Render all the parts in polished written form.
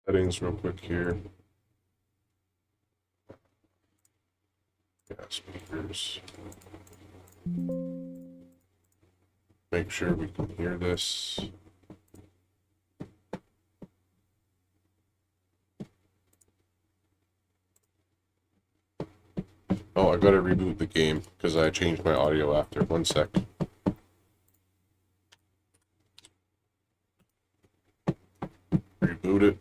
Settings real quick here. Yeah, speakers. Make sure we can hear this. Oh, I gotta reboot the game because I changed my audio after. One sec. Reboot it.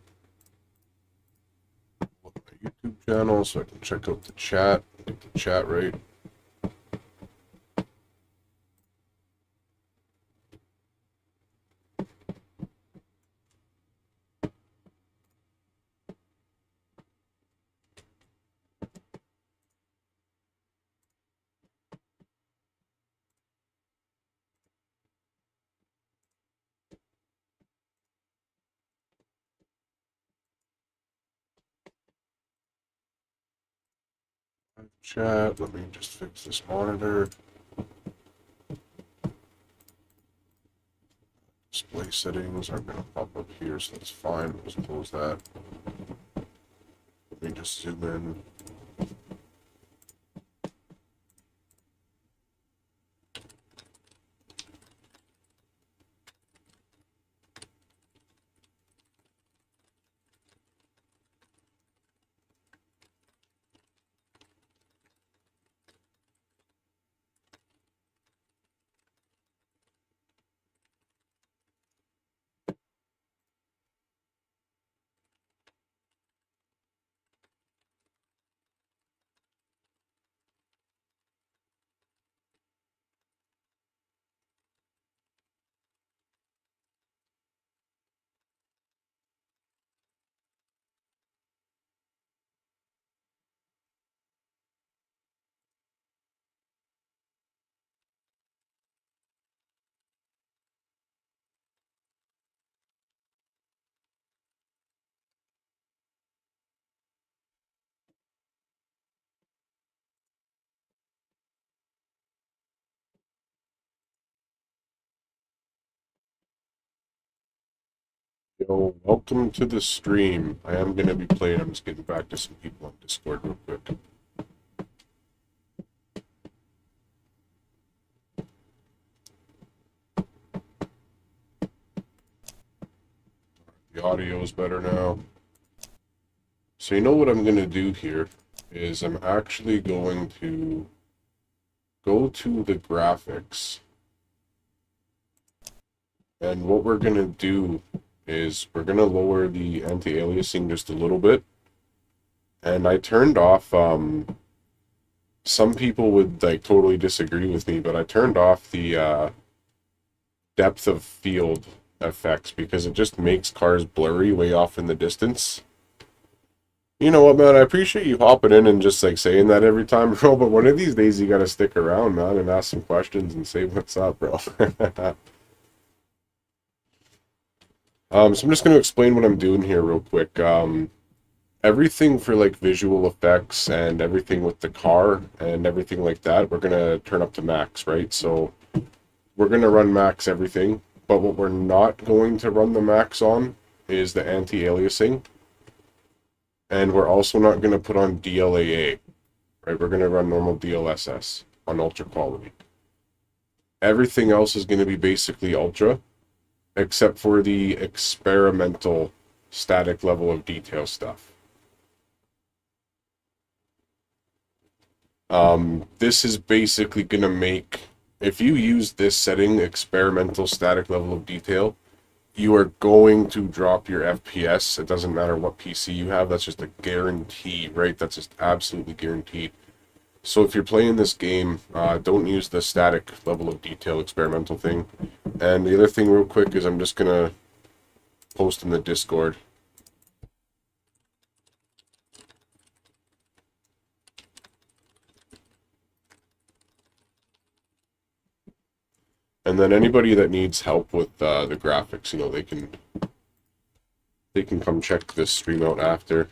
Look at my YouTube channel so I can check out the chat. Get the chat right. Chat. Let me just fix this monitor. Display settings are going to pop up here, so that's fine. We'll just close that. Let me just zoom in. Yo, welcome to the stream. I am going to be playing. I'm just getting back to some people on Discord real quick. The audio is better now. So you know what I'm going to do here is I'm actually going to go to the graphics. And what we're going to do is we're going to lower the anti-aliasing just a little bit. And I turned off, some people would like totally disagree with me, but I turned off the depth of field effects because it just makes cars blurry way off in the distance. You know what, man? I appreciate you hopping in and just like saying that every time, bro. But one of these days you gotta stick around, man, and ask some questions and say what's up, bro. So I'm just gonna explain what I'm doing here real quick. Everything for like visual effects and everything with the car and everything like that, we're gonna turn up to max, right? So we're gonna run max everything, but what we're not going to run the max on is the anti-aliasing. And we're also not going to put on DLAA, right? We're going to run normal DLSS on ultra quality. Everything else is going to be basically ultra, except for the experimental static level of detail stuff. This is basically going to make, if you use this setting, experimental static level of detail, you are going to drop your FPS. It doesn't matter what PC you have. That's just a guarantee, right? That's just absolutely guaranteed. So if you're playing this game, don't use the static level of detail experimental thing. And the other thing real quick is I'm just going to post in the Discord. And then anybody that needs help with the graphics, you know, they can come check this stream out after.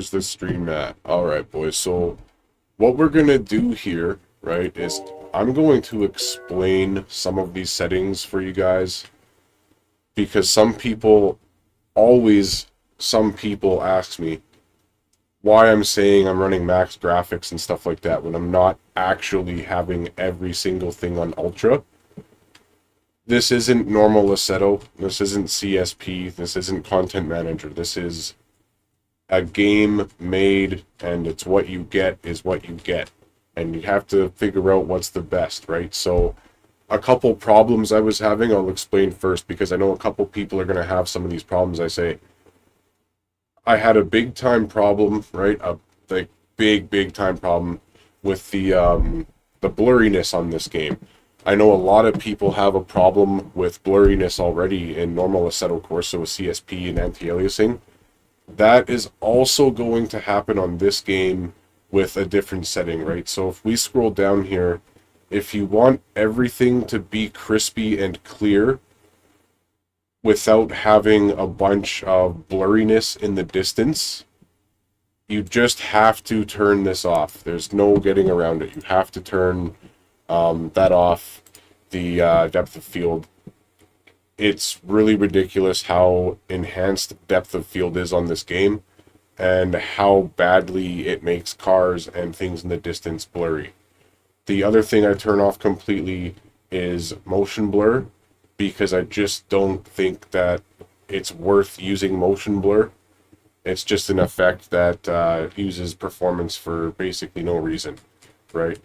where's the stream at? All right, boys. So what we're going to do here, right, is I'm going to explain some of these settings for you guys because some people ask me why I'm saying I'm running max graphics and stuff like that when I'm not actually having every single thing on ultra. This isn't normal Assetto, this isn't CSP, this isn't Content Manager, this is a game made, and it's what you get is what you get. And you have to figure out what's the best, right? So a couple problems I was having, I'll explain first, because I know a couple people are going to have some of these problems. I had a big time problem, right? A like big time problem with the blurriness on this game. I know a lot of people have a problem with blurriness already in normal Assetto Corsa with CSP and anti-aliasing. That is also going to happen on this game with a different setting, right? So if we scroll down here, if you want everything to be crispy and clear without having a bunch of blurriness in the distance, you just have to turn this off. There's no getting around it. You have to turn that off, the depth of field. It's really ridiculous how enhanced depth of field is on this game and how badly it makes cars and things in the distance blurry. The other thing I turn off completely is motion blur, because I just don't think that it's worth using motion blur. It's just an effect that uses performance for basically no reason, right?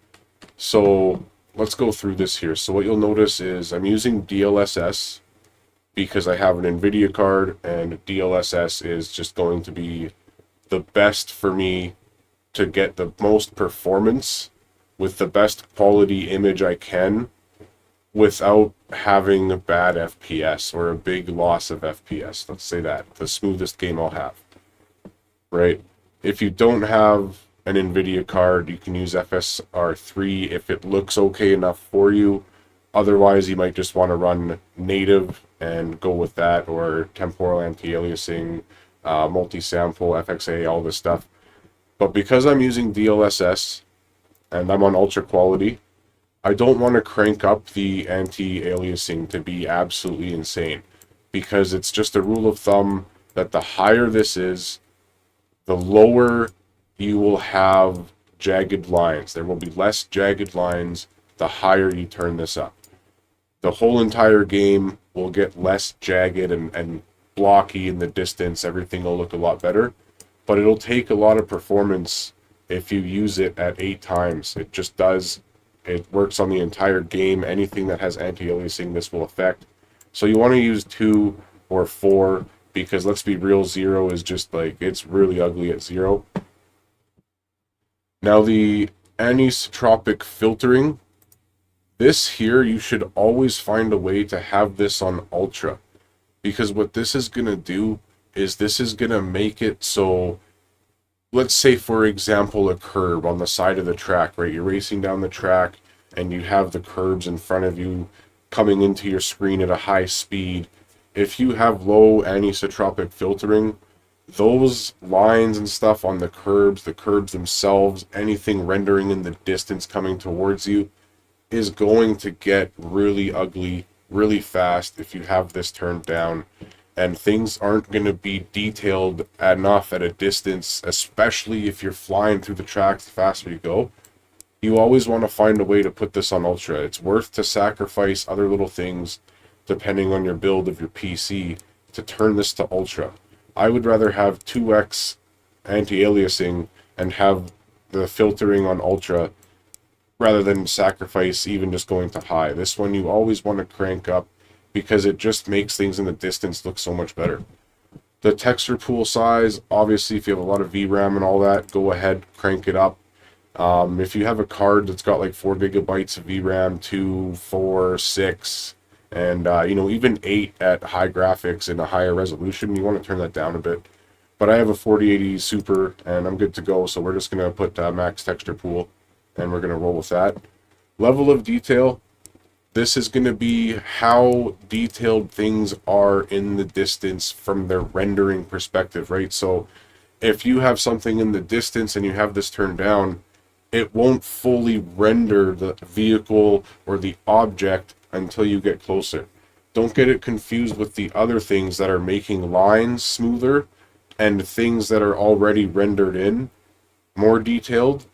So let's go through this here. So what you'll notice is I'm using DLSS because I have an NVIDIA card, and DLSS is just going to be the best for me to get the most performance with the best quality image I can without having a bad FPS or a big loss of FPS. Let's say that. The smoothest game I'll have, right? If you don't have an NVIDIA card, you can use FSR3 if it looks okay enough for you. Otherwise, you might just want to run native and go with that, or temporal anti-aliasing, multi-sample, FXA, all this stuff. But because I'm using DLSS and I'm on ultra quality, I don't want to crank up the anti-aliasing to be absolutely insane, because it's just a rule of thumb that the higher this is, the lower you will have jagged lines. There will be less jagged lines the higher you turn this up. The whole entire game will get less jagged and blocky in the distance. Everything will look a lot better, but it'll take a lot of performance if you use it at 8 times. It just does. It works on the entire game. Anything that has anti-aliasing, this will affect. So you want to use 2 or 4, because let's be real, 0 is just like, it's really ugly at 0. Now the anisotropic filtering, this here, you should always find a way to have this on ultra, because what this is going to do is this is going to make it so, let's say for example a curb on the side of the track, right? You're racing down the track and you have the curbs in front of you coming into your screen at a high speed. If you have low anisotropic filtering, those lines and stuff on the curbs themselves, anything rendering in the distance coming towards you, is going to get really ugly really fast if you have this turned down, and things aren't going to be detailed enough at a distance, especially if you're flying through the tracks the faster you go. You always want to find a way to put this on ultra. It's worth to sacrifice other little things depending on your build of your PC to turn this to ultra. I would rather have 2x anti-aliasing and have the filtering on ultra rather than sacrifice even just going to high. This one you always want to crank up because it just makes things in the distance look so much better. The texture pool size, obviously if you have a lot of VRAM and all that, go ahead, crank it up. If you have a card that's got like 4 gigabytes of VRAM, 2, 4, 6, and even 8 at high graphics and a higher resolution, you want to turn that down a bit. But I have a 4080 Super and I'm good to go, so we're just going to put max texture pool and we're going to roll with that. Level of detail, this is going to be how detailed things are in the distance from their rendering perspective, right? So If you have something in the distance and you have this turned down, it won't fully render the vehicle or the object until you get closer. Don't get it confused with the other things that are making lines smoother and things that are already rendered in more detailed.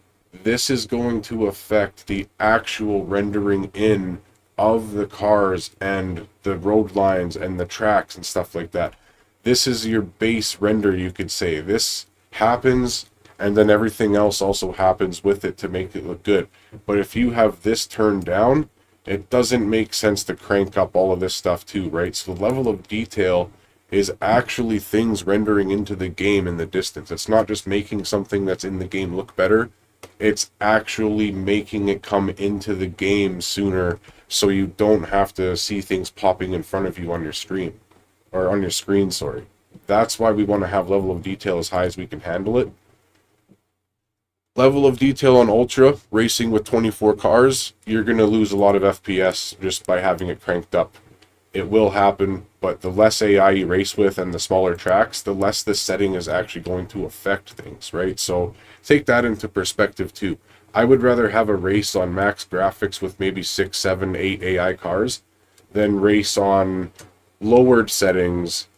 This is going to affect the actual rendering in of the cars and the road lines and the tracks and stuff like that. This is your base render, you could say. This happens, and then everything else also happens with it to make it look good. But if you have this turned down, it doesn't make sense to crank up all of this stuff too, right? So the level of detail is actually things rendering into the game in the distance. It's not just making something that's in the game look better. It's actually making it come into the game sooner so you don't have to see things popping in front of you on your stream or on your screen, sorry. That's why we want to have level of detail as high as we can handle it. Level of detail on Ultra, racing with 24 cars, you're going to lose a lot of FPS just by having it cranked up. It will happen, but the less AI you race with and the smaller tracks, the less this setting is actually going to affect things, right? So take that into perspective too. I would rather have a race on max graphics with maybe 6, 7, 8 AI cars than race on lowered settings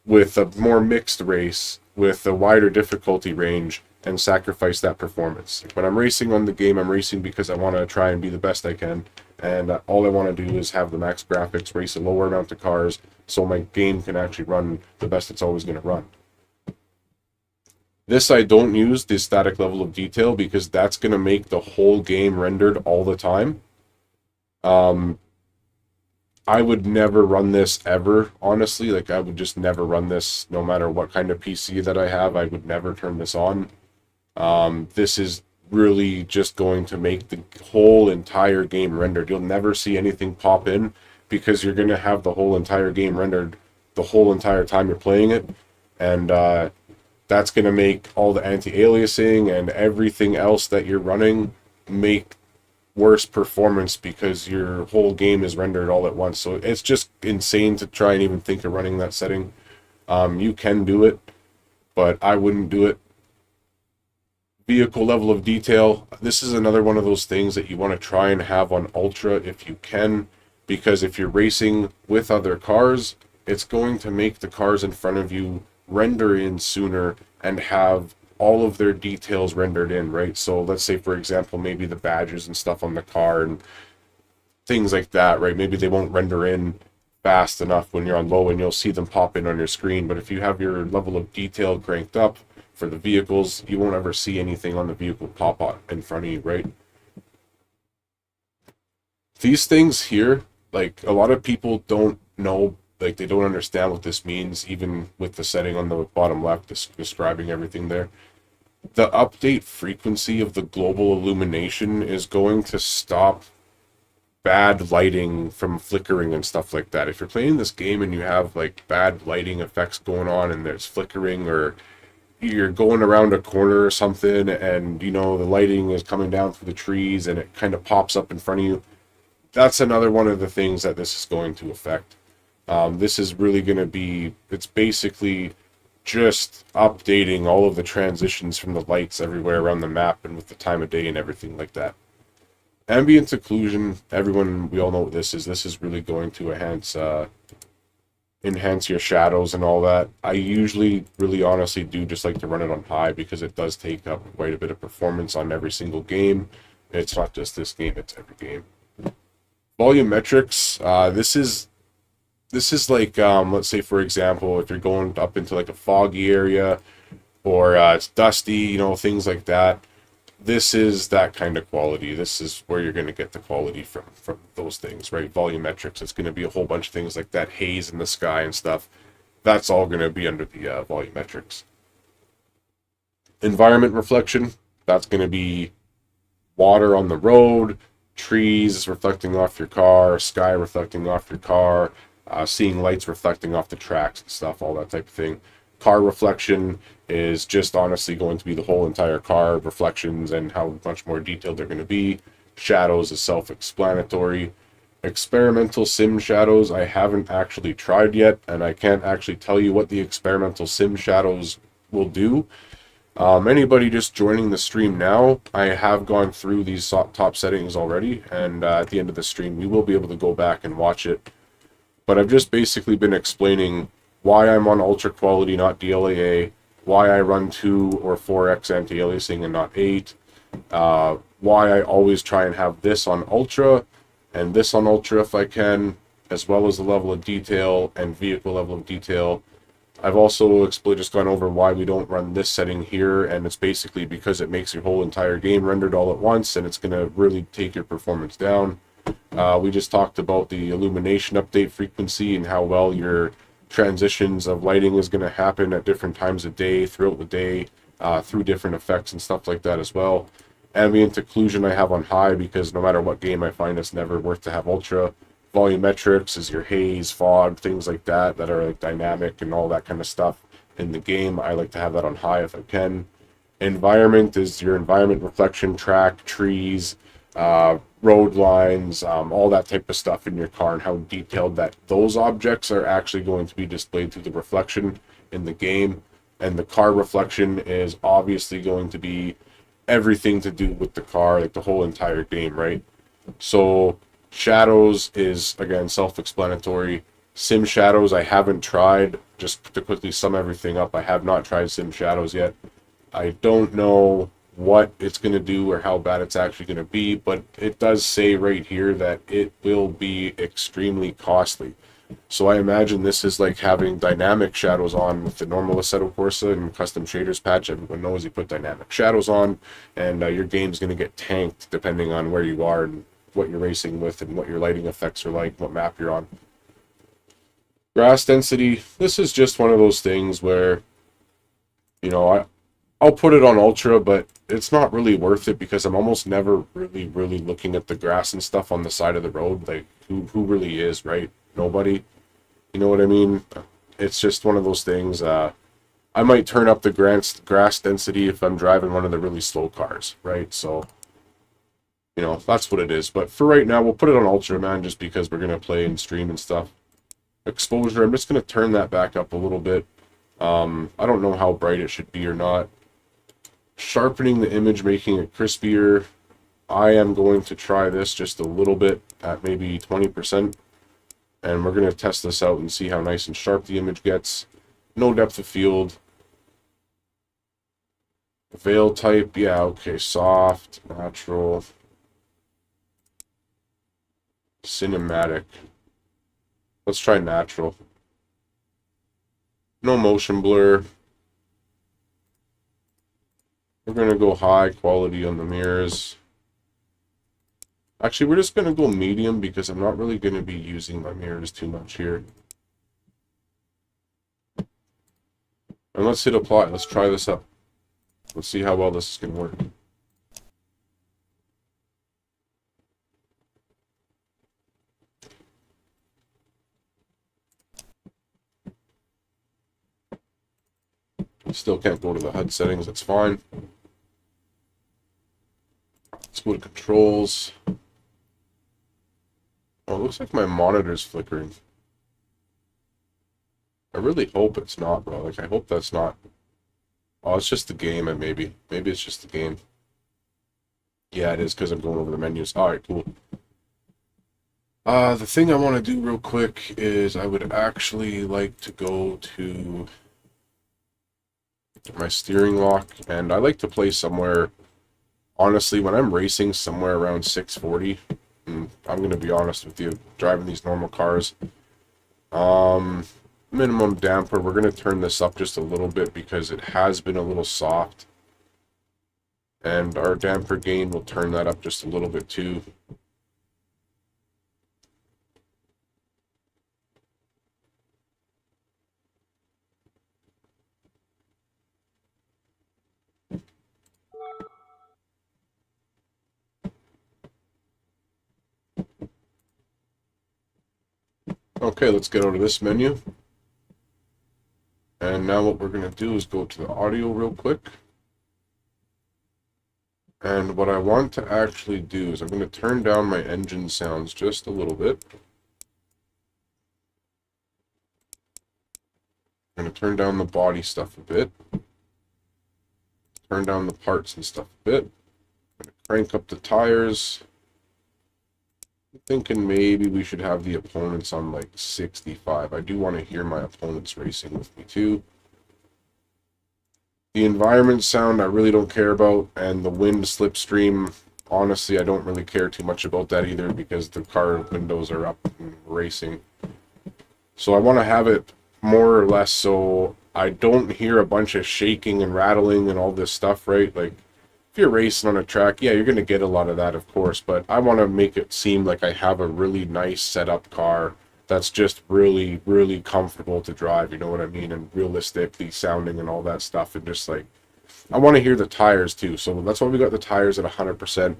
with a more mixed race with a wider difficulty range and sacrifice that performance. When I'm racing on the game, I'm racing because I want to try and be the best I can. And all I want to do is have the max graphics, race a lower amount of cars, so my game can actually run the best it's always going to run. This I don't use the static level of detail because that's going to make the whole game rendered all the time. I would never run this ever, honestly. Like, I would just never run this no matter what kind of PC that I have. I would never turn this on. This is really just going to make the whole entire game rendered. You'll never see anything pop in because you're going to have the whole entire game rendered the whole entire time you're playing it. And that's going to make all the anti-aliasing and everything else that you're running make worse performance because your whole game is rendered all at once. So it's just insane to try and even think of running that setting. You can do it, but I wouldn't do it. Vehicle level of detail. This is another one of those things that you want to try and have on Ultra if you can, because if you're racing with other cars, it's going to make the cars in front of you render in sooner and have all of their details rendered in, right? So let's say, for example, maybe the badges and stuff on the car and things like that, right? Maybe they won't render in fast enough when you're on low and you'll see them pop in on your screen. But if you have your level of detail cranked up for the vehicles, you won't ever see anything on the vehicle pop out in front of you, right? These things here, like, a lot of people don't know, like, they don't understand what this means, even with the setting on the bottom left describing everything there. The update frequency of the global illumination is going to stop bad lighting from flickering and stuff like that. If you're playing this game and you have like bad lighting effects going on and there's flickering, or you're going around a corner or something and you know the lighting is coming down through the trees and it kind of pops up in front of you, that's another one of the things that this is going to affect. This is really going to be, it's basically just updating all of the transitions from the lights everywhere around the map and with the time of day and everything like that. Ambient occlusion, everyone, we all know what this is. This is really going to enhance your shadows and all that. I usually, really honestly, do just like to run it on high because it does take up quite a bit of performance on every single game. It's not just this game, it's every game. Volumetrics, this is like, let's say, for example, if you're going up into like a foggy area or it's dusty, you know, things like that. This is that kind of quality. This is where you're going to get the quality from those things, right? Volumetrics, it's going to be a whole bunch of things like that haze in the sky and stuff. That's all going to be under the volumetrics. Environment reflection, that's going to be water on the road, trees reflecting off your car, sky reflecting off your car, seeing lights reflecting off the tracks and stuff, all that type of thing. Car reflection is just honestly going to be the whole entire car reflections and how much more detailed they're going to be. Shadows is self-explanatory. Experimental sim shadows I haven't actually tried yet, and I can't actually tell you what the experimental sim shadows we'll do. Anybody just joining the stream now, I have gone through these top settings already, and at the end of the stream, you will be able to go back and watch it. But I've just basically been explaining why I'm on ultra quality, not DLAA, why I run 2 or 4x anti-aliasing and not 8, why I always try and have this on ultra and this on ultra if I can, as well as the level of detail and vehicle level of detail. I've also just gone over why we don't run this setting here, and it's basically because it makes your whole entire game rendered all at once, and it's going to really take your performance down. We just talked about the illumination update frequency and how well your transitions of lighting is going to happen at different times of day, throughout the day, through different effects and stuff like that as well. Ambient occlusion I have on high because no matter what game I find it's never worth to have ultra. Volumetrics is your haze, fog, things like that that are like dynamic and all that kind of stuff in the game. I like to have that on high if I can. Environment is your environment reflection, track, trees, road lines, all that type of stuff in your car, and how detailed that those objects are actually going to be displayed through the reflection in the game. And the car reflection is obviously going to be everything to do with the car, like the whole entire game, right? So shadows is, again, self-explanatory. Sim shadows I haven't tried. Just to quickly sum everything up, I have not tried sim shadows yet. I don't know what it's going to do or how bad it's actually going to be, but it does say right here that it will be extremely costly. So I imagine this is like having dynamic shadows on with the normal Assetto Corsa and custom shaders patch. Everyone knows you put dynamic shadows on, and your game's going to get tanked depending on where you are and what you're racing with and what your lighting effects are like, what map you're on. Grass density, this is just one of those things where, you know, I'll put it on ultra, but it's not really worth it because I'm almost never really looking at the grass and stuff on the side of the road. Like, who really is, right? Nobody. You know what I mean? It's just one of those things. I might turn up the grass density if I'm driving one of the really slow cars, right? So, you know, that's what it is. But for right now, we'll put it on ultra, man, just because we're going to play and stream and stuff. Exposure, I'm just going to turn that back up a little bit. I don't know how bright it should be or not. Sharpening the image, making it crispier. I am going to try this just a little bit at maybe 20%. And we're going to test this out and see how nice and sharp the image gets. No depth of field. Veil type, yeah, okay, soft, natural. Cinematic. Let's try natural. No motion blur. We're going to go high quality on the mirrors. Actually, we're just going to go medium because I'm not really going to be using my mirrors too much here. And let's hit apply. Let's try this up. Let's see how well this is going to work. Still can't go to the HUD settings. That's fine. Let's go to controls. Oh, it looks like my monitor's flickering. I really hope it's not, bro. Like, I hope that's not. Oh, it's just the game, and maybe it's just the game. Yeah, it is because I'm going over the menus. All right, cool. The thing I want to do real quick is I would actually like to go to my steering lock, and I like to play somewhere, honestly, when I'm racing, somewhere around 640. And I'm going to be honest with you, driving these normal cars. Minimum damper, we're going to turn this up just a little bit because it has been a little soft. And our damper gain will turn that up just a little bit too. Okay, let's get out of this menu. And now what we're going to do is go to the audio real quick. And what I want to actually do is I'm going to turn down my engine sounds just a little bit. I'm going to turn down the body stuff a bit. turn down the parts and stuff a bit. Crank up the tires. I'm thinking maybe we should have the opponents on like 65. I do want to hear my opponents racing with me too. The environment sound I really don't care about, and the wind slipstream, honestly, I don't really care too much about that either because the car windows are up and racing. So I want to have it more or less so I don't hear a bunch of shaking and rattling and all this stuff, right? Like, if you're racing on a track, yeah, you're going to get a lot of that, of course, but I want to make it seem like I have a really nice setup car that's just really, really comfortable to drive, you know what I mean? And realistically sounding and all that stuff. And just like, I want to hear the tires too. So that's why we got the tires at 100%.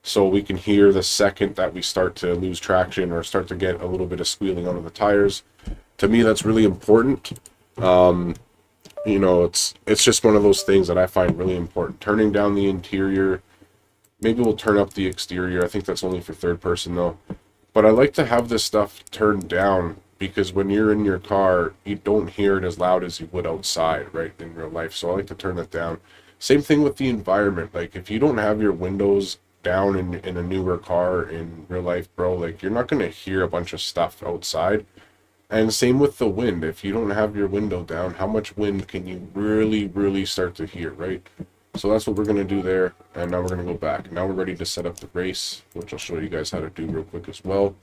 So we can hear the second that we start to lose traction or start to get a little bit of squealing out of the tires. To me, that's really important. You know, it's just one of those things that I find really important. Turning down the interior. Maybe we'll turn up the exterior. I think that's only for third person though. But I like to have this stuff turned down because when you're in your car, you don't hear it as loud as you would outside, right, in real life. So I like to turn that down. Same thing with the environment. Like, if you don't have your windows down in a newer car in real life, bro, like, you're not going to hear a bunch of stuff outside. And same with the wind. If you don't have your window down, how much wind can you really, really start to hear, right? So that's what we're going to do there. And now we're going to go back. Now we're ready to set up the race, which I'll show you guys how to do real quick as well.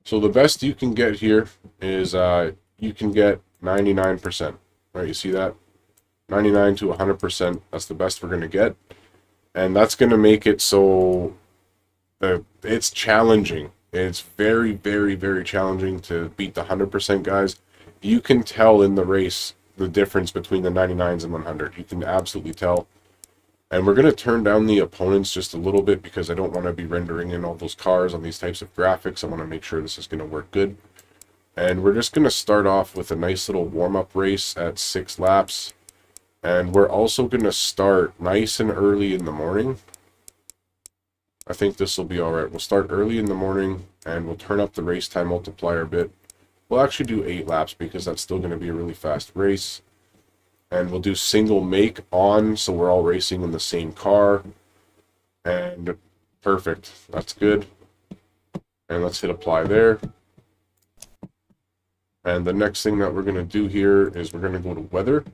So the best you can get here is you can get 99%, right? You see that? 99 to 100%. That's the best we're going to get. And that's going to make it so it's challenging. It's very, very, very challenging to beat the 100% guys. You can tell in the race the difference between the 99s and 100. You can absolutely tell. And we're going to turn down the opponents just a little bit because I don't want to be rendering in all those cars on these types of graphics. I want to make sure this is going to work good. And we're just going to start off with a nice little warm-up race at 6 laps. And we're also going to start nice and early in the morning. I think this will be alright. We'll start early in the morning and we'll turn up the race time multiplier a bit. We'll actually do 8 laps because that's still going to be a really fast race. And we'll do single make on, so we're all racing in the same car. And perfect. That's good. And let's hit apply there. And the next thing that we're going to do here is we're going to go to weather.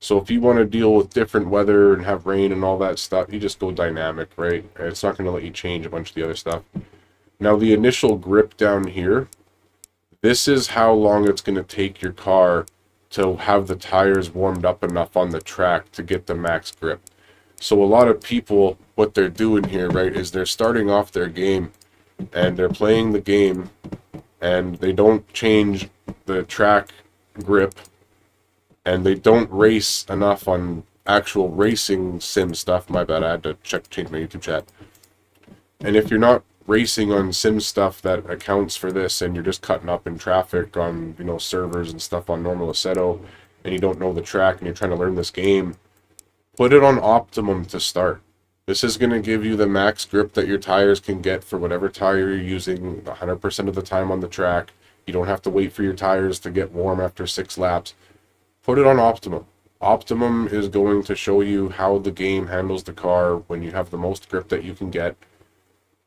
So if you want to deal with different weather and have rain and all that stuff, you just go dynamic, right? It's not going to let you change a bunch of the other stuff. Now the initial grip down here, this is how long it's going to take your car to have the tires warmed up enough on the track to get the max grip. So a lot of people, what they're doing here, right, is they're starting off their game and they're playing the game and they don't change the track grip and they don't race enough on actual racing sim stuff. My bad, I had to change my YouTube chat. And if you're not racing on sim stuff that accounts for this and you're just cutting up in traffic on, you know, servers and stuff on normal Assetto and you don't know the track and you're trying to learn this game, put it on optimum to start. This is going to give you the max grip that your tires can get for whatever tire you're using 100% of the time on the track. You don't have to wait for your tires to get warm after 6 laps. Put it on optimum. Optimum is going to show you how the game handles the car when you have the most grip that you can get.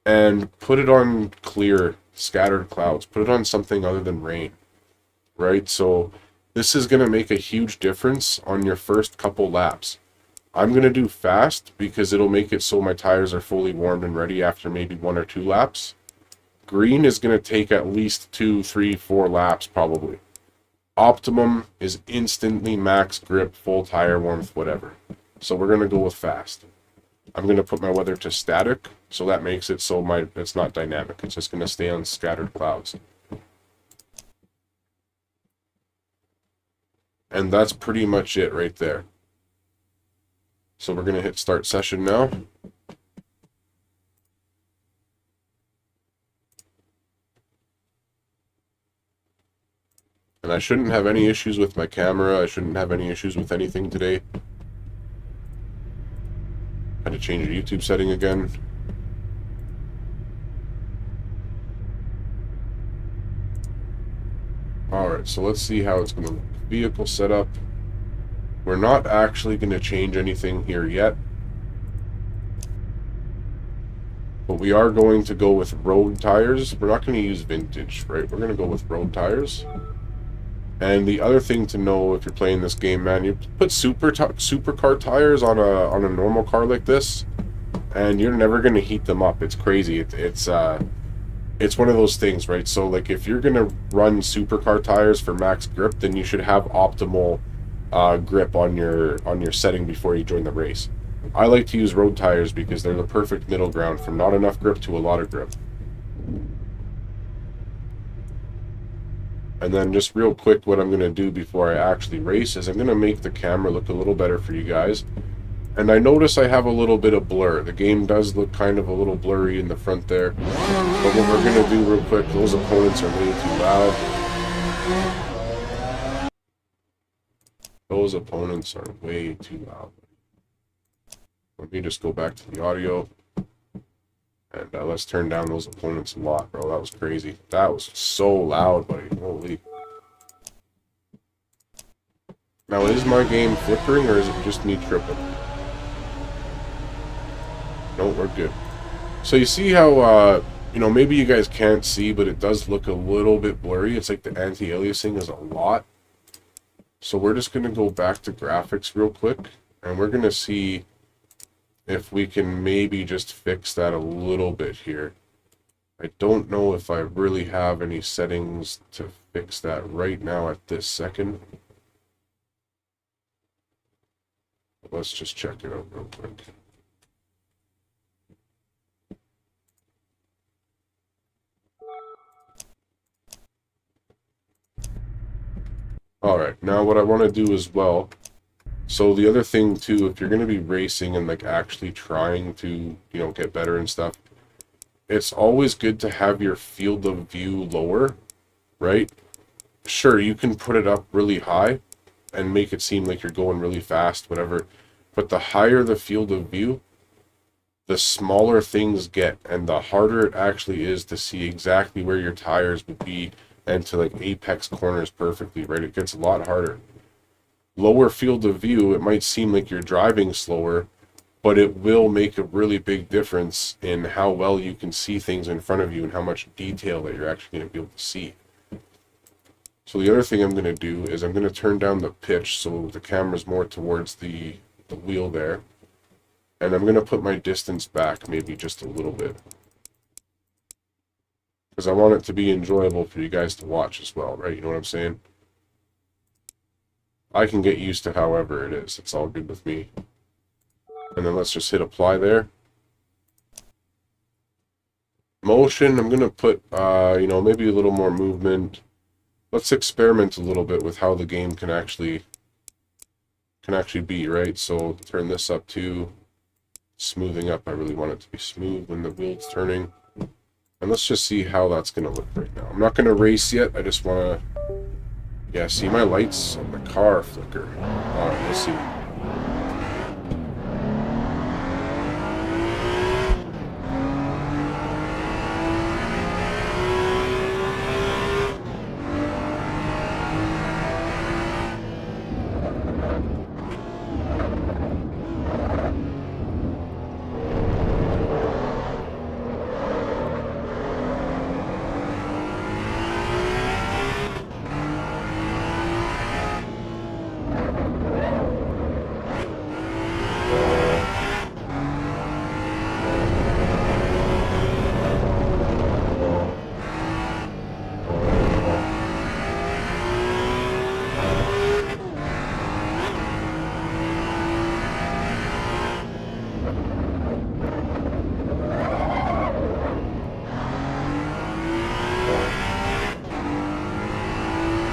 And put it on clear, scattered clouds. Put it on something other than rain, right? So this is going to make a huge difference on your first couple laps. I'm going to do fast because it'll make it so my tires are fully warmed and ready after maybe 1 or 2 laps. Green is going to take at least 2, 3, 4 laps probably. Optimum is instantly max grip, full tire warmth, whatever. So we're going to go with fast. I'm going to put my weather to static, so that makes it so it's not dynamic. It's just going to stay on scattered clouds. And that's pretty much it right there. So we're going to hit start session now. And I shouldn't have any issues with my camera. I shouldn't have any issues with anything today. Had to change the YouTube setting again. Alright, so let's see how it's going to look. Vehicle setup. We're not actually going to change anything here yet. But we are going to go with road tires. We're not going to use vintage, right? We're going to go with road tires. And the other thing to know if you're playing this game, man, you put supercar tires on a normal car like this, and you're never going to heat them up. It's crazy. It's one of those things, right? So like if you're going to run supercar tires for max grip, then you should have optimal grip on your setting before you join the race. I like to use road tires because they're the perfect middle ground from not enough grip to a lot of grip. And then just real quick, what I'm going to do before I actually race is I'm going to make the camera look a little better for you guys. And I notice I have a little bit of blur. The game does look kind of a little blurry in the front there. But what we're going to do real quick, those opponents are way too loud. Those opponents are way too loud. Let me just go back to the audio. And let's turn down those opponents a lot, bro. That was crazy. That was so loud, buddy. Holy. Now, is my game flickering or is it just me tripping? No, we're good. So you see how, maybe you guys can't see, but it does look a little bit blurry. It's like the anti-aliasing is a lot. So we're just going to go back to graphics real quick. And we're going to see if we can maybe just fix that a little bit here. I don't know if I really have any settings to fix that right now at this second. Let's just check it out real quick. Alright, now what I want to do as well, so the other thing too, if you're going to be racing and like actually trying to, get better and stuff, it's always good to have your field of view lower, right? Sure, you can put it up really high and make it seem like you're going really fast, whatever, but the higher the field of view, the smaller things get, and the harder it actually is to see exactly where your tires would be and to like apex corners perfectly, right? It gets a lot harder. Lower field of view, it might seem like you're driving slower, but it will make a really big difference in how well you can see things in front of you and how much detail that you're actually going to be able to see. So the other thing I'm going to do is I'm going to turn down the pitch so the camera's more towards the wheel there. And I'm going to put my distance back maybe just a little bit, because I want it to be enjoyable for you guys to watch as well, right? You know what I'm saying? I can get used to however it is. It's all good with me. And then let's just hit apply there. Motion, I'm going to put, maybe a little more movement. Let's experiment a little bit with how the game can actually be, right? So turn this up to smoothing up. I really want it to be smooth when the wheel's turning. And let's just see how that's going to look right now. I'm not going to race yet. I just want to, see my lights on the car flicker. All right, let's see.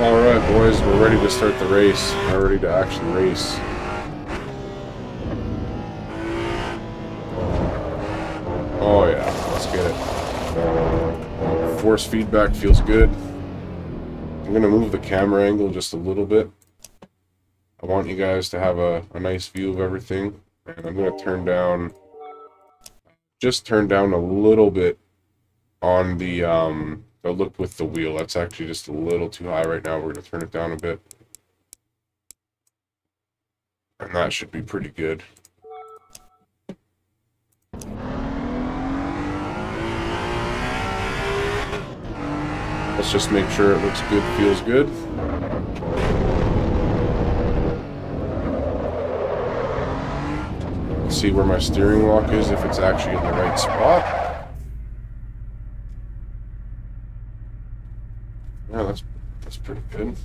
Alright boys, we're ready to start the race. We're ready to actually race. Oh yeah, let's get it. Force feedback feels good. I'm going to move the camera angle just a little bit. I want you guys to have a nice view of everything. And I'm going to turn down a little bit on the look with the wheel. That's actually just a little too high right now. We're going to turn it down a bit. That should be pretty good. Let's just make sure it looks good, feels good. Let's see where my steering lock is, if it's actually in the right spot. Yeah, that's pretty good.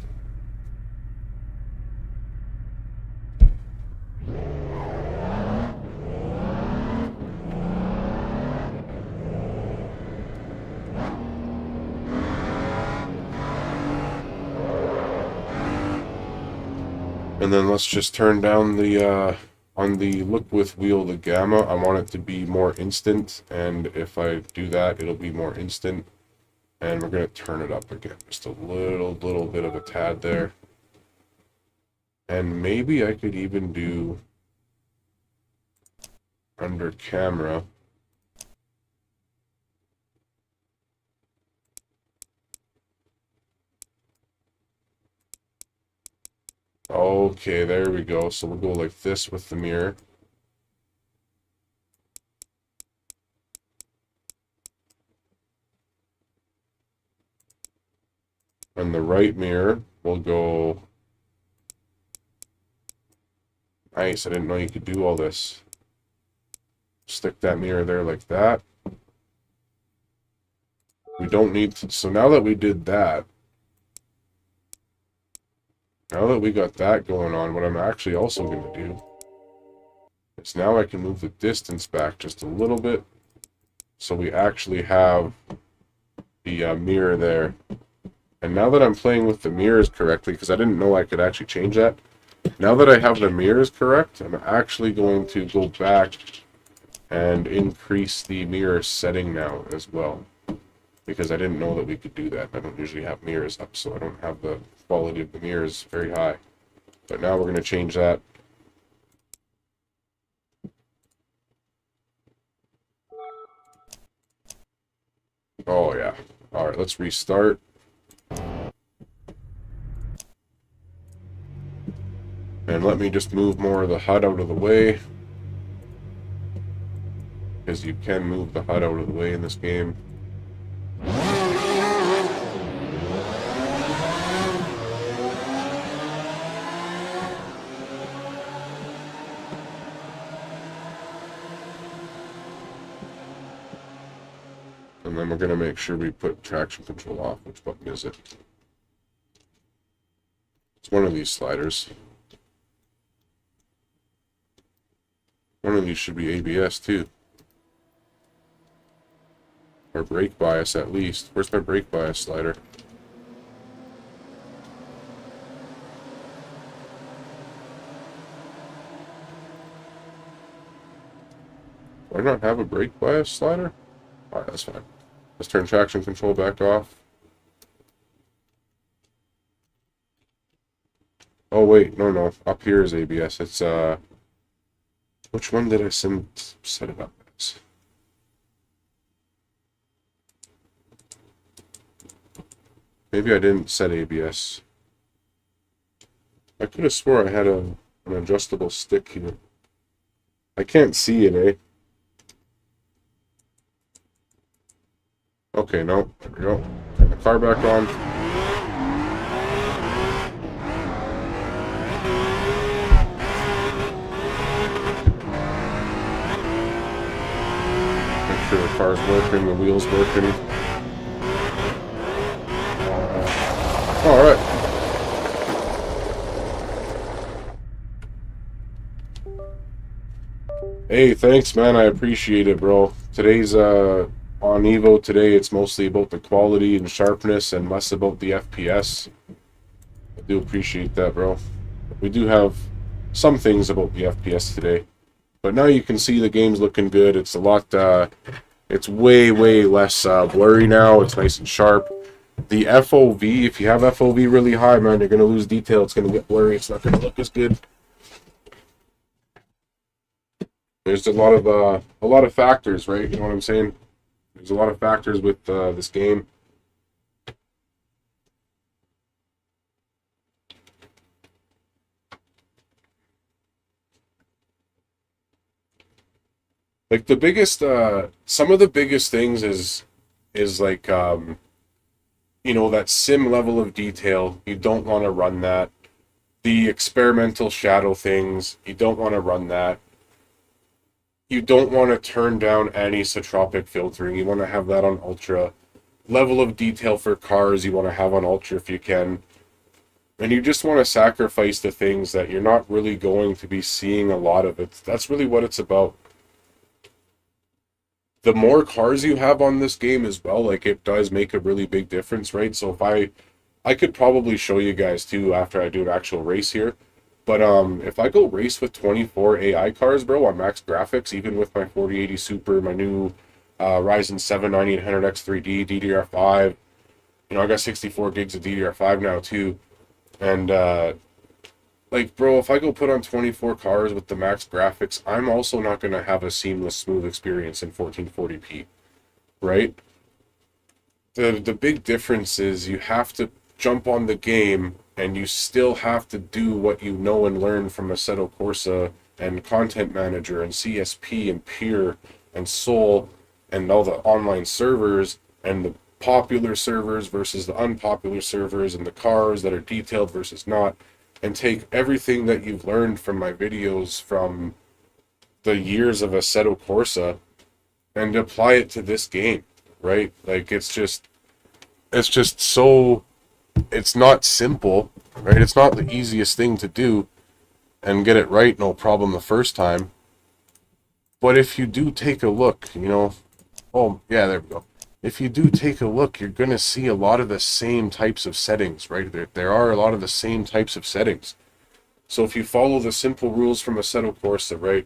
And then let's just turn down the, on the look with wheel, the gamma, I want it to be more instant. And if I do that, it'll be more instant. And we're going to turn it up again. Just a little bit of a tad there. And maybe I could even do under camera. Okay, there we go. So we'll go like this with the mirror. And the right mirror will go... Nice, I didn't know you could do all this. Stick that mirror there like that. We don't need to... So now that we did that, now that we got that going on, what I'm actually also going to do is now I can move the distance back just a little bit, so we actually have the mirror there. And now that I'm playing with the mirrors correctly, because I didn't know I could actually change that, now that I have the mirrors correct, I'm actually going to go back and increase the mirror setting now as well, because I didn't know that we could do that. I don't usually have mirrors up, so I don't have the quality of the mirrors very high. But now we're going to change that. Oh yeah. Alright, let's restart. And let me just move more of the HUD out of the way, because you can move the HUD out of the way in this game. And then we're going to make sure we put traction control off. Which button is it? It's one of these sliders. One of these should be ABS too. Or brake bias at least. Where's my brake bias slider? Do I not have a brake bias slider? Alright, that's fine. Let's turn traction control back off. Oh wait, no. Up here is ABS. It's which one did I set it up as? Maybe I didn't set ABS. I could have swore I had an adjustable stick here. I can't see it, eh? Okay, no. There we go. Turn the car back on. Make sure the car's working, the wheel's working. Alright. Hey, thanks, man. I appreciate it, bro. Today's, on Evo today, it's mostly about the quality and sharpness and less about the FPS. I do appreciate that, bro. We do have some things about the FPS today. But now you can see the game's looking good. It's a lot, it's way less blurry now. It's nice and sharp. The FOV, if you have FOV really high, man, you're going to lose detail. It's going to get blurry. It's not going to look as good. There's a lot of factors, right? You know what I'm saying? There's a lot of factors with this game. Like the biggest, some of the biggest things is like, that sim level of detail. You don't want to run that. The experimental shadow things, you don't want to run that. You don't want to turn down anisotropic filtering. You want to have that on ultra. Level of detail for cars, you want to have on ultra if you can. And you just want to sacrifice the things that you're not really going to be seeing a lot of. It. That's really what it's about. The more cars you have on this game as well, like it does make a really big difference, right? So if I could probably show you guys too after I do an actual race here. But if I go race with 24 AI cars, bro, on max graphics, even with my 4080 Super, my new Ryzen 7 9800X3D, DDR5, I got 64 gigs of DDR5 now too. And like, bro, if I go put on 24 cars with the max graphics, I'm also not going to have a seamless, smooth experience in 1440p, right? The big difference is you have to jump on the game and you still have to do what you know and learn from Assetto Corsa and Content Manager and CSP and Peer and Soul and all the online servers and the popular servers versus the unpopular servers and the cars that are detailed versus not, and take everything that you've learned from my videos from the years of Assetto Corsa and apply it to this game, right? Like it's just so, it's not simple, right? It's not the easiest thing to do and get it right, no problem the first time. But if you do take a look, oh yeah, there we go. If you do take a look, you're going to see a lot of the same types of settings, right? There are a lot of the same types of settings. So if you follow the simple rules from Assetto Corsa, right?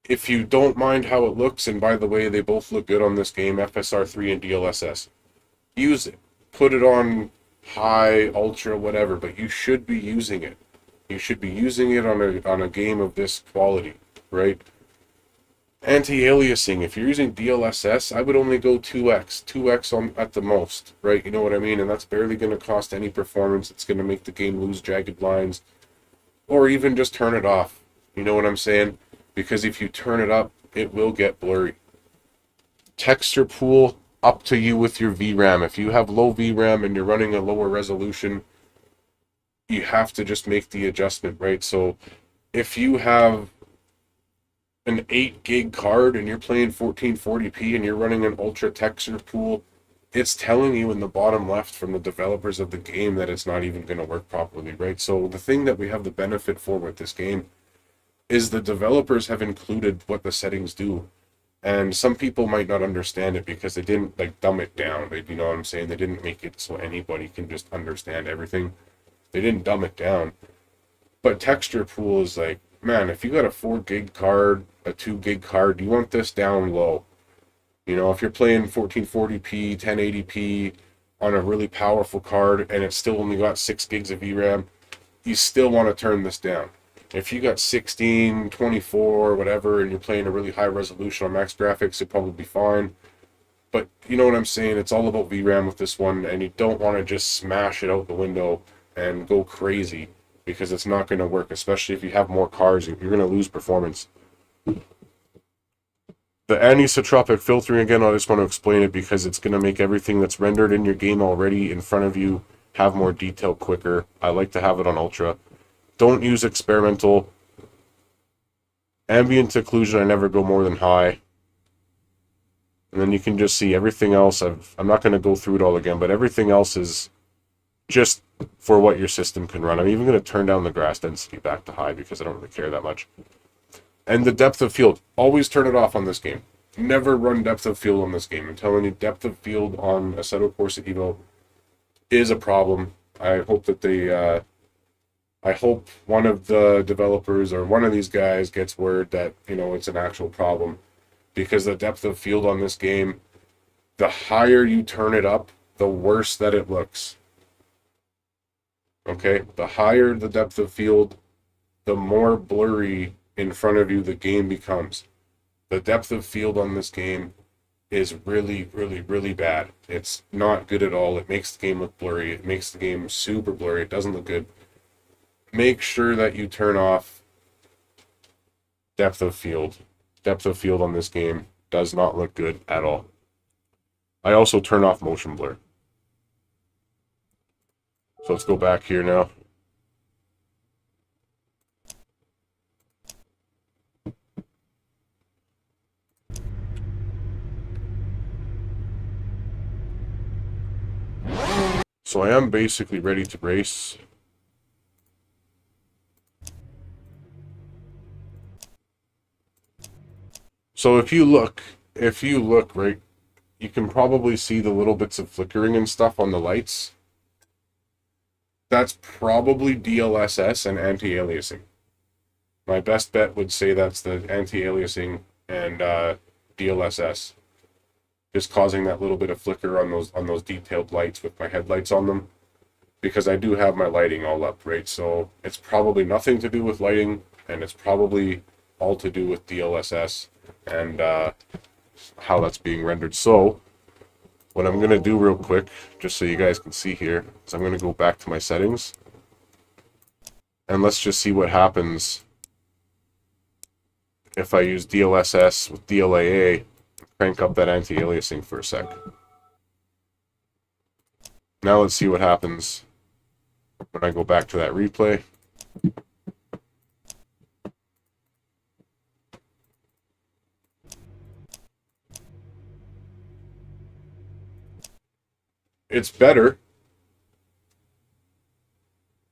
If you don't mind how it looks, and by the way, they both look good on this game, FSR3 and DLSS, use it. Put it on high, ultra, whatever, but you should be using it. You should be using it on a game of this quality, right? Anti-aliasing, if you're using DLSS, I would only go 2x at the most, right? You know what I mean? And that's barely going to cost any performance. It's going to make the game lose jagged lines, or even just turn it off. You know what I'm saying? Because if you turn it up, it will get blurry. Texture pool, up to you with your VRAM. If you have low VRAM and you're running a lower resolution, you have to just make the adjustment, right? So if you have an 8 gig card and you're playing 1440p and you're running an ultra texture pool, it's telling you in the bottom left from the developers of the game that it's not even going to work properly, right? So the thing that we have the benefit for with this game is the developers have included what the settings do. And some people might not understand it because they didn't like dumb it down. You know what I'm saying? They didn't make it so anybody can just understand everything. They didn't dumb it down. But texture pool is like, man, if you got a 4 gig card, a 2 gig card, you want this down low. If you're playing 1440p, 1080p on a really powerful card and it's still only got 6 gigs of VRAM, you still want to turn this down. If you got 16, 24, whatever, and you're playing a really high resolution on max graphics, it'd probably be fine. But you know what I'm saying? It's all about VRAM with this one, and you don't want to just smash it out the window and go crazy, because it's not going to work, especially if you have more cars. You're going to lose performance. The anisotropic filtering, again, I just want to explain it because it's going to make everything that's rendered in your game already in front of you have more detail quicker. I like to have it on ultra. Don't use experimental. Ambient occlusion, I never go more than high. And then you can just see everything else. I'm not going to go through it all again, but everything else is just for what your system can run. I'm even going to turn down the grass density back to high because I don't really care that much. And the depth of field, always turn it off on this game. Never run depth of field on this game. I'm telling you, depth of field on Assetto Corsa Evo is a problem. I hope that I hope one of the developers or one of these guys gets word that, it's an actual problem. Because the depth of field on this game, the higher you turn it up, the worse that it looks. Okay? The higher the depth of field, the more blurry in front of you the game becomes. The depth of field on this game is really, really, really bad. It's not good at all. It makes the game look blurry. It makes the game super blurry. It doesn't look good. Make sure that you turn off depth of field. depth of field on this game does not look good at all. I also turn off motion blur. So let's go back here now. So I am basically ready to race. So if you look, right, you can probably see the little bits of flickering and stuff on the lights. That's probably DLSS and anti-aliasing. My best bet would say that's the anti-aliasing and DLSS. Just causing that little bit of flicker on those detailed lights with my headlights on them. Because I do have my lighting all up, right? So it's probably nothing to do with lighting, and it's probably all to do with DLSS and how that's being rendered. So what I'm going to do real quick, just so you guys can see here, is I'm going to go back to my settings. And let's just see what happens if I use DLSS with DLAA, crank up that anti-aliasing for a sec. Now let's see what happens when I go back to that replay. It's better.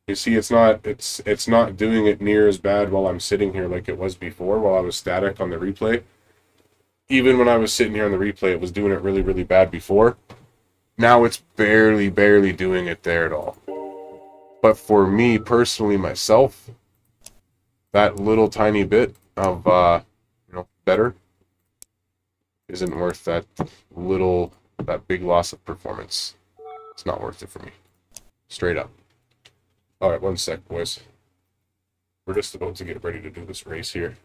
You see, it's not doing it near as bad while I'm sitting here like it was before while I was static on the replay. Even when I was sitting here on the replay, it was doing it really, really bad before. Now it's barely doing it there at all. But for me personally, myself, that little tiny bit of better isn't worth that big loss of performance. It's not worth it for me. Straight up. Alright, one sec, boys. We're just about to get ready to do this race here.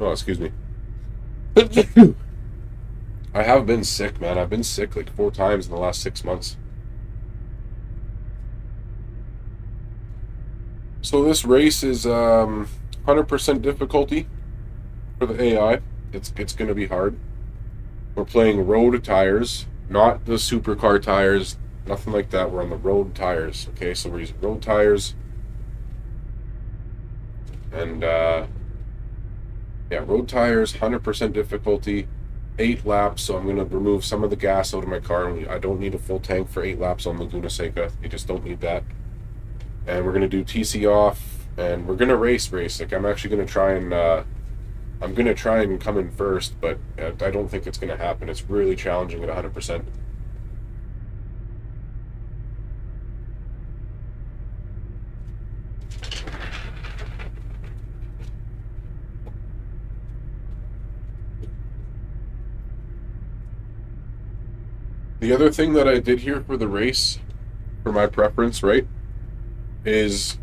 Oh, excuse me. I have been sick, man. I've been sick like 4 times in the last 6 months. So this race is 100% difficulty for the AI. It's going to be hard. We're playing road tires, not the supercar tires, nothing like that. We're on the road tires, okay? So we're using road tires. And, yeah, road tires, 100% difficulty, 8 laps, so I'm going to remove some of the gas out of my car. I don't need a full tank for 8 laps on Laguna Seca. You just don't need that. And we're going to do TC off, and we're going to race. Like, I'm actually going to try and, I'm going to try and come in first, but I don't think it's going to happen. It's really challenging at 100%. The other thing that I did here for the race, for my preference, right, is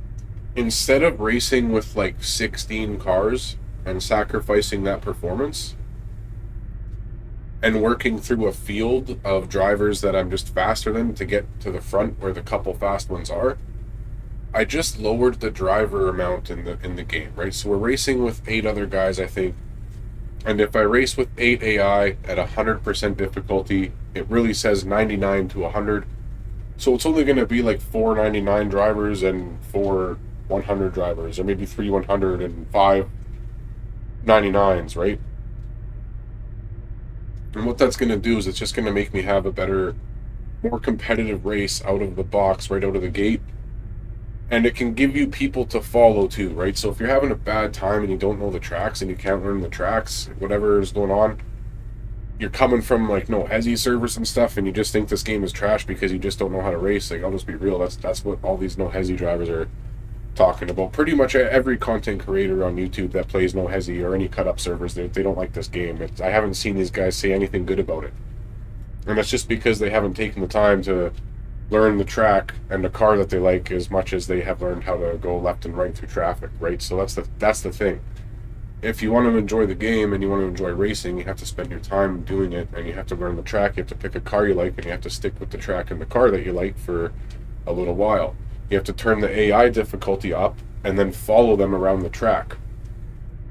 instead of racing with like 16 cars and sacrificing that performance and working through a field of drivers that I'm just faster than to get to the front where the couple fast ones are, I just lowered the driver amount in the game, right? So we're racing with 8 other guys, I think. And if I race with 8 AI at 100% difficulty, it really says 99 to 100. So it's only going to be like 4 99 drivers and 4 100 drivers, or maybe 3 100 and 5 99s, right? And what that's going to do is it's just going to make me have a better, more competitive race out of the box, right out of the gate. And it can give you people to follow too, right? So if you're having a bad time and you don't know the tracks and you can't learn the tracks, whatever is going on, you're coming from like no HESI servers and stuff, and you just think this game is trash because you just don't know how to race. Like, I'll just be real, that's what all these no HESI drivers are talking about. Pretty much every content creator on YouTube that plays no HESI or any cut up servers, they don't like this game. I haven't seen these guys say anything good about it, and that's just because they haven't taken the time to learn the track and the car that they like as much as they have learned how to go left and right through traffic, right? So that's the thing. if you want to enjoy the game and you want to enjoy racing, you have to spend your time doing it, and you have to learn the track. You have to pick a car you like, and you have to stick with the track and the car that you like for a little while. You have to turn the AI difficulty up and then follow them around the track,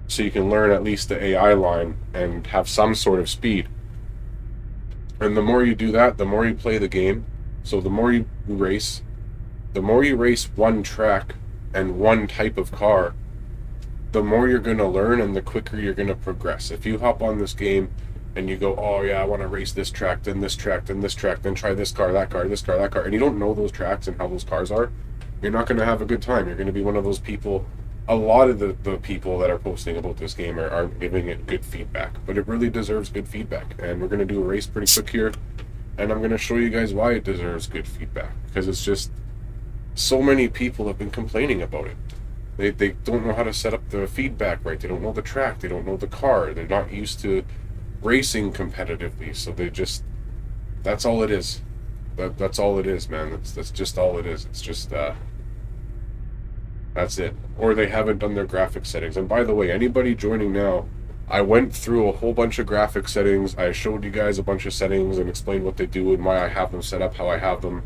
so you can learn at least the AI line and have some sort of speed. And the more you do that, the more you play the game. So the more you race one track and one type of car, the more you're going to learn and the quicker you're going to progress. If you hop on this game and you go, oh yeah, I want to race this track, then this track, then this track, then try this car, that car, this car, that car, and you don't know those tracks and how those cars are, you're not going to have a good time. You're going to be one of those people. A lot of the people that are posting about this game aren't giving it good feedback, but it really deserves good feedback. And we're going to do a race pretty quick here, and I'm going to show you guys why it deserves good feedback, because it's just so many people have been complaining about it. They don't know how to set up the feedback right. They don't know the track. They don't know the car. They're not used to racing competitively. So that's all it is. That's all it is, man. That's just all it is. It's just that's it. Or they haven't done their graphic settings. And by the way, anybody joining now, I went through a whole bunch of graphic settings. I showed you guys a bunch of settings and explained what they do and why I have them set up how I have them,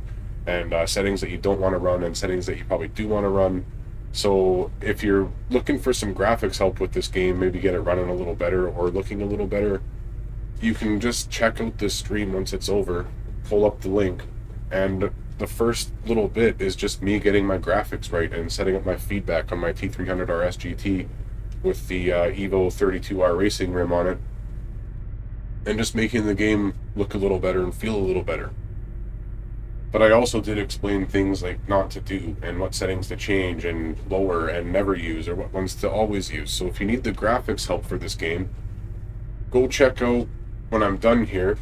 and settings that you don't want to run and settings that you probably do want to run. So if you're looking for some graphics help with this game, maybe get it running a little better or looking a little better, you can just check out this stream once it's over, pull up the link, and the first little bit is just me getting my graphics right and setting up my feedback on my T300RS GT with the Evo 32R racing rim on it, and just making the game look a little better and feel a little better. But I also did explain things like not to do and what settings to change and lower and never use, or what ones to always use. So if you need the graphics help for this game, go check out, when I'm done here,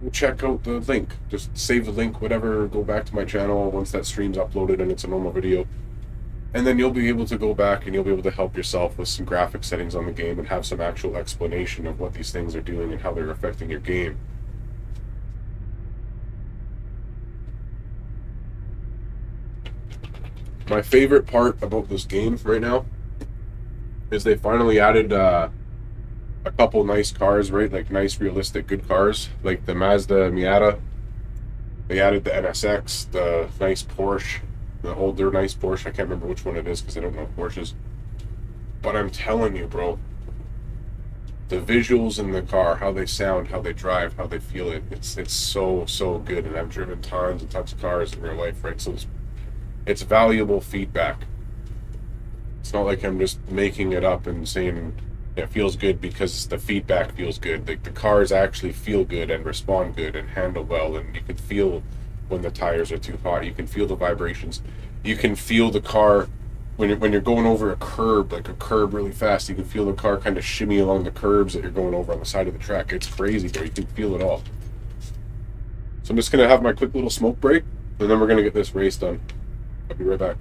go check out the link. Just save the link, whatever, go back to my channel once that stream's uploaded and it's a normal video. And then you'll be able to go back and you'll be able to help yourself with some graphic settings on the game and have some actual explanation of what these things are doing and how they're affecting your game. My favorite part about this game right now is they finally added a couple nice cars, right? Like nice, realistic, good cars, like the Mazda Miata. They added the NSX, the nice Porsche, the older nice Porsche. I can't remember which one it is because I don't know Porsches. But I'm telling you, bro, the visuals in the car, how they sound, how they drive, how they feel it's so good. And I've driven tons and tons of cars in real life, right? So it's valuable feedback. It's not like I'm just making it up and saying it feels good because the feedback feels good. The cars actually feel good and respond good and handle well, and you can feel when the tires are too hot. You can feel the vibrations. You can feel the car when you're going over a curb, like a curb really fast. You can feel the car kind of shimmy along the curbs that you're going over on the side of the track. It's crazy, bro. You can feel it all. So I'm just gonna have my quick little smoke break, and then we're gonna get this race done. I'll be right back.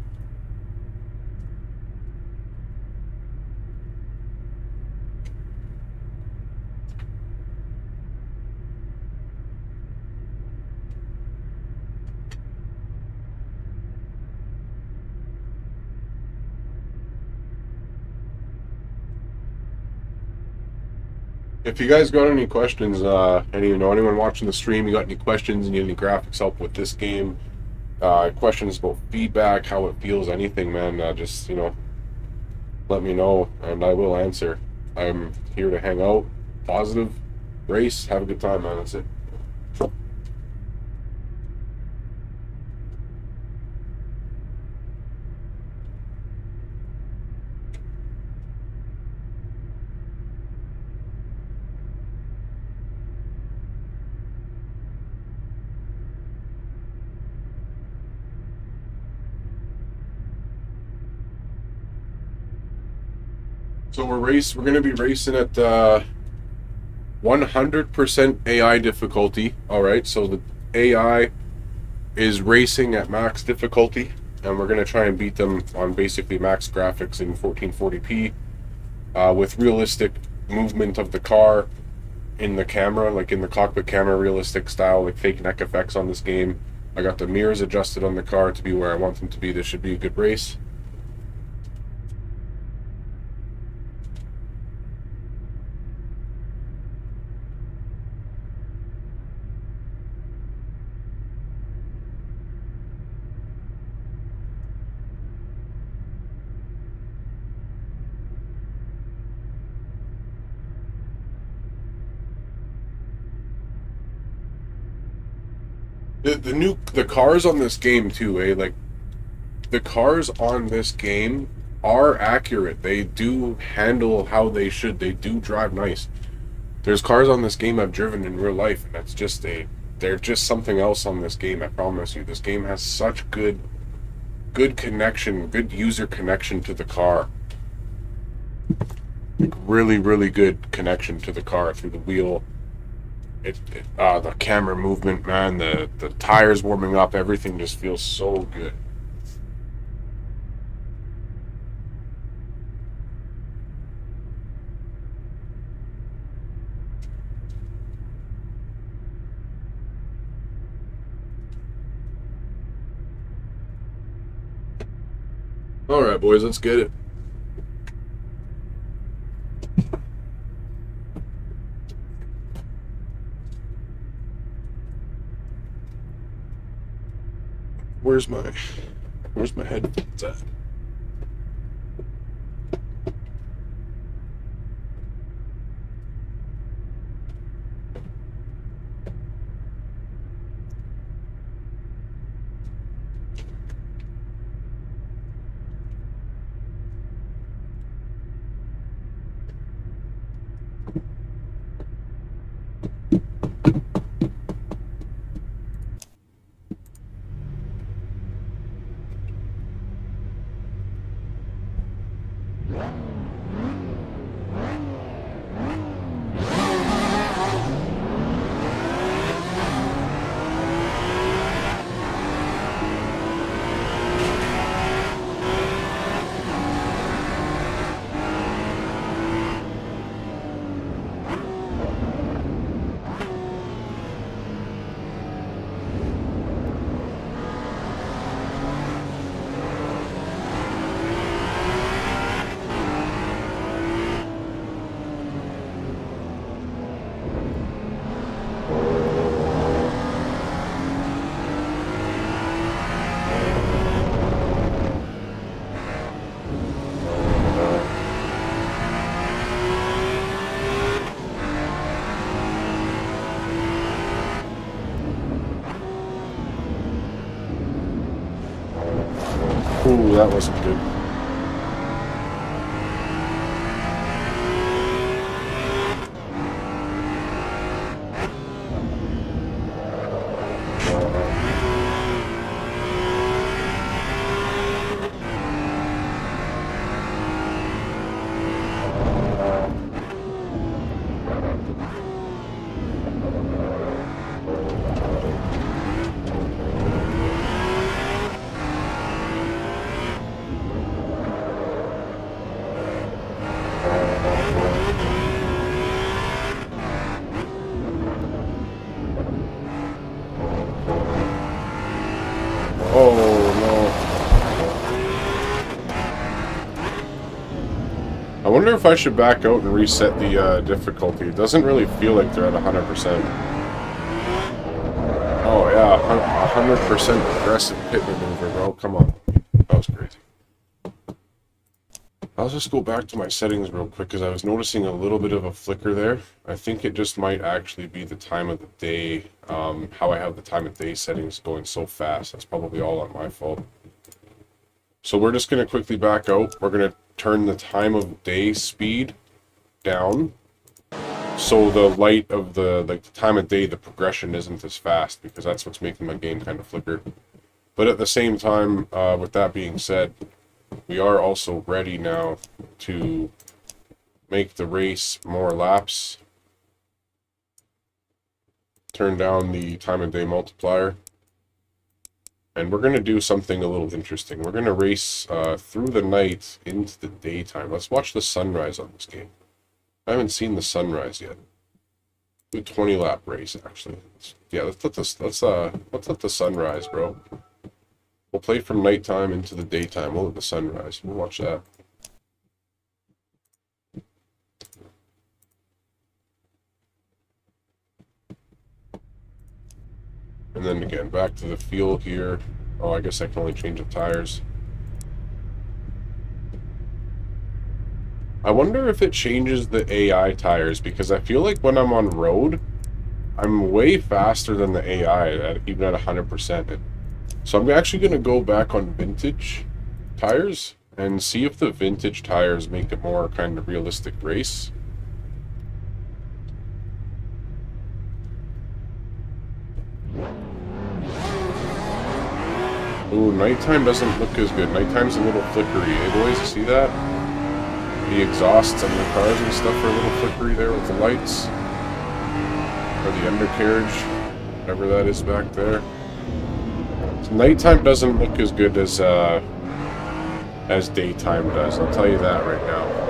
If you guys got any questions, anyone watching the stream, you got any questions and you need any graphics help with this game, questions about feedback, how it feels, anything, man, just, let me know and I will answer. I'm here to hang out, positive, race, have a good time, man. That's it. So we're going to be racing at 100% AI difficulty. All right, so the AI is racing at max difficulty, and we're going to try and beat them on basically max graphics in 1440p with realistic movement of the car in the camera, like in the cockpit camera, realistic style, like fake neck effects on this game. I got the mirrors adjusted on the car to be where I want them to be. This should be a good race. The cars on this game too, eh? Like the cars on this game are accurate. They do handle how they should. They do drive nice. There's cars on this game I've driven in real life, and that's just they're just something else on this game. I promise you. This game has such good connection, good user connection to the car. Like really good connection to the car through the wheel. The camera movement, man, the tires warming up, everything just feels so good. All right, boys, let's get it. Where's my headphones at? Ooh, that wasn't good. Oh no. I wonder if I should back out and reset the difficulty. It doesn't really feel like they're at 100%. Oh yeah, 100% aggressive pit maneuver, bro. Come on. That was crazy. I'll just go back to my settings real quick because I was noticing a little bit of a flicker there. I think it just might actually be the time of the day, how I have the time of day settings going so fast. That's probably all on my fault. So we're just going to quickly back out. We're going to turn the time of day speed down. So the light of the time of day, the progression isn't as fast because that's what's making my game kind of flicker. But at the same time, with that being said, we are also ready now to make the race more laps. Turn down the time of day multiplier. And we're going to do something a little interesting. We're going to race through the night into the daytime. Let's watch the sunrise on this game. I haven't seen the sunrise yet. Do a 20-lap race, actually. Yeah, let's let the sunrise, bro. We'll play from nighttime into the daytime. We'll let the sunrise. We'll watch that. And then again, back to the fuel here. Oh, I guess I can only change the tires. I wonder if it changes the AI tires, because I feel like when I'm on road, I'm way faster than the AI, even at 100%. So I'm actually going to go back on vintage tires and see if the vintage tires make a more kind of realistic race. Ooh, nighttime doesn't look as good. Nighttime's a little flickery, eh, boys? See that? The exhausts on the cars and stuff are a little flickery there with the lights. Or the undercarriage, whatever that is back there. So nighttime doesn't look as good as daytime does. I'll tell you that right now.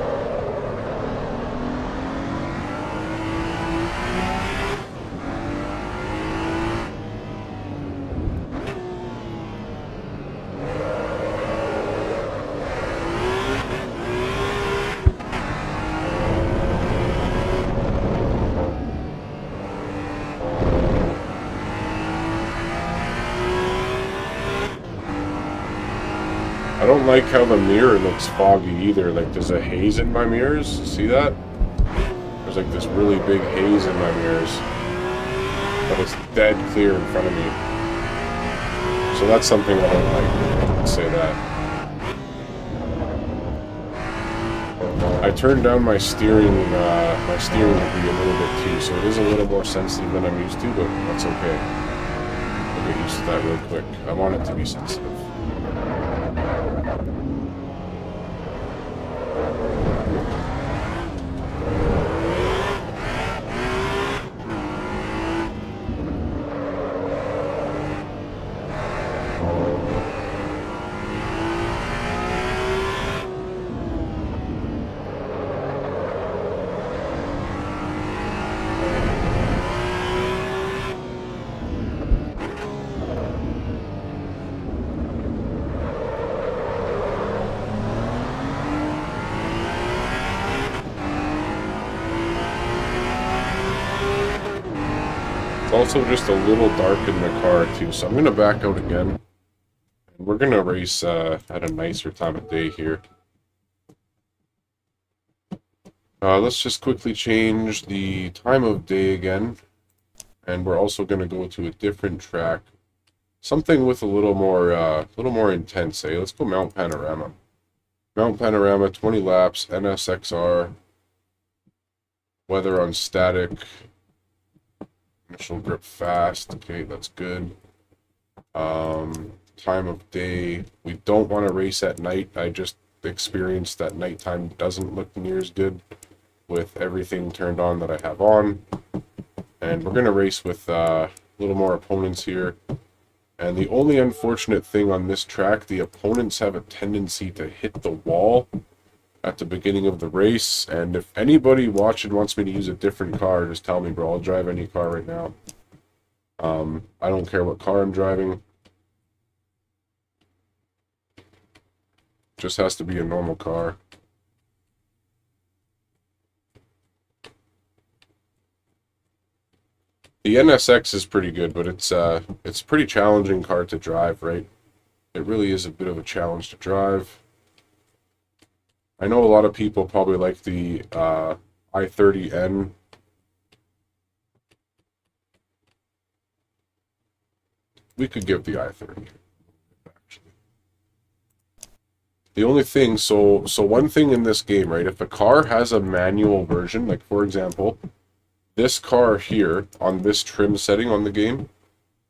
I don't like how the mirror looks foggy either. Like, there's a haze in my mirrors. See that? There's like this really big haze in my mirrors. But it's dead clear in front of me. So that's something I don't like. Let's say that. I turned down my steering degree a little bit too, so it is a little more sensitive than I'm used to, but that's okay. I'll get used to that real quick. I want it to be sensitive. It's also just a little dark in the car too, so I'm going to back out again. And we're going to race at a nicer time of day here. Let's just quickly change the time of day again. And we're also going to go to a different track. Something with a little more intense, eh? Let's go Mount Panorama. Mount Panorama, 20 laps, NSXR. Weather on static. Initial grip fast. Okay, that's good. Time of day. We don't want to race at night. I just experienced that nighttime doesn't look near as good with everything turned on that I have on. And we're going to race with a little more opponents here. And the only unfortunate thing on this track, the opponents have a tendency to hit the wall at the beginning of the race. And if anybody watching wants me to use a different car, just tell me, bro. I'll drive any car right now. I don't care what car I'm driving. Just has to be a normal car. The NSX is pretty good, but it's a pretty challenging car to drive, right? It really is a bit of a challenge to drive. I know a lot of people probably like the i30N. We could give the i30, actually. The only thing, so one thing in this game, right? If a car has a manual version, like for example, this car here on this trim setting on the game,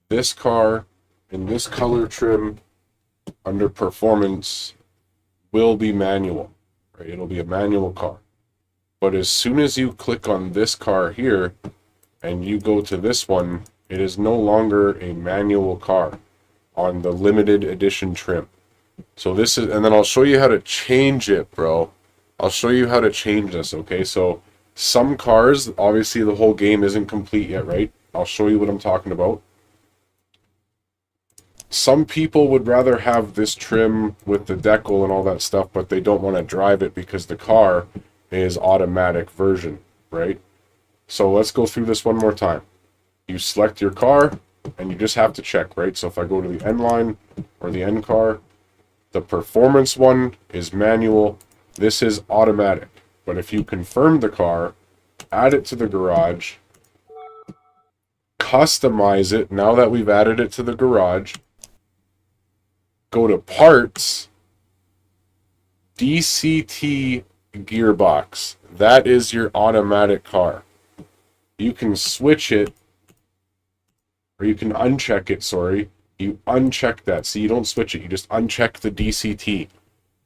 this car in this color trim under performance will be manual, right? It'll be a manual car. But as soon as you click on this car here and you go to this one, it is no longer a manual car on the limited edition trim. So this is, and then I'll show you how to change it, bro. I'll show you how to change this, okay? So some cars, obviously the whole game isn't complete yet, right? I'll show you what I'm talking about. Some people would rather have this trim with the decal and all that stuff, but they don't want to drive it because the car is automatic version, right? So let's go through this one more time. You select your car, and you just have to check, right? So if I go to the N line or the N car, the performance one is manual. This is automatic. But if you confirm the car, add it to the garage, customize it now that we've added it to the garage. Go to parts, DCT gearbox. That is your automatic car. You can switch it, or you can uncheck it, sorry. You uncheck that. So you don't switch it, you just uncheck the DCT.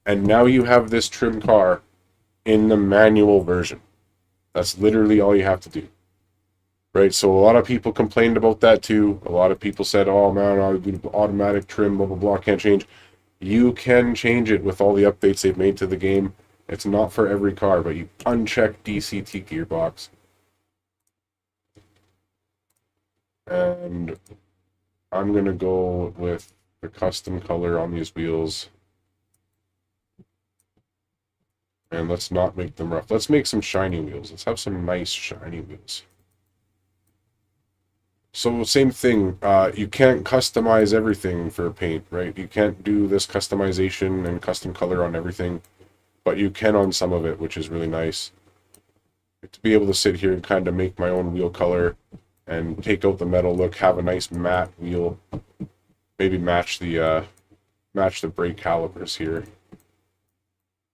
And now you have this trim car in the manual version. That's literally all you have to do. Right, so a lot of people complained about that too. A lot of people said, oh man, I'll do automatic trim, blah, blah, blah, can't change. You can change it with all the updates they've made to the game. It's not for every car, but you uncheck DCT gearbox. And I'm going to go with the custom color on these wheels. And let's not make them rough. Let's make some shiny wheels. Let's have some nice shiny wheels. So same thing, you can't customize everything for paint, right? You can't do this customization and custom color on everything, but you can on some of it, which is really nice. To be able to sit here and kind of make my own wheel color and take out the metal look, have a nice matte wheel, maybe match the brake calipers here.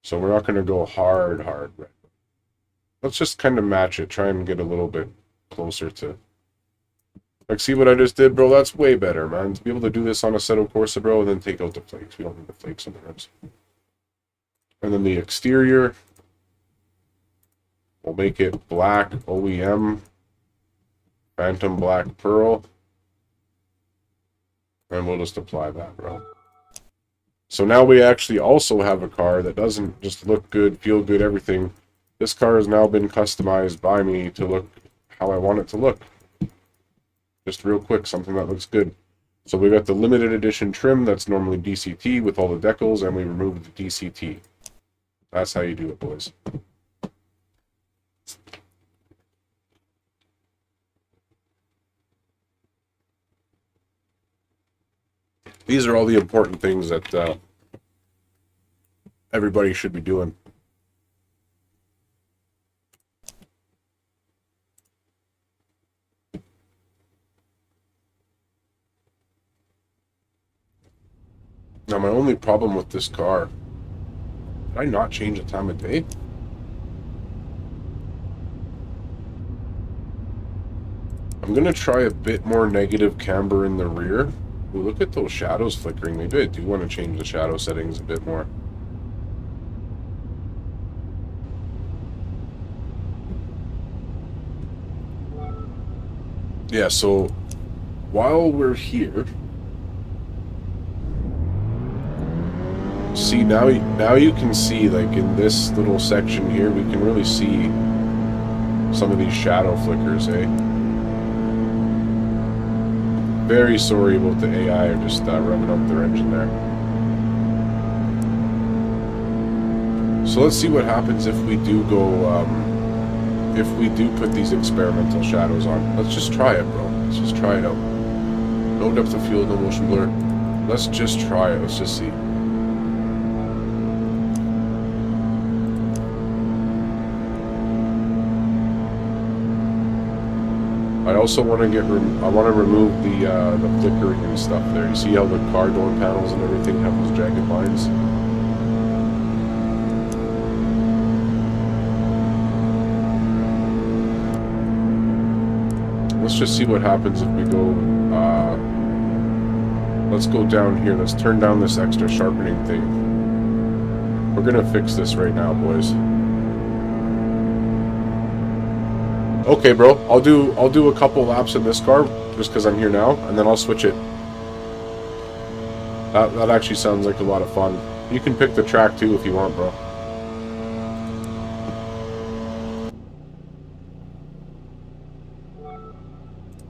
So we're not going to go hard red. Let's just kind of match it, try and get a little bit closer to... Like, see what I just did, bro? That's way better, man. To be able to do this on a Assetto Corsa, bro, and then take out the flakes. We don't need the flakes on the rims. And then the exterior, we'll make it black OEM, Phantom Black Pearl. And we'll just apply that, bro. So now we actually also have a car that doesn't just look good, feel good, everything. This car has now been customized by me to look how I want it to look. Just real quick, something that looks good. So we got the limited edition trim that's normally DCT with all the decals, and we removed the DCT. That's how you do it, boys. These are all the important things that everybody should be doing. Now, my only problem with this car, did I not change the time of day? I'm going to try a bit more negative camber in the rear. Ooh, look at those shadows flickering. Maybe I do want to change the shadow settings a bit more. Yeah, so while we're here... See, now you can see, like, in this little section here, we can really see some of these shadow flickers, eh? Very sorry about the AI just revving up their engine there. So let's see what happens if we do go, if we do put these experimental shadows on. Let's just try it, bro. Let's just try it out. No depth of field, no motion blur. Let's just try it. Let's just see. I also want to remove the flickering and stuff there. You see how the car door panels and everything have those jagged lines? Let's just see what happens if we go, let's go down here. Let's turn down this extra sharpening thing. We're gonna fix this right now, boys. Okay, bro, I'll do a couple laps in this car just because I'm here now, and then I'll switch it. That actually sounds like a lot of fun. You can pick the track too if you want, bro.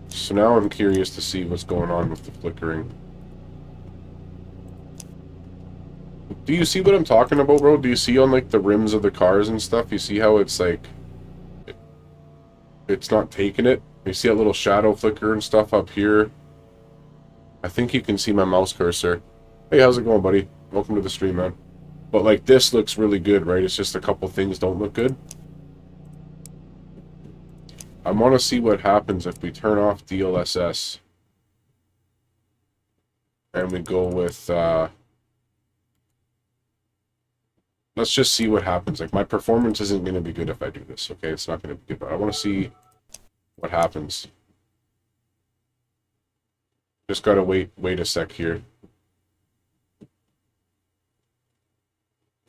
So now I'm curious to see what's going on with the flickering. Do you see what I'm talking about, bro? Do you see on like the rims of the cars and stuff? You see how it's like it's not taking it? You see that little shadow flicker and stuff up here? I think you can see my mouse cursor. Hey, how's it going, buddy? Welcome to the stream, man. But like this looks really good, right? It's just a couple things don't look good. I want to see what happens if we turn off DLSS and we go with, let's just see what happens. Like, my performance isn't going to be good if I do this, okay? It's not going to be good, but I want to see what happens. Just gotta wait a sec here.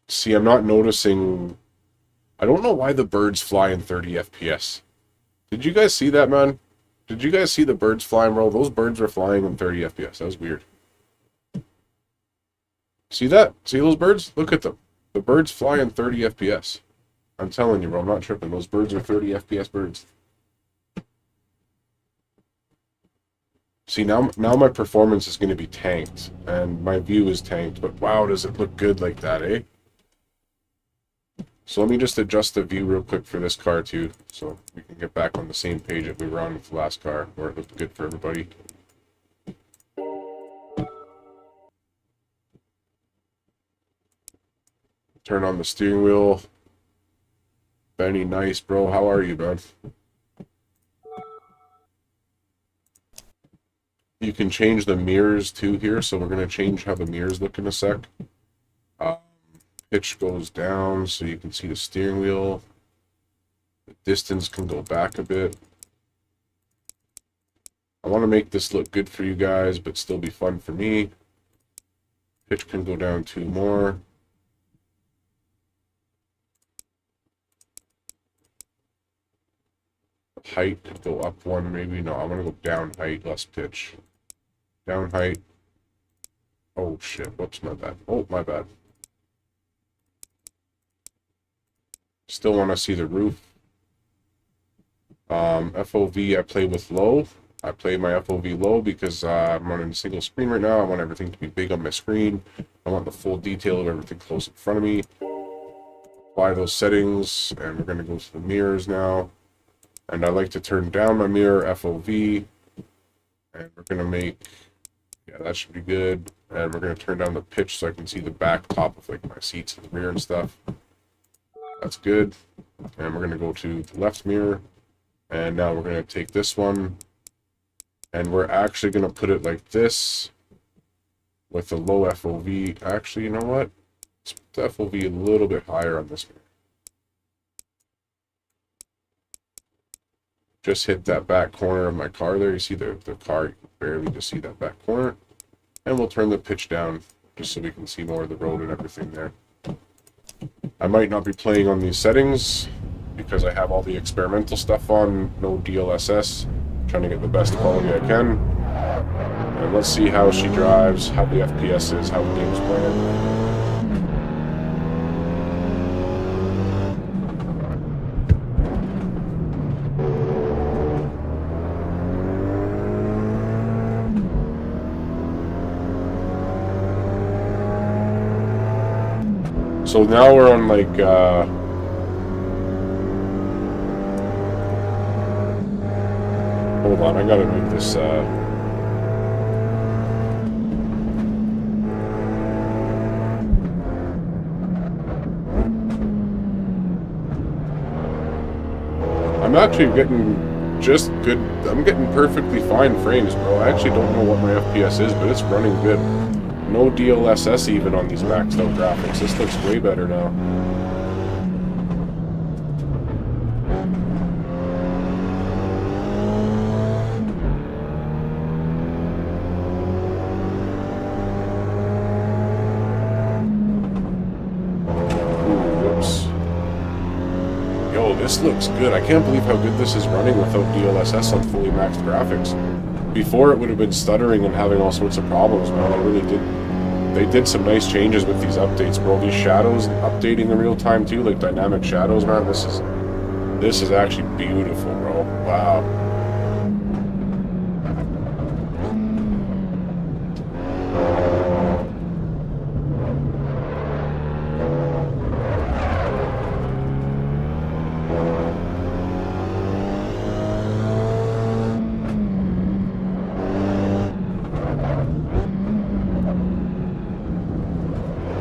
See, I'm not noticing... I don't know why the birds fly in 30 FPS. Did you guys see that, man? Did you guys see the birds flying, bro? Those birds were flying in 30 FPS. That was weird. See that? See those birds? Look at them. The birds fly in 30 FPS. I'm telling you, bro, I'm not tripping. Those birds are 30 FPS birds. See, now my performance is going to be tanked, and my view is tanked, but wow, does it look good like that, eh? So let me just adjust the view real quick for this car, too, so we can get back on the same page that we were on with the last car, where it looked good for everybody. Turn on the steering wheel. Benny, nice, bro. How are you, man? You can change the mirrors too here, so we're going to change how the mirrors look in a sec. Pitch goes down so you can see the steering wheel. The distance can go back a bit. I want to make this look good for you guys, but still be fun for me. Pitch can go down 2 more. Height could go up 1 maybe. No, I want to go down height, less pitch. Down height. Oh shit, whoops, my bad. Oh, my bad. Still want to see the roof. FOV I play with low. I play my FOV low because I'm running a single screen right now. I want everything to be big on my screen. I want the full detail of everything close in front of me. Apply those settings, and we're going to go to the mirrors now. And I like to turn down my mirror FOV. And we're going to make, yeah, that should be good. And we're going to turn down the pitch so I can see the back top of like my seats and the rear and stuff. That's good. And we're going to go to the left mirror. And now we're going to take this one. And we're actually going to put it like this with a low FOV. Actually, you know what? Let's put the FOV a little bit higher on this mirror. Just hit that back corner of my car there. You see the car, you can barely just see that back corner. And we'll turn the pitch down just so we can see more of the road and everything there. I might not be playing on these settings because I have all the experimental stuff on, no DLSS. Trying to get the best quality I can. And let's see how she drives, how the FPS is, how the game's playing. So now we're on like, hold on, I gotta move this, I'm actually getting just good, I'm getting perfectly fine frames, bro. I actually don't know what my FPS is, but it's running good. No DLSS even on these maxed out graphics. This looks way better now. Ooh, whoops. Yo, this looks good. I can't believe how good this is running without DLSS on fully maxed graphics. Before it would have been stuttering and having all sorts of problems, man. They did some nice changes with these updates, bro. These shadows updating in real time too, like dynamic shadows, man. This is actually beautiful, bro. Wow.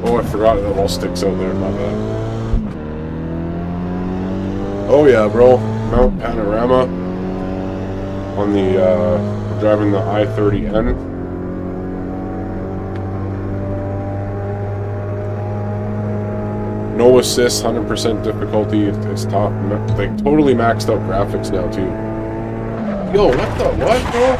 Oh, I forgot that all sticks out there, my bad. Oh yeah, bro. Mount Panorama. on the, we're driving the I-30N. No assist, 100% difficulty. It's top, like totally maxed out graphics now too. Yo, what, bro?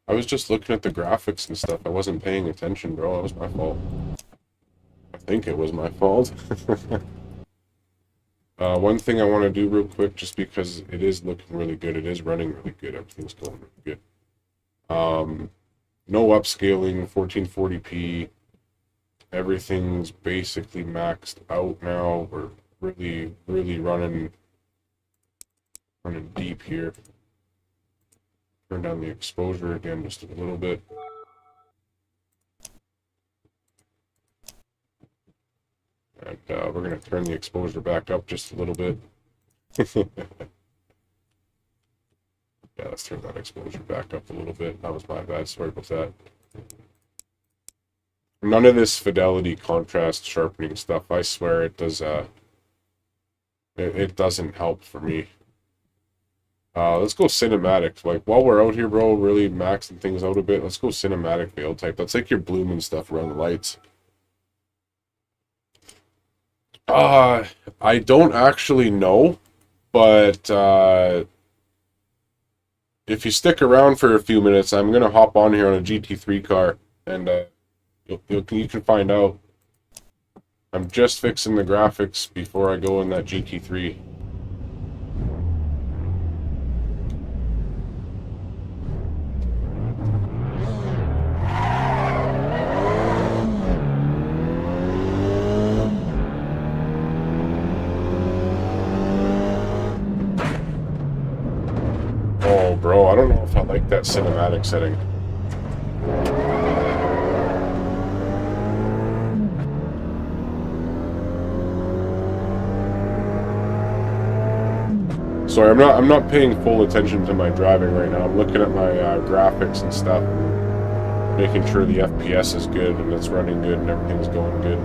I was just looking at the graphics and stuff. I wasn't paying attention, bro. That was my fault. I think it was my fault. One thing I want to do real quick, just because it is looking really good. It is running really good. Everything's going really good. No upscaling, 1440p. Everything's basically maxed out now. We're really running deep here. Turn down the exposure again just a little bit. And we're going to turn the exposure back up just a little bit. Yeah, let's turn that exposure back up a little bit. That was my bad. Sorry about that. None of this fidelity, contrast, sharpening stuff. I swear it does. It doesn't help for me. Let's go cinematic. Like while we're out here, bro, really maxing things out a bit. Let's go cinematic veil type. That's like your bloom and stuff around the lights. I don't actually know, but if you stick around for a few minutes, I'm gonna hop on here on a GT3 car, and you can find out. I'm just fixing the graphics before I go in that GT3. Oh, bro, I don't know if I like that cinematic setting. Sorry, I'm not paying full attention to my driving right now. I'm looking at my graphics and stuff, and making sure the FPS is good and it's running good and everything's going good.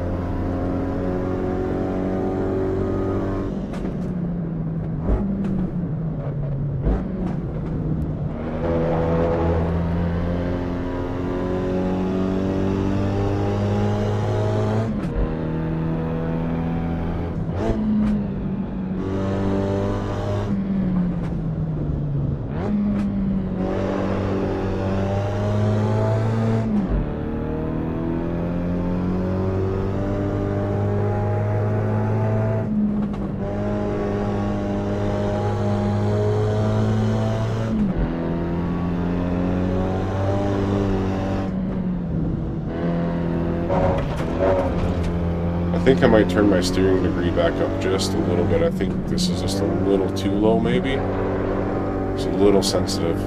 I think I might turn my steering degree back up just a little bit. I think this is just a little too low, maybe. It's a little sensitive.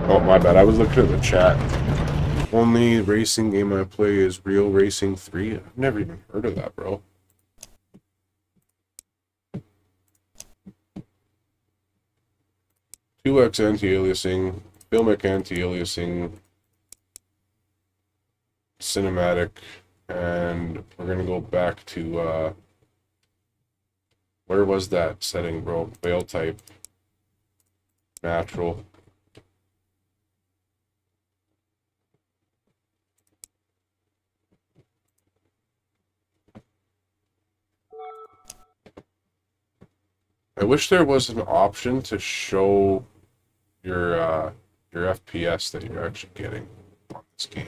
Oh, my bad. I was looking at the chat. Only racing game I play is Real Racing 3. I've never even heard of that, bro. "2x anti-aliasing, filmic anti-aliasing, cinematic, and we're gonna go back to where was that setting, bro? Veil type, natural. I wish there was an option to show your FPS that you're actually getting on this game.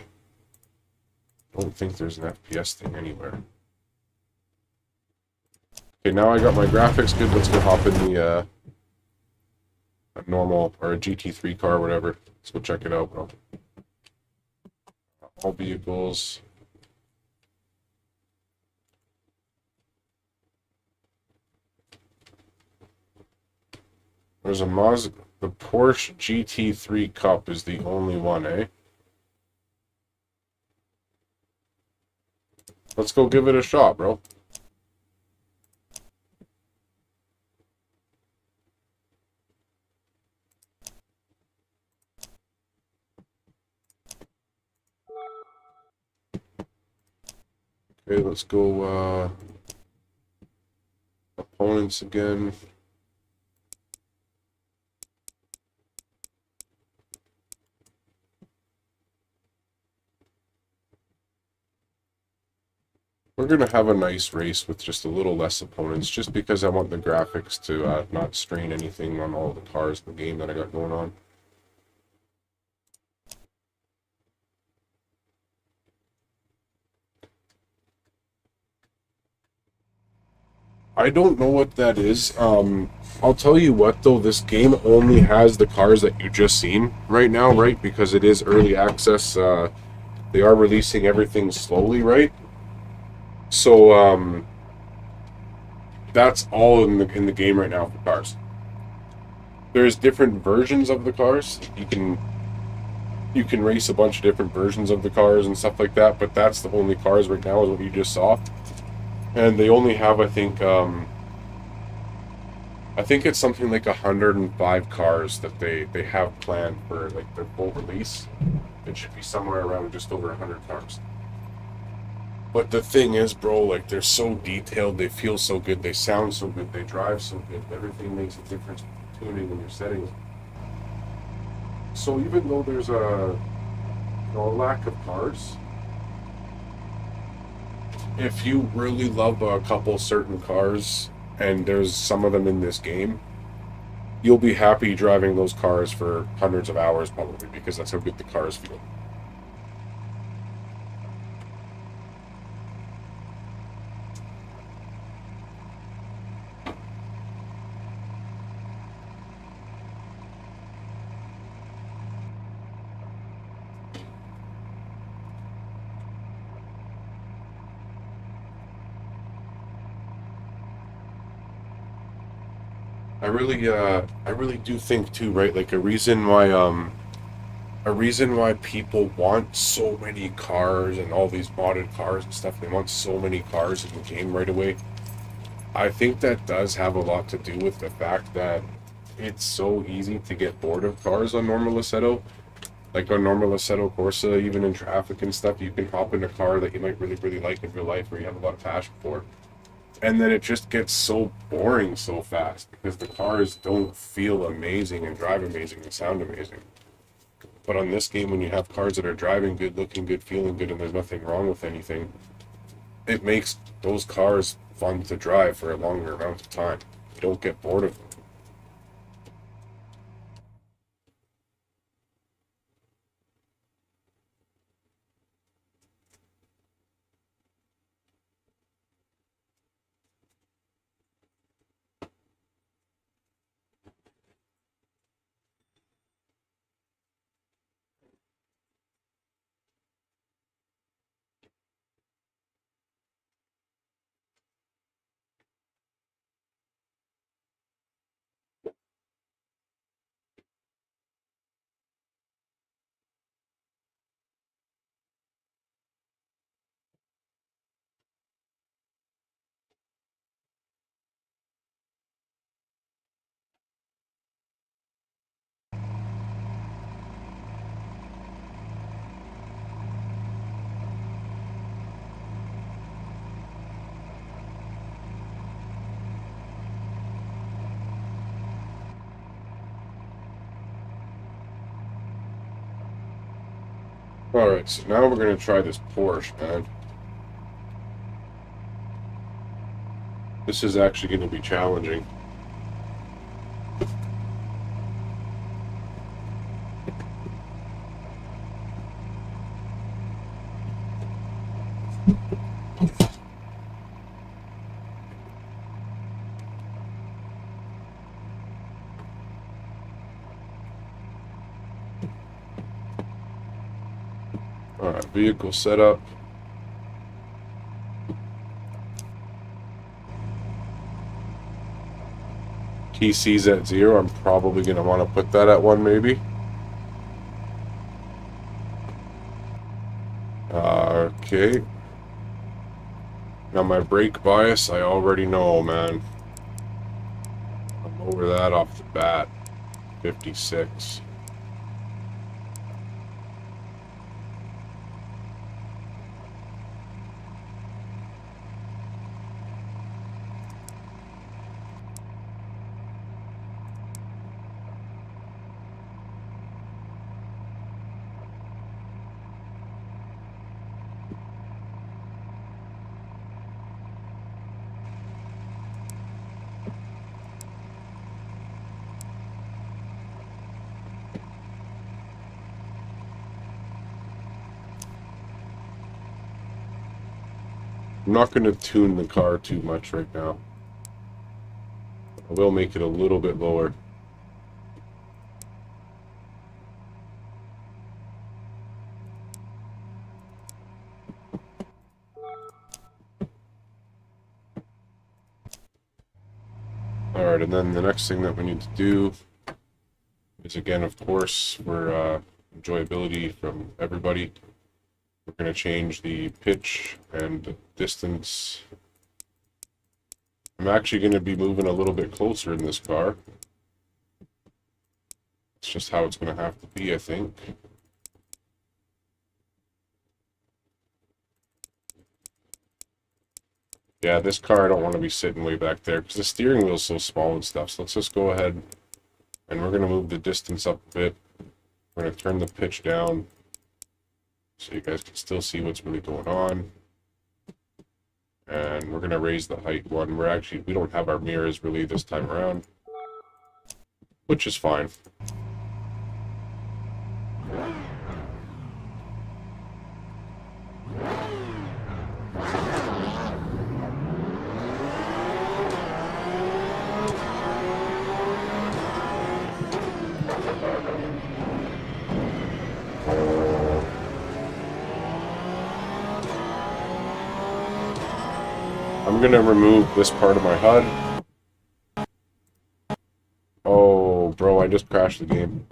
I don't think there's an FPS thing anywhere. Okay, now I got my graphics good. Let's go hop in the a normal or a GT3 car or whatever. Let's go check it out, bro. All vehicles. There's a the Porsche GT3 Cup is the only one, eh? Let's go give it a shot, bro. Okay, let's go opponents again. We're going to have a nice race with just a little less opponents, just because I want the graphics to not strain anything on all the cars in the game that I got going on. I don't know what that is. I'll tell you what, though, this game only has the cars that you just seen right now, right? Because it is early access. They are releasing everything slowly, right? So, that's all in the game right now for cars. There's different versions of the cars. You can race a bunch of different versions of the cars and stuff like that, but that's the only cars right now is what you just saw. And they only have, I think it's something like 105 cars that they have planned for like their full release. It should be somewhere around just over 100 cars. But the thing is, bro, like they're so detailed, they feel so good, they sound so good, they drive so good, everything makes a difference with tuning and your settings. So even though there's a lack of cars, if you really love a couple certain cars, and there's some of them in this game, you'll be happy driving those cars for hundreds of hours probably because that's how good the cars feel. I really do think too, right? Like a reason why people want so many cars and all these modded cars and stuff. They want so many cars in the game right away. I think that does have a lot to do with the fact that it's so easy to get bored of cars on normal Assetto. Like on normal Assetto Corsa, even in traffic and stuff, you can hop in a car that you might really, really like in real life or you have a lot of passion for. And then it just gets so boring so fast because the cars don't feel amazing and drive amazing and sound amazing. But on this game, when you have cars that are driving good, looking good, feeling good, and there's nothing wrong with anything, it makes those cars fun to drive for a longer amount of time. You don't get bored of them. Alright, so now we're going to try this Porsche, man. This is actually going to be challenging. Alright, vehicle setup. HESI's at 0. I'm probably going to want to put that at 1 maybe. Okay. Now my brake bias, I already know, man. I'm over that off the bat. 56. I'm not going to tune the car too much right now. I will make it a little bit lower. Alright, and then the next thing that we need to do is, again, of course, for enjoyability from everybody, we're going to change the pitch and distance. I'm actually going to be moving a little bit closer in this car. It's just how it's going to have to be, I think. Yeah, this car I don't want to be sitting way back there because the steering wheel's so small and stuff. So let's just go ahead and we're going to move the distance up a bit. We're going to turn the pitch down so you guys can still see what's really going on. And we're going to raise the height one. We don't have our mirrors really this time around, which is fine. I'm going to remove this part of my HUD. Oh, bro, I just crashed the game.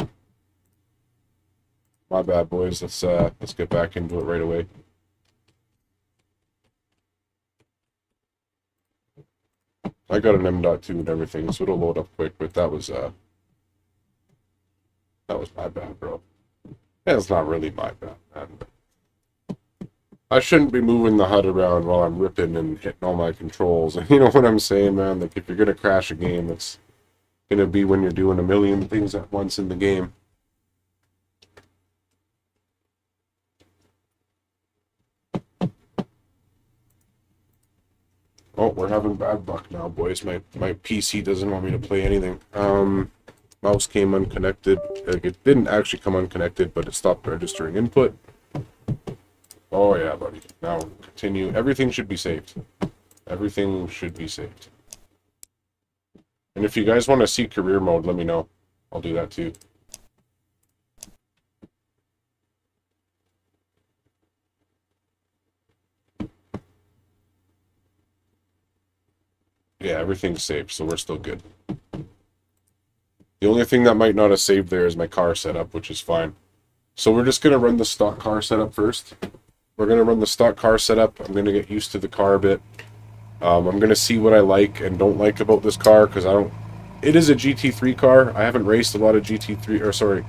My bad, boys. Let's get back into it right away. I got an M.2 and everything, so it'll load up quick, but that was my bad, bro. Yeah, it's not really my bad, man. I shouldn't be moving the HUD around while I'm ripping and hitting all my controls. You know what I'm saying, man? Like, if you're gonna crash a game, it's gonna be when you're doing a million things at once in the game. Oh, we're having bad luck now, boys. My PC doesn't want me to play anything. Mouse came unconnected. Like, it didn't actually come unconnected, but it stopped registering input. Oh yeah, buddy. Now continue. Everything should be saved. Everything should be saved. And if you guys want to see career mode, let me know. I'll do that too. Yeah, everything's saved, so we're still good. The only thing that might not have saved there is my car setup, which is fine. So we're just going to run the stock car setup first. We're going to run the stock car setup. I'm going to get used to the car a bit. I'm going to see what I like and don't like about this car, because it is a GT3 car. I haven't raced a lot of GT3, or sorry.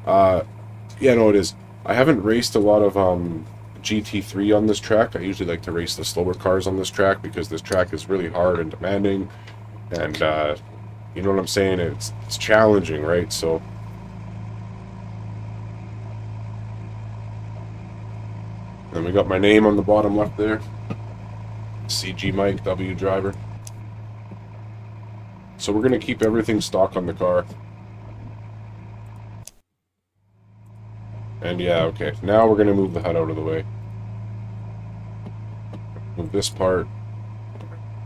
Yeah, no, it is. I haven't raced a lot of GT3 on this track. I usually like to race the slower cars on this track because this track is really hard and demanding, and you know what I'm saying? It's challenging, right? So then we got my name on the bottom left there. CG Mike, W driver. So we're going to keep everything stock on the car. And yeah, okay. Now we're going to move the HUD out of the way. Move this part.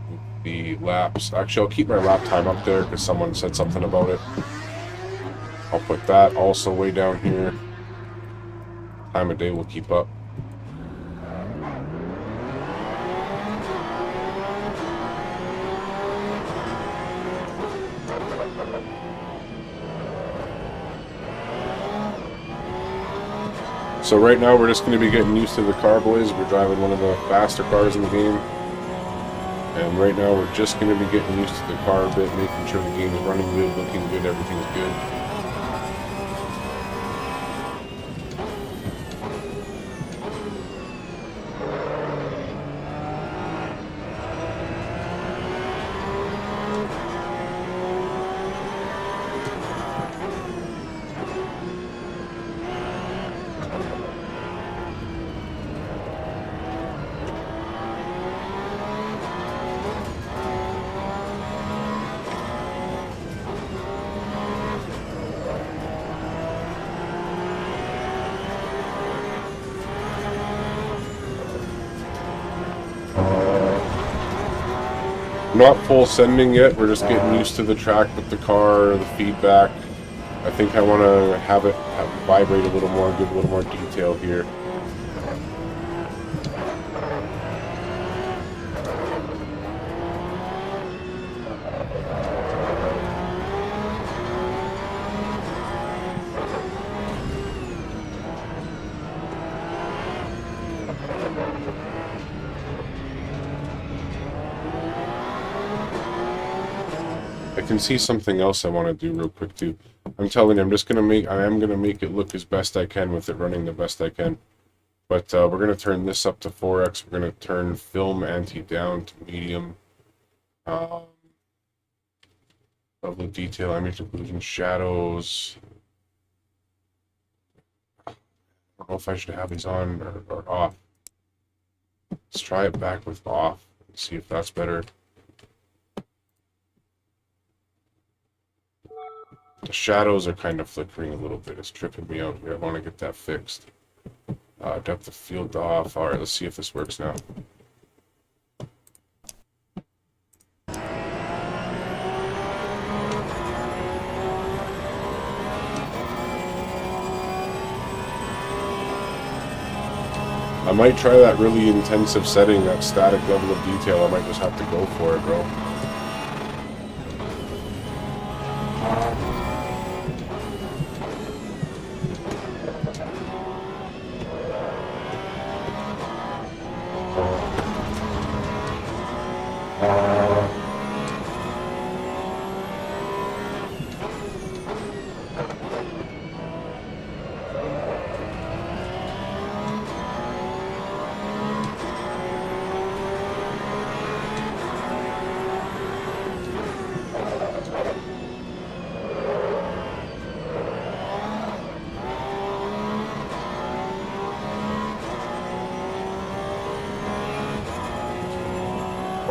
Move the laps. Actually, I'll keep my lap time up there because someone said something about it. I'll put that also way down here. Time of day will keep up. So right now we're just going to be getting used to the car, boys. We're driving one of the faster cars in the game. And right now we're just going to be getting used to the car a bit, making sure the game is running good, looking good, everything's good. Not full sending yet, we're just getting used to the track with the car, the feedback. I think I want to have it vibrate a little more, give a little more detail here. I can see something else I want to do real quick too. I'm telling you, I am gonna make it look as best I can with it running the best I can. But we're gonna turn this up to 4x. We're gonna turn film ante down to medium. Level of detail, image occlusion, shadows. I don't know if I should have these on or off. Let's try it back with off and see if that's better. The shadows are kind of flickering a little bit. It's tripping me out here. I want to get that fixed. Depth of field off. Alright, let's see if this works now. I might try that really intensive setting, that static level of detail. I might just have to go for it, bro.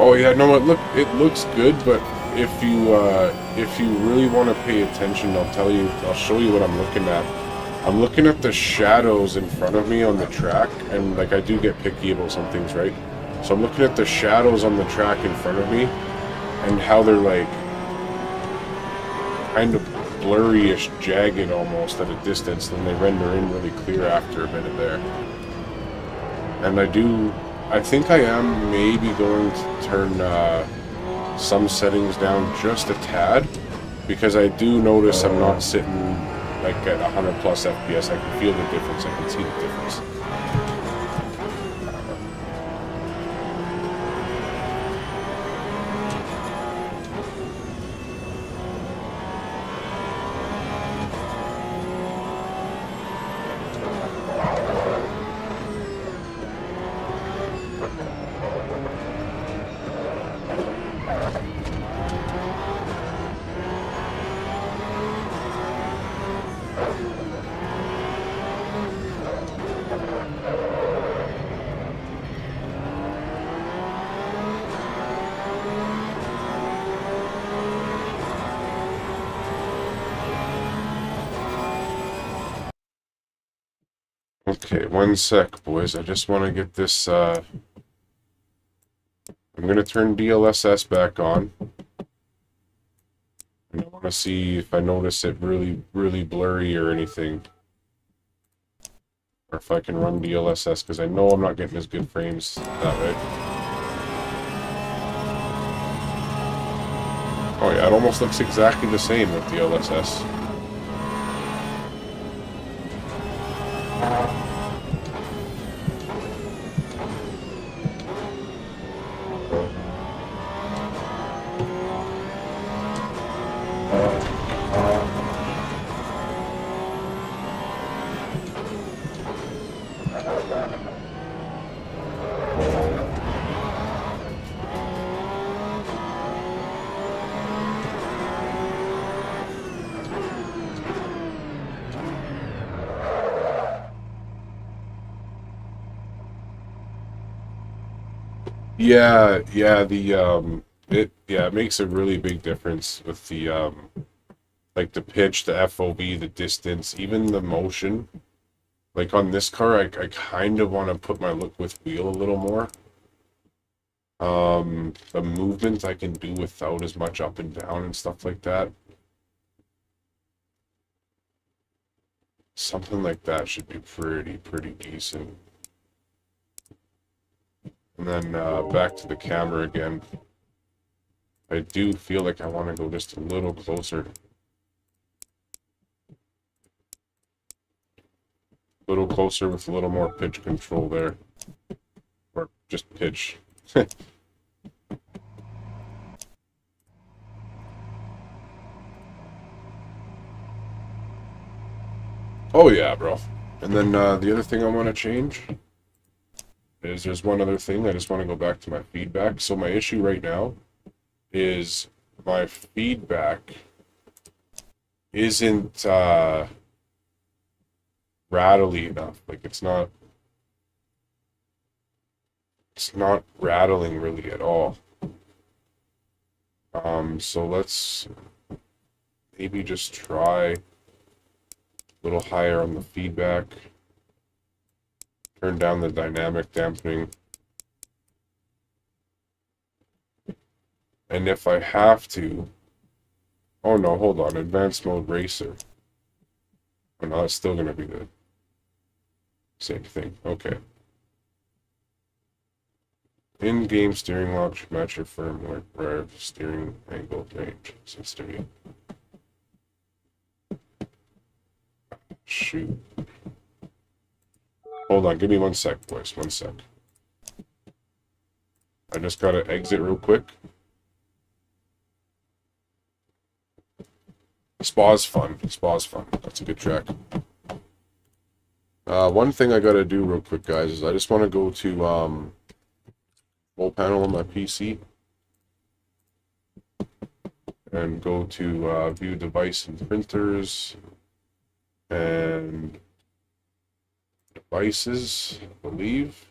Oh yeah, no, it looks good, but if you really want to pay attention, I'll show you what I'm looking at. I'm looking at the shadows in front of me on the track, and like I do get picky about some things, right? So I'm looking at the shadows on the track in front of me, and how they're like kind of blurry-ish, jagged almost at a distance, then they render in really clear after a minute there. And I think I am maybe going to turn some settings down just a tad, because I do notice I'm not sitting like at 100 plus FPS. I can feel the difference, I can see the difference. Okay, one sec, boys. I just want to get this, I'm going to turn DLSS back on. And I want to see if I notice it really, really blurry or anything. Or if I can run DLSS, because I know I'm not getting as good frames that way. Oh yeah, it almost looks exactly the same with DLSS. Yeah, it makes a really big difference with the like the pitch, the FOV, the distance, even the motion. Like on this car, I kind of want to put my look with wheel a little more. The movement I can do without as much up and down and stuff like that. Something like that should be pretty decent. And then back to the camera again. I do feel like I want to go just a little closer. A little closer with a little more pitch control there. Or just pitch. Oh yeah, bro. And then the other thing I want to change is there's one other thing. I just want to go back to my feedback. So my issue right now is my feedback isn't rattly enough. Like it's not rattling really at all. So let's maybe just try a little higher on the feedback. Turn down the dynamic dampening. And if I have to, oh no, hold on, advanced mode racer. Oh no, it's still gonna be the same thing. Okay. In-game steering lock should match your firmware steering angle range sensitivity. Shoot. Hold on, give me 1 sec, boys. 1 sec. I just gotta exit real quick. Spa's fun. Spa's fun. That's a good track. One thing I gotta do real quick, guys, is I just want to go to control panel on my PC and go to view device and printers and devices, I believe.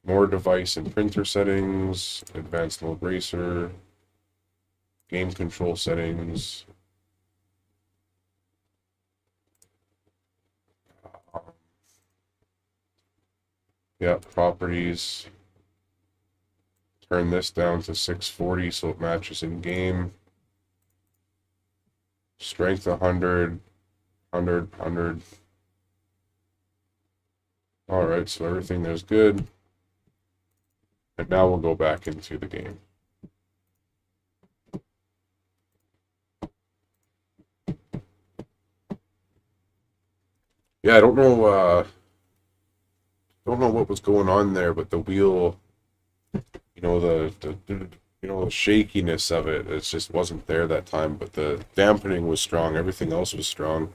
More device and printer settings, advanced mode racer, game control settings. Yeah, properties. Turn this down to 640 so it matches in game. Strength 100, 100, 100. Alright, so everything there's good. And now we'll go back into the game. Yeah, I don't know what was going on there, but the wheel, the shakiness of it, it just wasn't there that time. But the dampening was strong. Everything else was strong,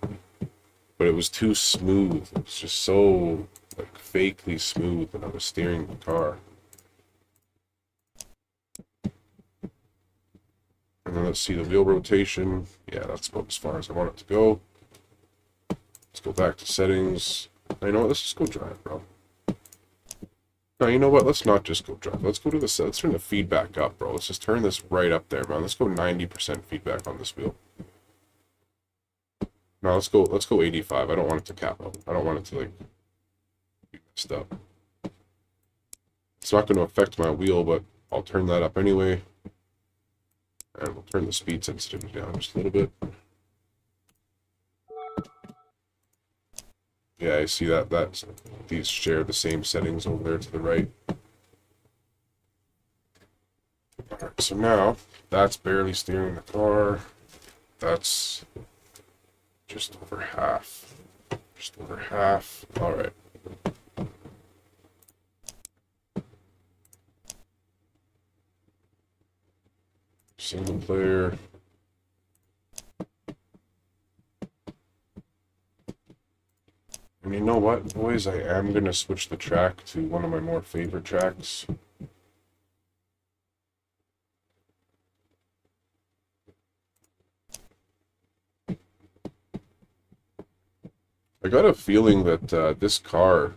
but it was too smooth. It was just so like fakely smooth when I was steering the car. And then let's see the wheel rotation. Yeah, that's about as far as I want it to go. Let's go back to settings. You know what? Let's just go drive, bro. No, you know what? Let's not just go drive. Let's go to the let's turn the feedback up, bro. Let's just turn this right up there, man. Let's go 90% feedback on this wheel. No, let's go 85. I don't want it to cap out. I don't want it to like be messed up. It's not going to affect my wheel, but I'll turn that up anyway. And we'll turn the speed sensitivity down just a little bit. Yeah, I see that these share the same settings over there to the right. Alright, so now that's barely steering the car. That's just over half. Just over half. Alright. Single player. And you know what, boys? I am going to switch the track to one of my more favorite tracks. I got a feeling that this car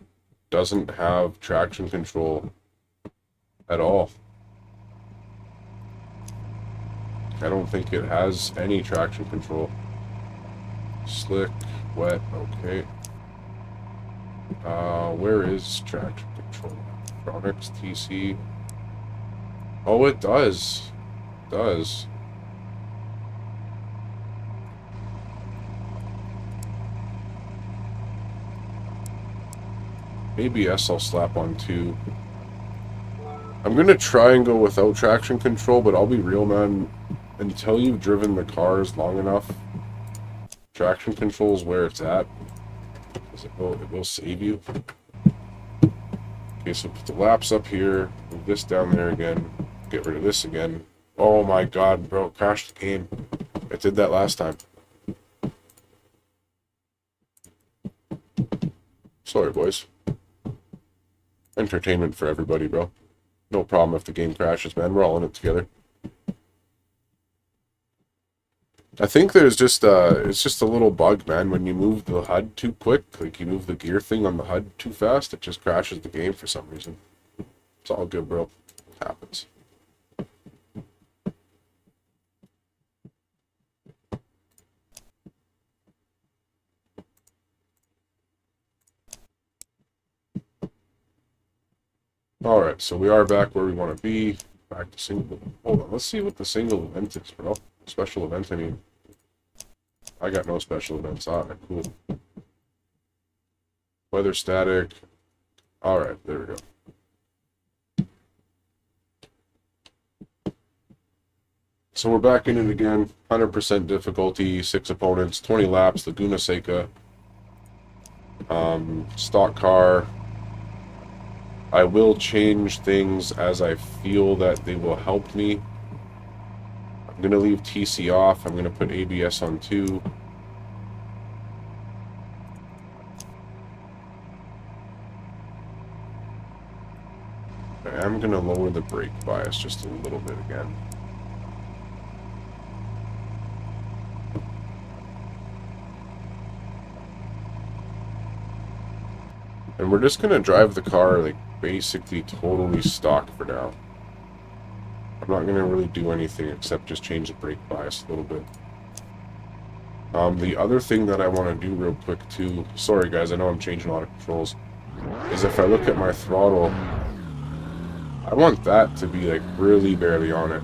doesn't have traction control at all. I don't think it has any traction control. Slick, wet, okay. Where is traction control? Electronics, TC. Oh, it does. It does. ABS I'll slap on too. I'm gonna try and go without traction control, but I'll be real, man. Until you've driven the cars long enough, traction control is where it's at. Because it will save you. Okay, so put the laps up here, move this down there again, get rid of this again. Oh my god, bro, crashed the game. I did that last time. Sorry, boys. Entertainment for everybody, bro. No problem if the game crashes, man. We're all in it together. I think there's just it's just a little bug, man. When you move the HUD too quick, like you move the gear thing on the HUD too fast, it just crashes the game for some reason. It's all good, bro. It happens. Alright, so we are back where we want to be. Back to single. Hold on, let's see what the single event is, bro. Special event, I mean. I got no special events. Alright, cool. Weather static. Alright, there we go. So we're back in it again. 100% difficulty, 6 opponents, 20 laps, Laguna Seca. Stock car. I will change things as I feel that they will help me. I'm going to leave TC off. I'm going to put ABS on 2. I am going to lower the brake bias just a little bit again. And we're just going to drive the car like basically totally stock for now. I'm not going to really do anything except just change the brake bias a little bit. The other thing that I want to do real quick too, sorry guys, I know I'm changing a lot of controls, is if I look at my throttle, I want that to be like really barely on it.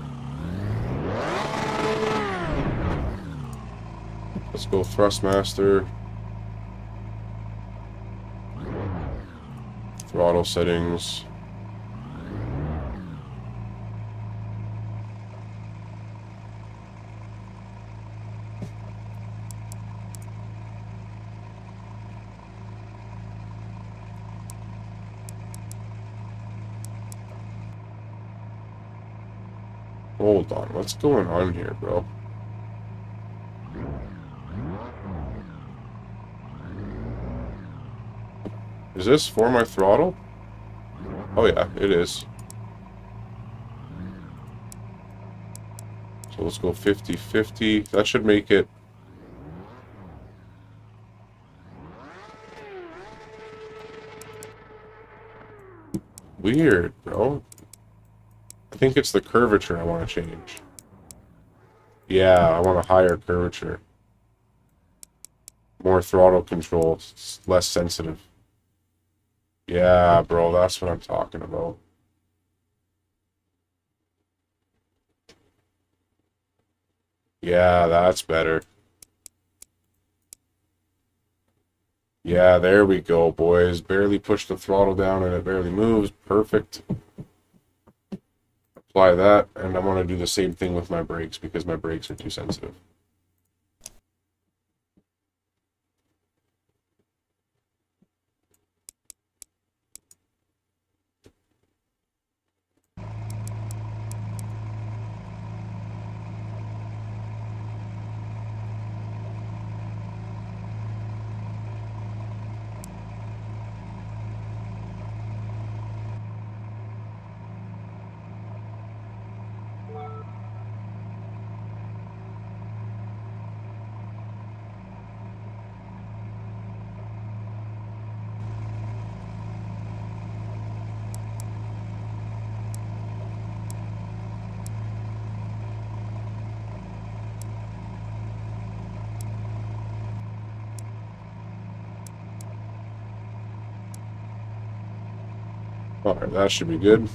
Let's go Thrustmaster. Throttle settings. Hold on, what's going on here, bro? Is this for my throttle? Oh yeah, it is. So let's go 50-50. That should make it... Weird, bro. I think it's the curvature I want to change. Yeah, I want a higher curvature. More throttle control, less sensitive. Yeah, bro, that's what I'm talking about. Yeah, that's better. Yeah, there we go, boys. Barely push the throttle down and it barely moves. Perfect. Apply that, and I want to do the same thing with my brakes because my brakes are too sensitive. Alright, that should be good.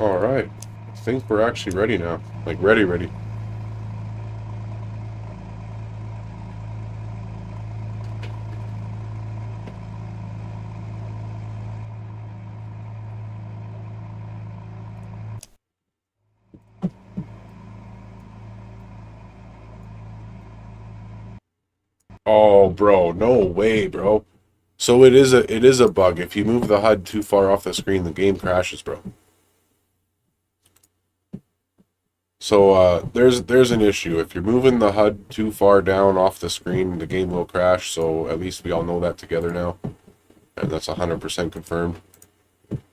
Alright. I think we're actually ready now. Like, ready. Oh, bro, no way, bro. So it is a bug. If you move the HUD too far off the screen, the game crashes, bro. So there's an issue. If you're moving the HUD too far down off the screen, the game will crash. So at least we all know that together now, and that's 100% confirmed.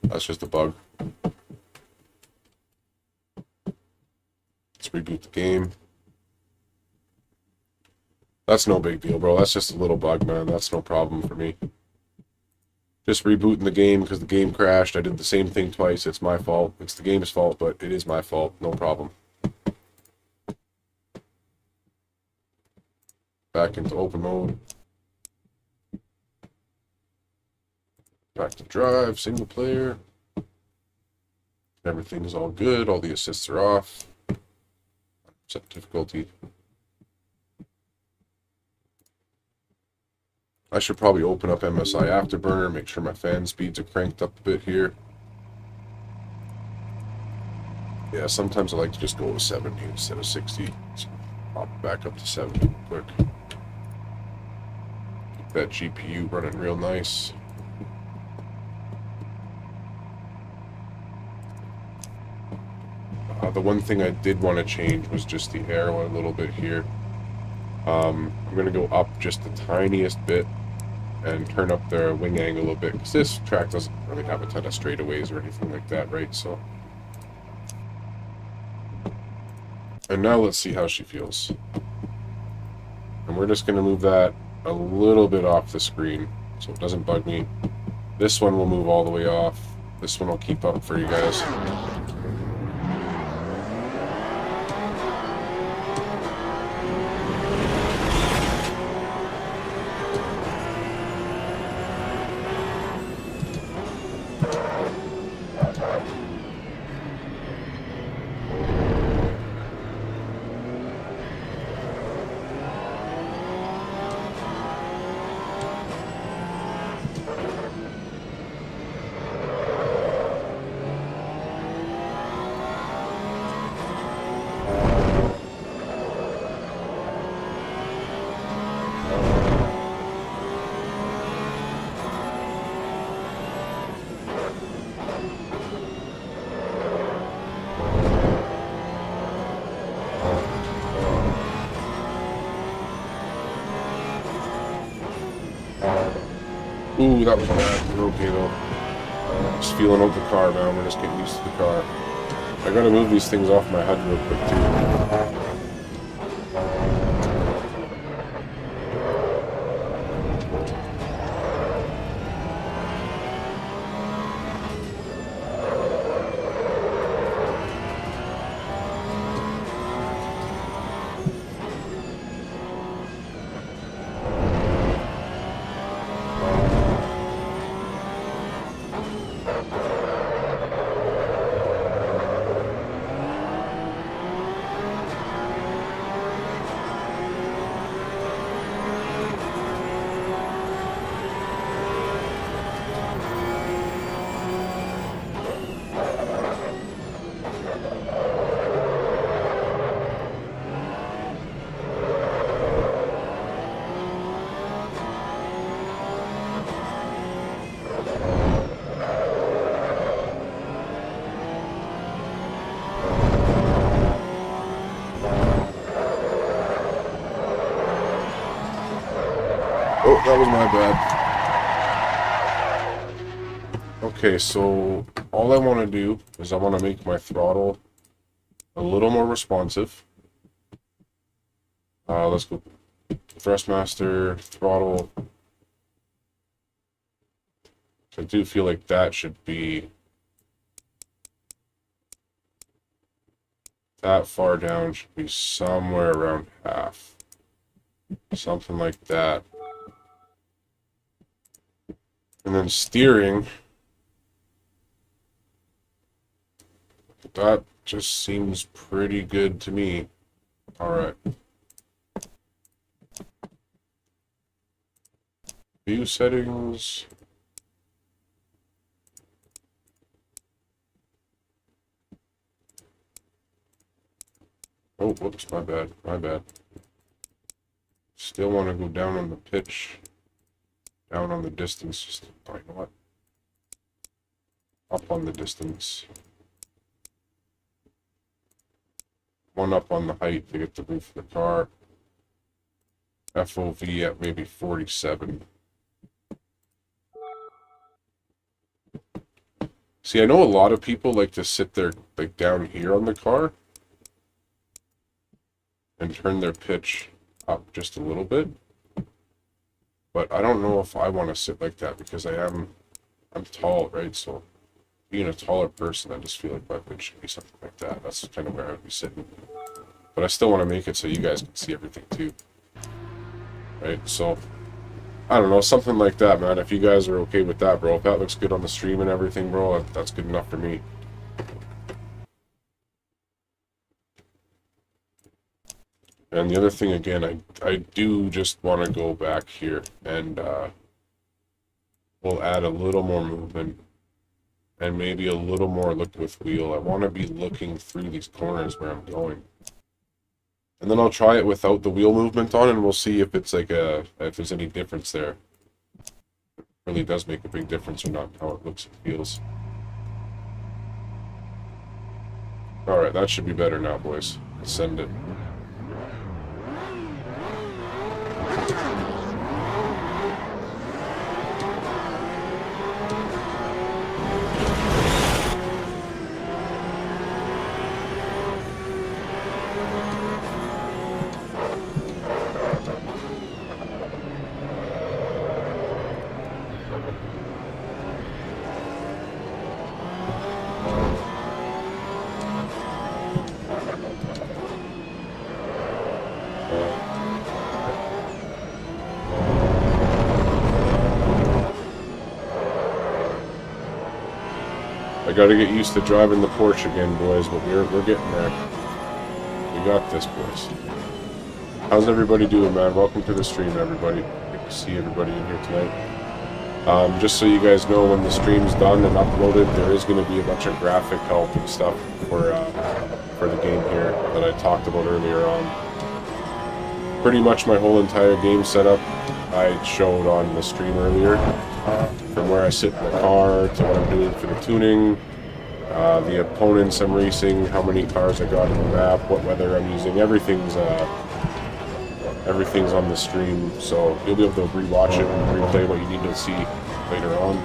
That's just a bug. Let's reboot the game. That's no big deal, bro. That's just a little bug, man. That's no problem for me. Just rebooting the game because the game crashed. I did the same thing twice. It's my fault. It's the game's fault, but it is my fault. No problem. Back into open mode. Back to drive, single player. Everything's all good. All the assists are off. Set difficulty. I should probably open up MSI Afterburner, make sure my fan speeds are cranked up a bit here. Yeah, sometimes I like to just go with 70 instead of 60. So pop it back up to 70 real quick. Keep that GPU running real nice. The one thing I did want to change was just the arrow a little bit here. I'm going to go up just the tiniest bit and turn up the wing angle a bit, because this track doesn't really have a ton of straightaways or anything like that, right? So, and now let's see how she feels. And we're just going to move that a little bit off the screen so it doesn't bug me. This one will move all the way off. This one will keep up for you guys. Ooh, that was bad. We're okay though. Just feeling out the car, man. We're just getting used to the car. I gotta move these things off my HUD real quick too. Oh, that was my bad. Okay, so all I want to do is I want to make my throttle a little more responsive. Let's go Thrustmaster, throttle. I do feel like that should be that far down, should be somewhere around half. Something like that. And then steering, that just seems pretty good to me. Alright. View settings. Oh, whoops, my bad, my bad. Still want to go down on the pitch. Down on the distance. Just, oh, you know what? Up on the distance. One up on the height to get the roof of the car. FOV at maybe 47. See, I know a lot of people like to sit there, like down here on the car and turn their pitch up just a little bit. But I don't know if I want to sit like that because I'm tall, right? So being a taller person, I just feel like my pitch should be something like that. That's kind of where I would be sitting. But I still want to make it so you guys can see everything too. Right? So I don't know, something like that, man. If you guys are okay with that, bro. If that looks good on the stream and everything, bro, that's good enough for me. And the other thing, again, I do just want to go back here and we'll add a little more movement and maybe a little more look with wheel. I want to be looking through these corners where I'm going. And then I'll try it without the wheel movement on, and we'll see if it's like if there's any difference there. It really does make a big difference or not, how it looks and feels. Alright, that should be better now, boys. Let's send it. I gotta get used to driving the Porsche again, boys, but we're getting there. We got this, boys. How's everybody doing, man? Welcome to the stream, everybody. Good to see everybody in here tonight. Just so you guys know, when the stream's done and uploaded, there is going to be a bunch of graphic help and stuff for the game here that I talked about earlier on. Pretty much my whole entire game setup I showed on the stream earlier. From where I sit in the car to what I'm doing for the tuning, the opponents I'm racing, how many cars I got on the map, what weather I'm using, everything's on the stream, so you'll be able to rewatch it and replay what you need to see later on.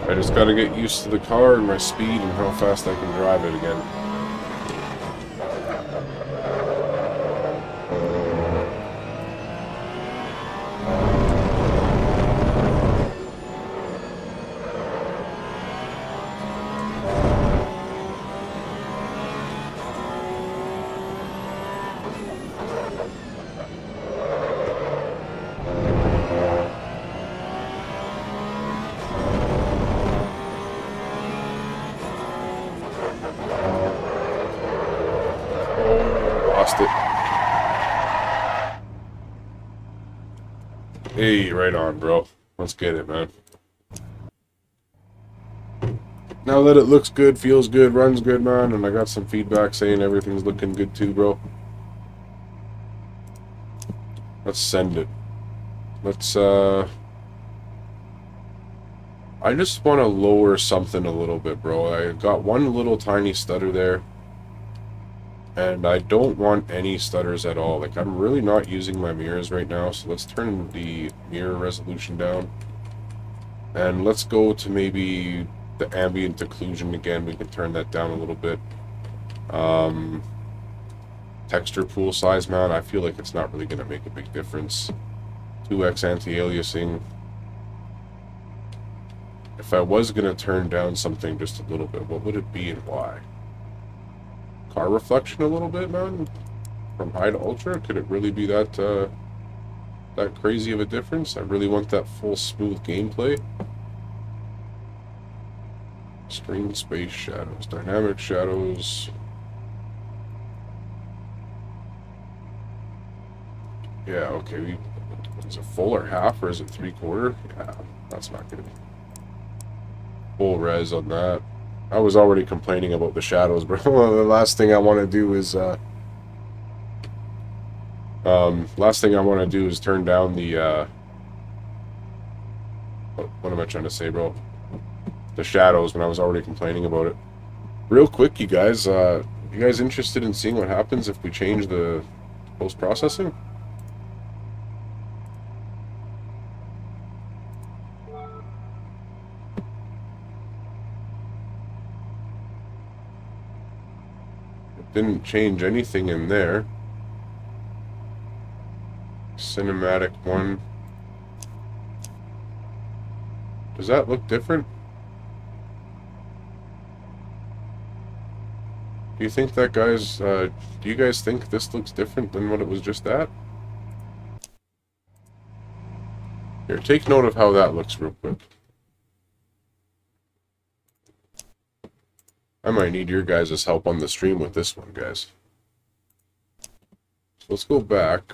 I just gotta get used to the car and my speed and how fast I can drive it again. Hey, right on, bro. Let's get it, man. Now that it looks good, feels good, runs good, man, and I got some feedback saying everything's looking good too, bro. Let's send it. Let's, I just want to lower something a little bit, bro. I got one little tiny stutter there. And I don't want any stutters at all. Like, I'm really not using my mirrors right now, so let's turn the mirror resolution down. And let's go to maybe the ambient occlusion again. We can turn that down a little bit. Texture pool size mount, I feel like it's not really going to make a big difference. 2x anti-aliasing. If I was going to turn down something just a little bit, what would it be and why? Car reflection a little bit, man? From high to ultra? Could it really be that that crazy of a difference? I really want that full smooth gameplay. Screen space shadows, dynamic shadows. Yeah, okay. Is it full or half, or is it 3/4? Yeah, that's not good. Full res on that. I was already complaining about the shadows, bro. The last thing I want to do is turn down the what am I trying to say, bro? The shadows when I was already complaining about it. Real quick, you guys interested in seeing what happens if we change the post-processing? It didn't change anything in there. Cinematic 1. Does that look different? Do you think that do you guys think this looks different than what it was just at? Here, take note of how that looks real quick. I might need your guys' help on the stream with this one, guys. So let's go back.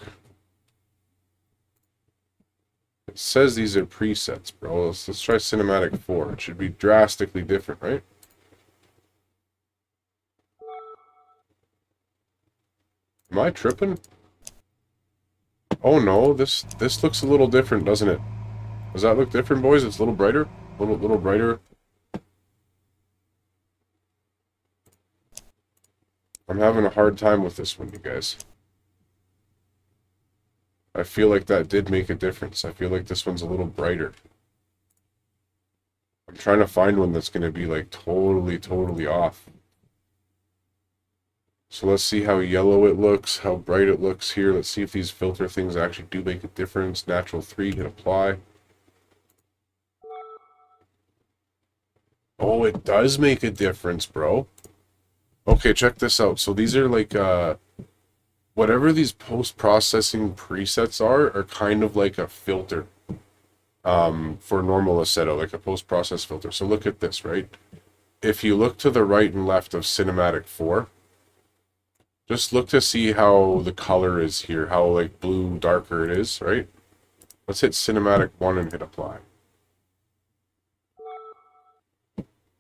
It says these are presets, bro. Let's try Cinematic 4. It should be drastically different, right? Am I tripping? Oh no, this looks a little different, doesn't it? Does that look different, boys? It's a little brighter? Little brighter. I'm having a hard time with this one, you guys. I feel like that did make a difference. I feel like this one's a little brighter. I'm trying to find one that's going to be like totally off. So let's see how yellow it looks, how bright it looks here. Let's see if these filter things actually do make a difference. Natural 3, hit apply. Oh, it does make a difference, bro. Okay, check this out. So these are like, whatever these post-processing presets are kind of like a filter for normal Assetto, like a post-process filter. So look at this, right? If you look to the right and left of Cinematic 4, just look to see how the color is here, how like blue darker it is, right? Let's hit Cinematic 1 and hit apply.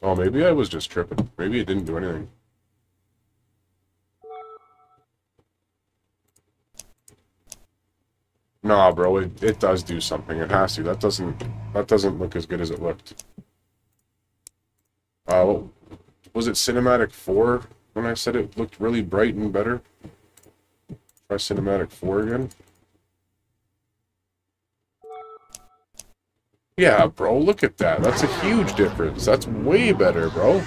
Oh, maybe I was just tripping. Maybe it didn't do anything. Nah, bro, it does do something. It has to. That doesn't look as good as it looked. Was it Cinematic 4 when I said it looked really bright and better? Try Cinematic 4 again. Yeah, bro, look at that. That's a huge difference. That's way better, bro.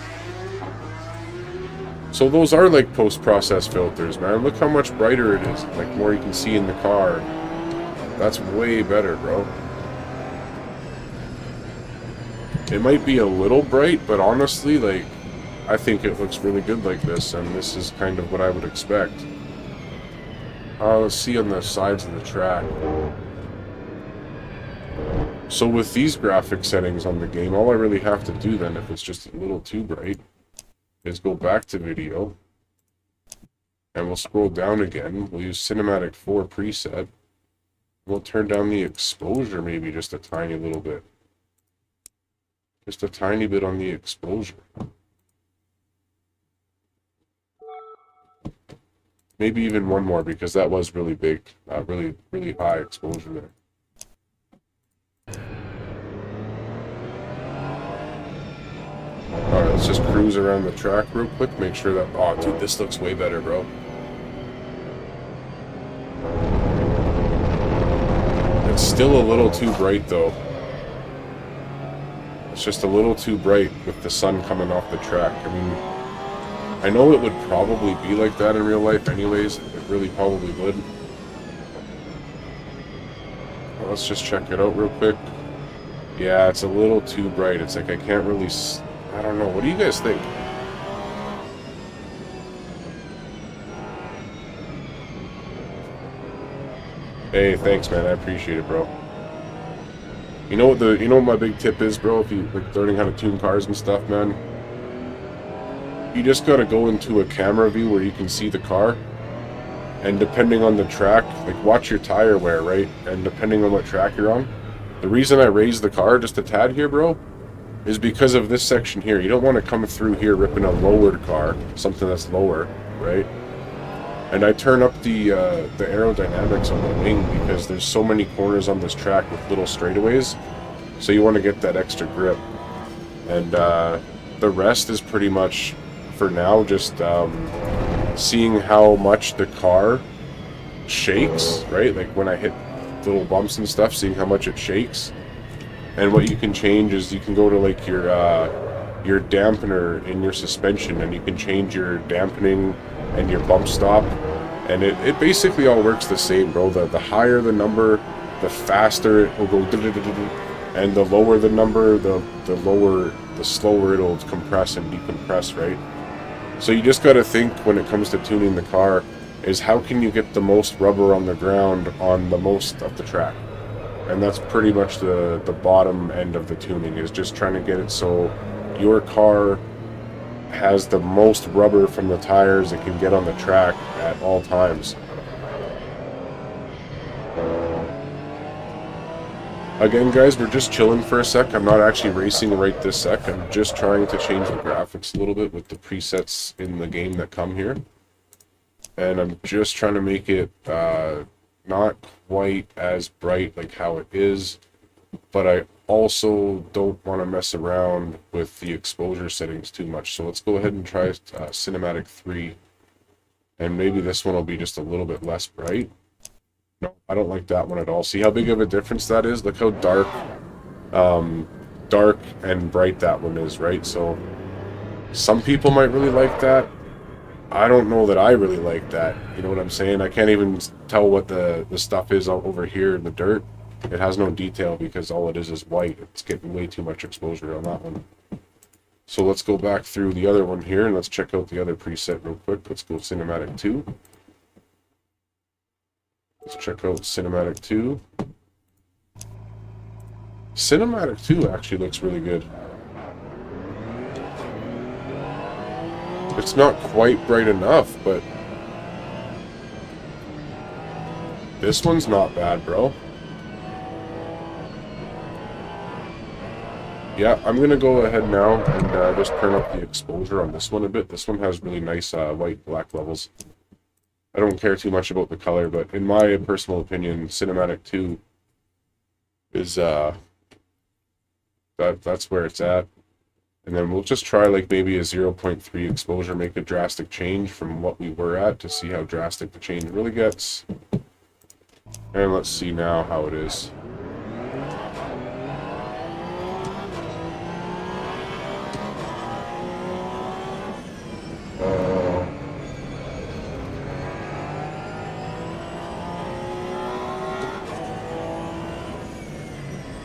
So those are like post-process filters, man. Look how much brighter it is. Like, more you can see in the car. That's way better, bro. It might be a little bright, but honestly, like, I think it looks really good like this, and this is kind of what I would expect. Let's see on the sides of the track. So with these graphic settings on the game, all I really have to do then, if it's just a little too bright, is go back to video, and we'll scroll down again. We'll use Cinematic 4 preset. We'll turn down the exposure maybe just a tiny little bit. Just a tiny bit on the exposure. Maybe even one more, because that was really big. Really high exposure there. Alright, let's just cruise around the track real quick, make sure that... Oh, dude, this looks way better, bro. It's still a little too bright though. It's just a little too bright with the sun coming off the track. I mean, I know it would probably be like that in real life anyways. It really probably would. Well, let's just check it out real quick. Yeah, it's a little too bright. It's like I can't really... I don't know. What do you guys think? Hey, thanks, man. I appreciate it, bro. You know what my big tip is, bro? If you like learning how to tune cars and stuff, man, you just gotta go into a camera view where you can see the car, and depending on the track, like watch your tire wear, right? And depending on what track you're on, the reason I raised the car just a tad here, bro, is because of this section here. You don't want to come through here ripping a lowered car, something that's lower, right? And I turn up the aerodynamics on the wing because there's so many corners on this track with little straightaways, so you want to get that extra grip. And the rest is pretty much, for now, just seeing how much the car shakes, right? Like when I hit little bumps and stuff, seeing how much it shakes. And what you can change is you can go to like your dampener in your suspension, and you can change your dampening and your bump stop, and it basically all works the same, bro. The higher the number, the faster it will go, and the lower the number, the slower it'll compress and decompress, right? So you just got to think, when it comes to tuning the car, is how can you get the most rubber on the ground on the most of the track? And that's pretty much the bottom end of the tuning, is just trying to get it so your car has the most rubber from the tires it can get on the track at all times. Again, guys, we're just chilling for a sec. I'm not actually racing right this sec. I'm just trying to change the graphics a little bit with the presets in the game that come here. And I'm just trying to make it not quite as bright like how it is, but I also don't want to mess around with the exposure settings too much. So let's go ahead and try Cinematic 3, and maybe this one will be just a little bit less bright. No, I don't like that one at all. See how big of a difference that is? Look how dark and bright that one is, right? So some people might really like that. I don't know that I really like that. You know what I'm saying? I can't even tell what the stuff is over here in the dirt. It has no detail because all it is white. It's getting way too much exposure on that one. So let's go back through the other one here and let's check out the other preset real quick. Let's go Cinematic 2. Let's check out Cinematic 2. Cinematic 2 actually looks really good. It's not quite bright enough, but this one's not bad, bro. Yeah, I'm going to go ahead now and just turn up the exposure on this one a bit. This one has really nice white-black levels. I don't care too much about the color, but in my personal opinion, Cinematic 2 is, that's where it's at. And then we'll just try like maybe a 0.3 exposure, make a drastic change from what we were at to see how drastic the change really gets. And let's see now how it is.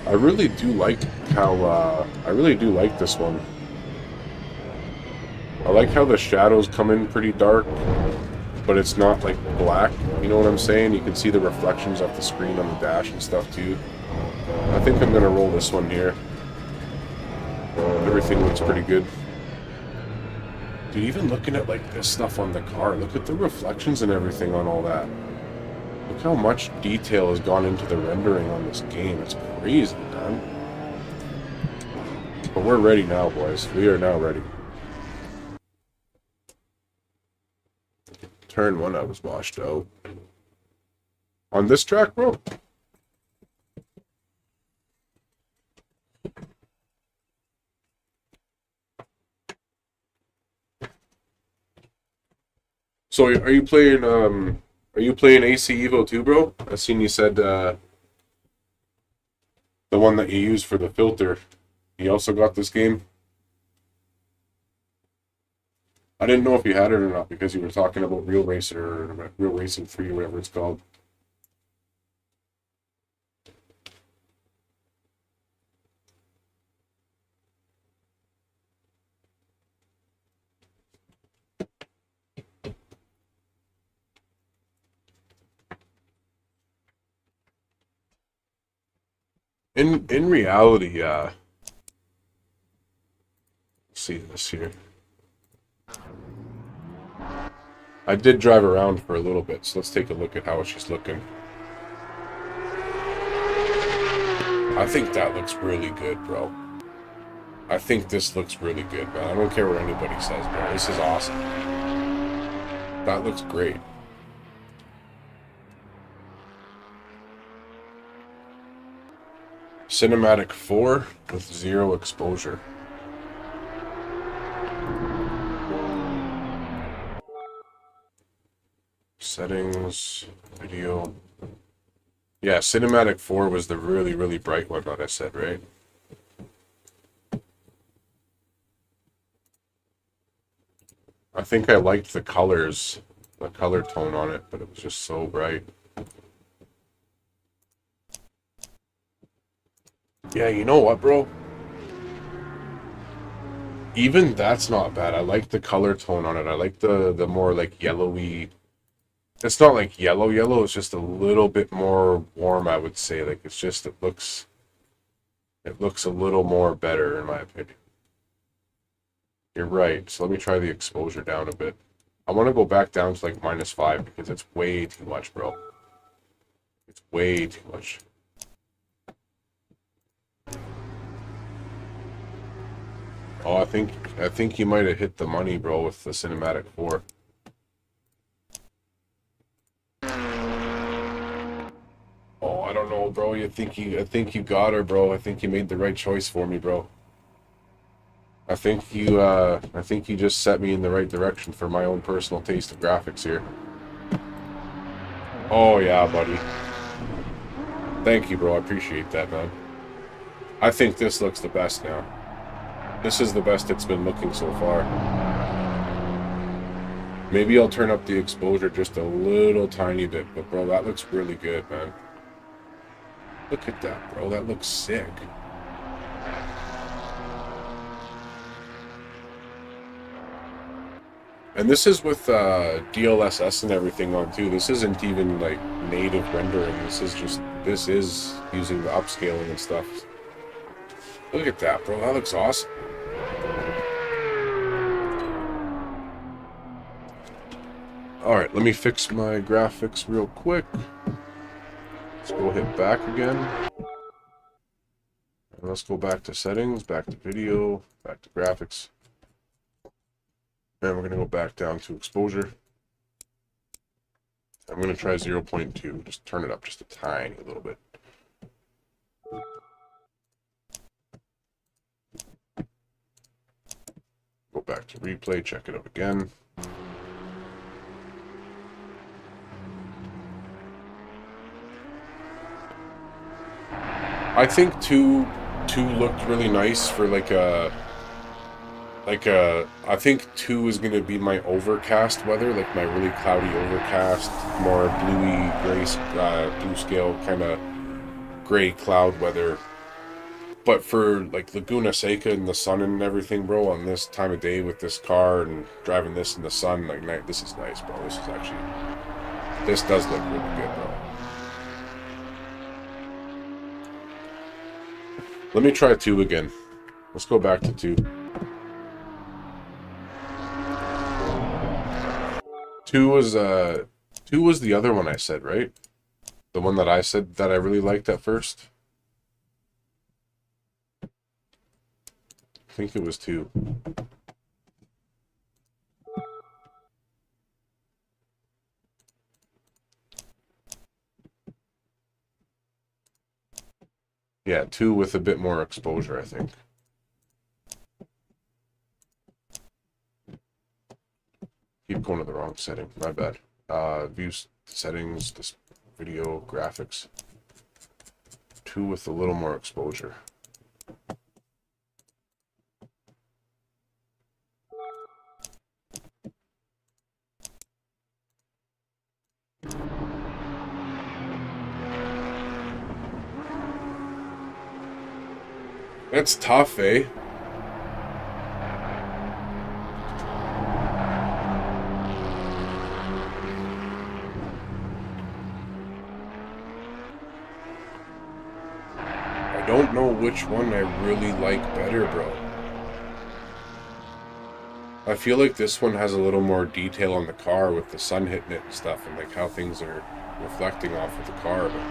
I really do like how, I really do like this one. I like how the shadows come in pretty dark, but it's not like black, you know what I'm saying? You can see the reflections off the screen on the dash and stuff too. I think I'm gonna roll this one here. Everything looks pretty good. Dude, even looking at like this stuff on the car, look at the reflections and everything on all that. Look how much detail has gone into the rendering on this game. It's crazy, man. But we're ready now, boys. We are now ready. Turn 1, I was washed out. On this track, bro? So are you playing AC Evo 2, bro? I seen you said The one that you use for the filter. He also got this game. I didn't know if you had it or not because you were talking about Real Racer or Real Racing 3 or whatever it's called. In reality, let's see this here. I did drive around for a little bit, so let's take a look at how she's looking. I think that looks really good, bro. I think this looks really good, man. I don't care what anybody says, bro. This is awesome. That looks great. Cinematic 4 with 0 exposure. Settings, video. Yeah, Cinematic 4 was the really, really bright one that I said, right? I think I liked the colors, the color tone on it, but it was just so bright. Yeah, you know what, bro? Even that's not bad. I like the color tone on it. I like the more like yellowy. It's not like yellow yellow, it's just a little bit more warm, I would say. Like it's just it looks a little more better in my opinion. You're right. So let me try the exposure down a bit. I want to go back down to like -5 because it's way too much, bro. It's way too much. Oh, I think you might have hit the money, bro, with the Cinematic 4. Oh, I don't know, bro. I think you got her, bro. I think you made the right choice for me, bro. I think you just set me in the right direction for my own personal taste of graphics here. Oh yeah, buddy. Thank you, bro. I appreciate that, man. I think this looks the best now. This is the best it's been looking so far. Maybe I'll turn up the exposure just a little tiny bit, but bro, that looks really good, man. Look at that, bro. That looks sick. And this is with DLSS and everything on too. This isn't even like native rendering. This is using the upscaling and stuff. Look at that, bro. That looks awesome. Alright, let me fix my graphics real quick. Let's go hit back again. And let's go back to settings, back to video, back to graphics. And we're going to go back down to exposure. I'm going to try 0.2. Just turn it up just a tiny little bit. Go back to replay, check it out again. I think two looked really nice for I think 2 is going to be my overcast weather, like my really cloudy overcast, more bluey, gray, blue scale kind of gray cloud weather. But for like Laguna Seca and the sun and everything, bro, on this time of day with this car and driving this in the sun, like this is nice, bro. This does look really good, bro. Let me try 2 again. Let's go back to 2. 2 was the other one I said, right? The one that I said that I really liked at first. I think it was 2. Yeah, 2 with a bit more exposure, I think. Keep going to the wrong setting. My bad. View settings, this video, graphics. 2 with a little more exposure. It's tough, eh? I don't know which one I really like better, bro. I feel like this one has a little more detail on the car with the sun hitting it and stuff, and like how things are reflecting off of the car. But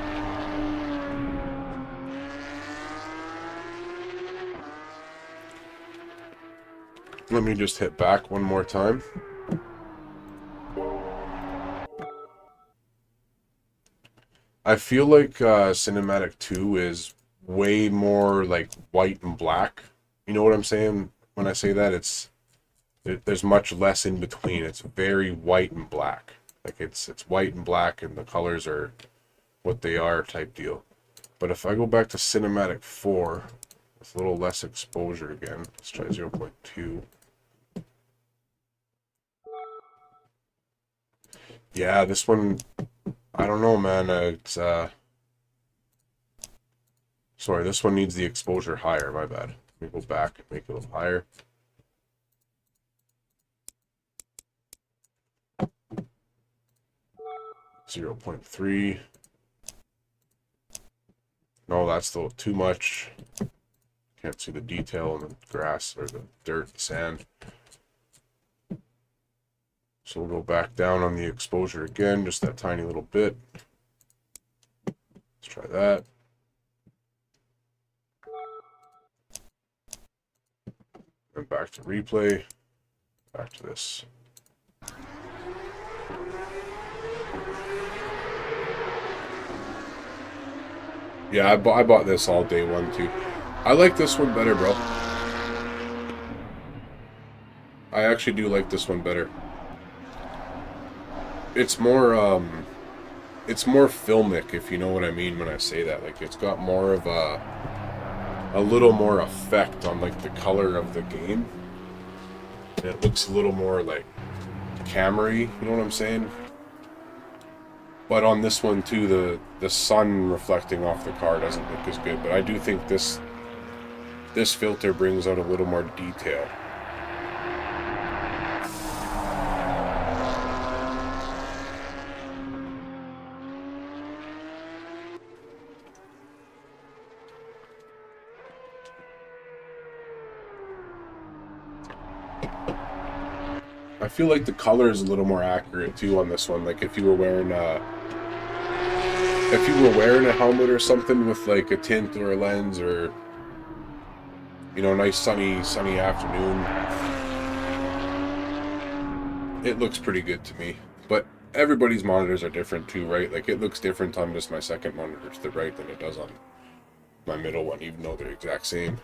let me just hit back one more time. I feel like Cinematic 2 is way more like white and black. You know what I'm saying when I say that? There's much less in between. It's very white and black. Like it's white and black, and the colors are what they are type deal. But if I go back to Cinematic 4 with a little less exposure again, let's try 0.2. Yeah, this one, I don't know, man. Sorry, this one needs the exposure higher. My bad. Let me go back and make it a little higher. .3. No, that's still too much. Can't see the detail in the grass or the dirt, the sand. So we'll go back down on the exposure again, just that tiny little bit. Let's try that. And back to replay. Back to this. Yeah, I bought this all day one too. I like this one better, bro. I actually do like this one better. It's more filmic, if you know what I mean when I say that. Like, it's got more of a little more effect on like the color of the game. And it looks a little more like camera-y, you know what I'm saying? But on this one too, the sun reflecting off the car doesn't look as good. But I do think this filter brings out a little more detail. I feel like the color is a little more accurate too on this one. Like if you were wearing a helmet or something with like a tint or a lens, or you know, a nice sunny afternoon, it looks pretty good to me. But everybody's monitors are different too, right? Like it looks different on just my second monitor to the right than it does on my middle one, even though they're the exact same.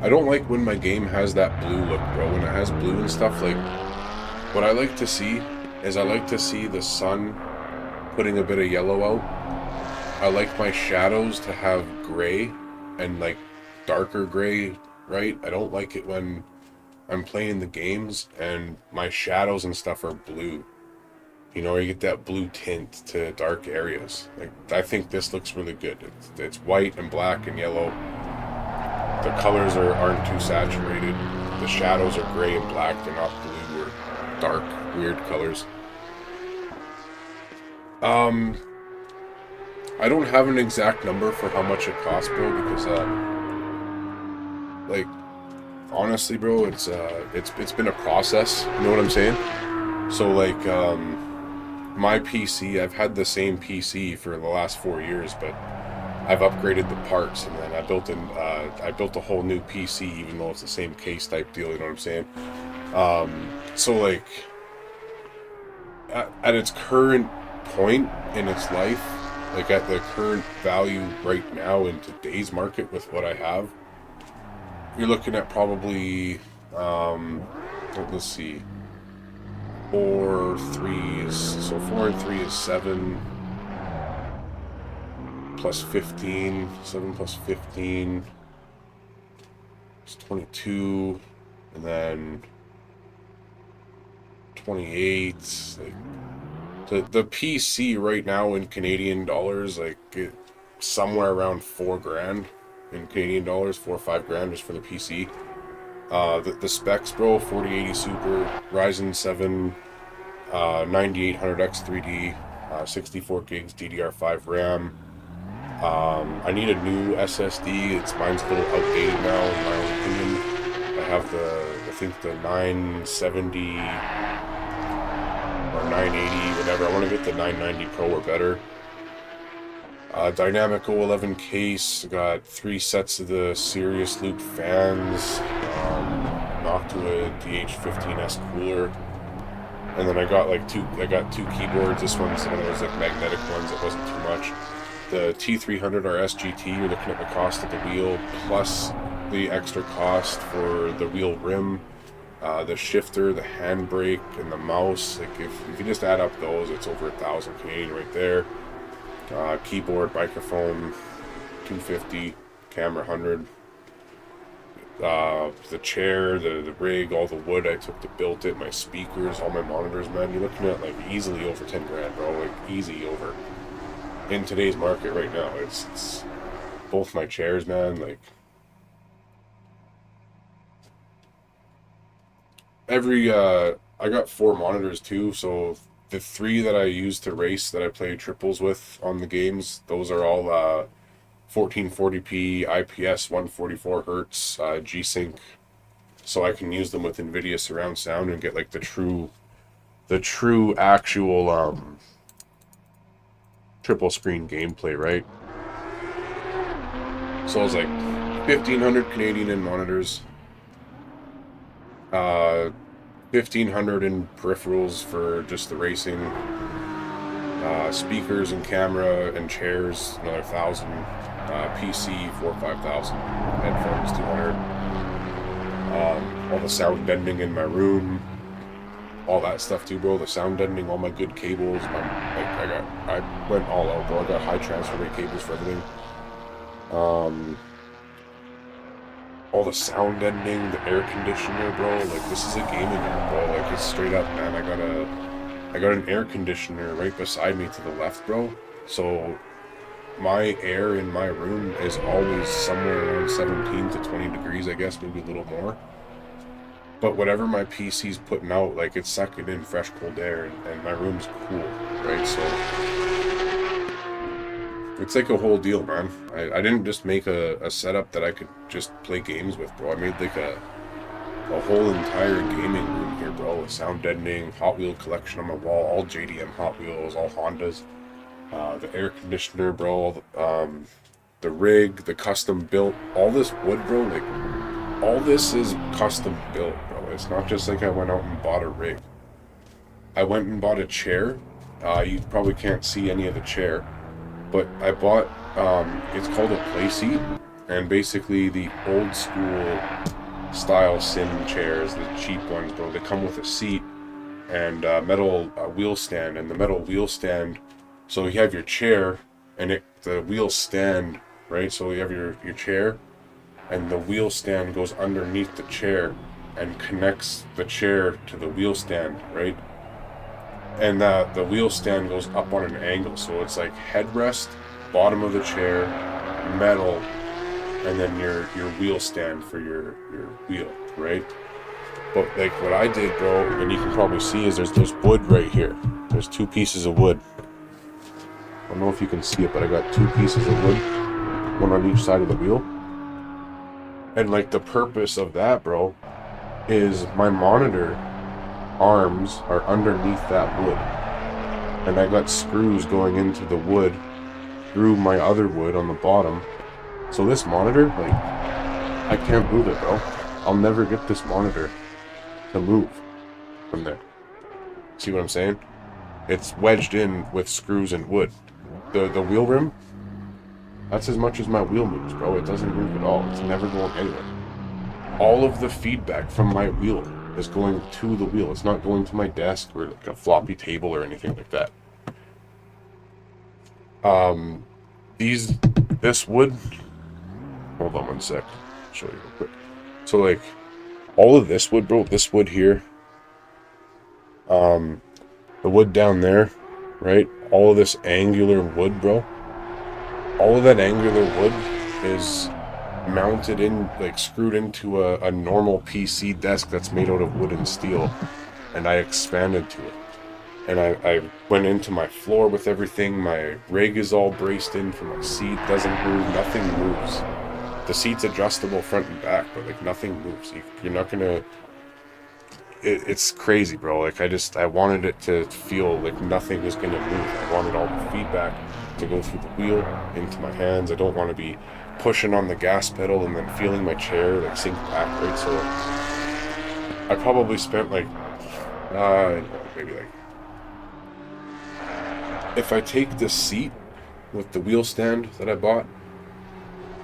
I don't like when my game has that blue look, bro. When it has blue and stuff, like, what I like to see is I like to see the sun putting a bit of yellow out. I like my shadows to have gray and, like, darker gray, right? I don't like it when I'm playing the games and my shadows and stuff are blue. You know, you get that blue tint to dark areas. Like, I think this looks really good. It's white and black and yellow. The colors aren't too saturated. The shadows are gray and black. They're not blue or dark, weird colors. I don't have an exact number for how much it costs, bro, because like, honestly, bro, it's been a process. You know what I'm saying? So like, my PC, I've had the same PC for the last 4 years, but I've upgraded the parts, and then I built a whole new PC, even though it's the same case type deal. You know what I'm saying? So like, at its current point in its life, like at the current value right now in today's market with what I have, you're looking at probably let's see. 4 3s. So 4 and 3 is 7 plus 15. 7 plus 15 is 22. And then 28. Like, the PC right now in Canadian dollars, like somewhere around 4 grand in Canadian dollars, 4 or 5 grand just for the PC. The specs, bro, 4080 Super, Ryzen 7, 9800X 3D, 64 gigs DDR5 RAM. I need a new SSD. Mine's a little outdated now, in my own opinion. I have I think the 970 or 980, whatever. I want to get the 990 Pro or better. Dynamic O11 case. Got 3 sets of the Sirius Loop fans. Knocked to a DH15S cooler. And then I got two keyboards. This one's one of those like magnetic ones that wasn't too much. The T300 RS GT, you're looking at the cost of the wheel plus the extra cost for the wheel rim, the shifter, the handbrake, and the mouse. Like if you just add up those, it's over 1,000 Canadian right there. Keyboard, microphone, 250, camera 100. The chair, the rig, all the wood I took to build it, my speakers, all my monitors, man. You're looking at like easily over 10 grand, bro. Like easy over. In today's market right now, it's both my chairs, man. Like I got 4 monitors too, so the 3 that I use to race that I play triples with on the games, those are all 1440p IPS 144 hertz G-Sync, so I can use them with NVIDIA surround sound and get like the true actual triple screen gameplay, right? So I was like 1,500 Canadian in monitors, 1,500 in peripherals for just the racing, speakers and camera and chairs another 1,000, PC 4,000 or 5,000, headphones 200, all the sound deadening in my room, all that stuff too, bro. The sound deadening, all my good cables. I went all out, bro. I got high transfer rate cables for everything. All the sound deadening, the air conditioner, bro. Like this is a gaming room, bro. Like it's straight up, man. I got an air conditioner right beside me to the left, bro. So my air in my room is always somewhere around 17 to 20 degrees, I guess, maybe a little more. But whatever my PC's putting out, like it's sucking in fresh cold air, and my room's cool, right? So it's like a whole deal, man. I didn't just make a setup that I could just play games with, bro. I made like a whole entire gaming room here, bro, with sound deadening, Hot Wheel collection on my wall, all JDM Hot Wheels, all Hondas, the air conditioner, bro, the rig, the custom built, all this wood, bro, like all this is custom built, bro. It's not just like I went out and bought a rig. I went and bought a chair. You probably can't see any of the chair, but I bought, it's called a play seat, and basically the old school style sim chairs, the cheap ones, bro, they come with a seat and metal wheel stand, and the metal wheel stand, so you have your chair and the wheel stand, right? So you have your chair, and the wheel stand goes underneath the chair and connects the chair to the wheel stand, right? And the wheel stand goes up on an angle, so it's like headrest, bottom of the chair, metal, and then your wheel stand for your wheel, right? But like what I did, bro, and you can probably see, is there's wood right here. There's 2 pieces of wood. I don't know if you can see it, but I got 2 pieces of wood, one on each side of the wheel. And like the purpose of that, bro, is my monitor arms are underneath that wood, and I got screws going into the wood through my other wood on the bottom. So this monitor, like, I can't move it, bro. I'll never get this monitor to move from there. See what I'm saying? It's wedged in with screws and wood. The wheel rim, that's as much as my wheel moves, bro. It doesn't move at all. It's never going anywhere. All of the feedback from my wheel is going to the wheel. It's not going to my desk or like a floppy table or anything like that. Um, these, this wood, hold on one sec, I'll show you real quick. So like, all of this wood, bro, this wood here, the wood down there, right? All of this angular wood, bro, all of that angular wood is mounted in, like screwed into a normal PC desk that's made out of wood and steel, and I expanded to it. And I went into my floor with everything. My rig is all braced in for my seat, doesn't move, nothing moves. The seat's adjustable front and back, but like nothing moves. You're not gonna. It's crazy, bro. Like I wanted it to feel like nothing was gonna move. I wanted all the feedback to go through the wheel into my hands. I don't want to be pushing on the gas pedal and then feeling my chair like sink back, right? So I probably spent like, maybe like, if I take the seat with the wheel stand that I bought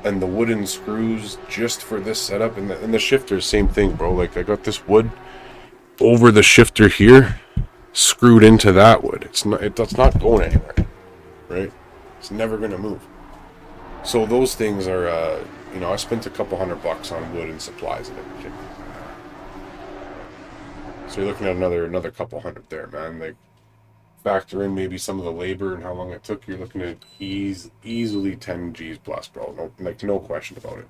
and the wooden screws just for this setup, and the shifter, same thing, bro. Like I got this wood over the shifter here, screwed into that wood. That's not going anywhere, right? It's never gonna move. So those things are, I spent a couple $100 on wood and supplies and everything. So you're looking at another couple hundred there, man. Like, factor in maybe some of the labor and how long it took, you're looking at easily 10 G's plus, bro. No question about it.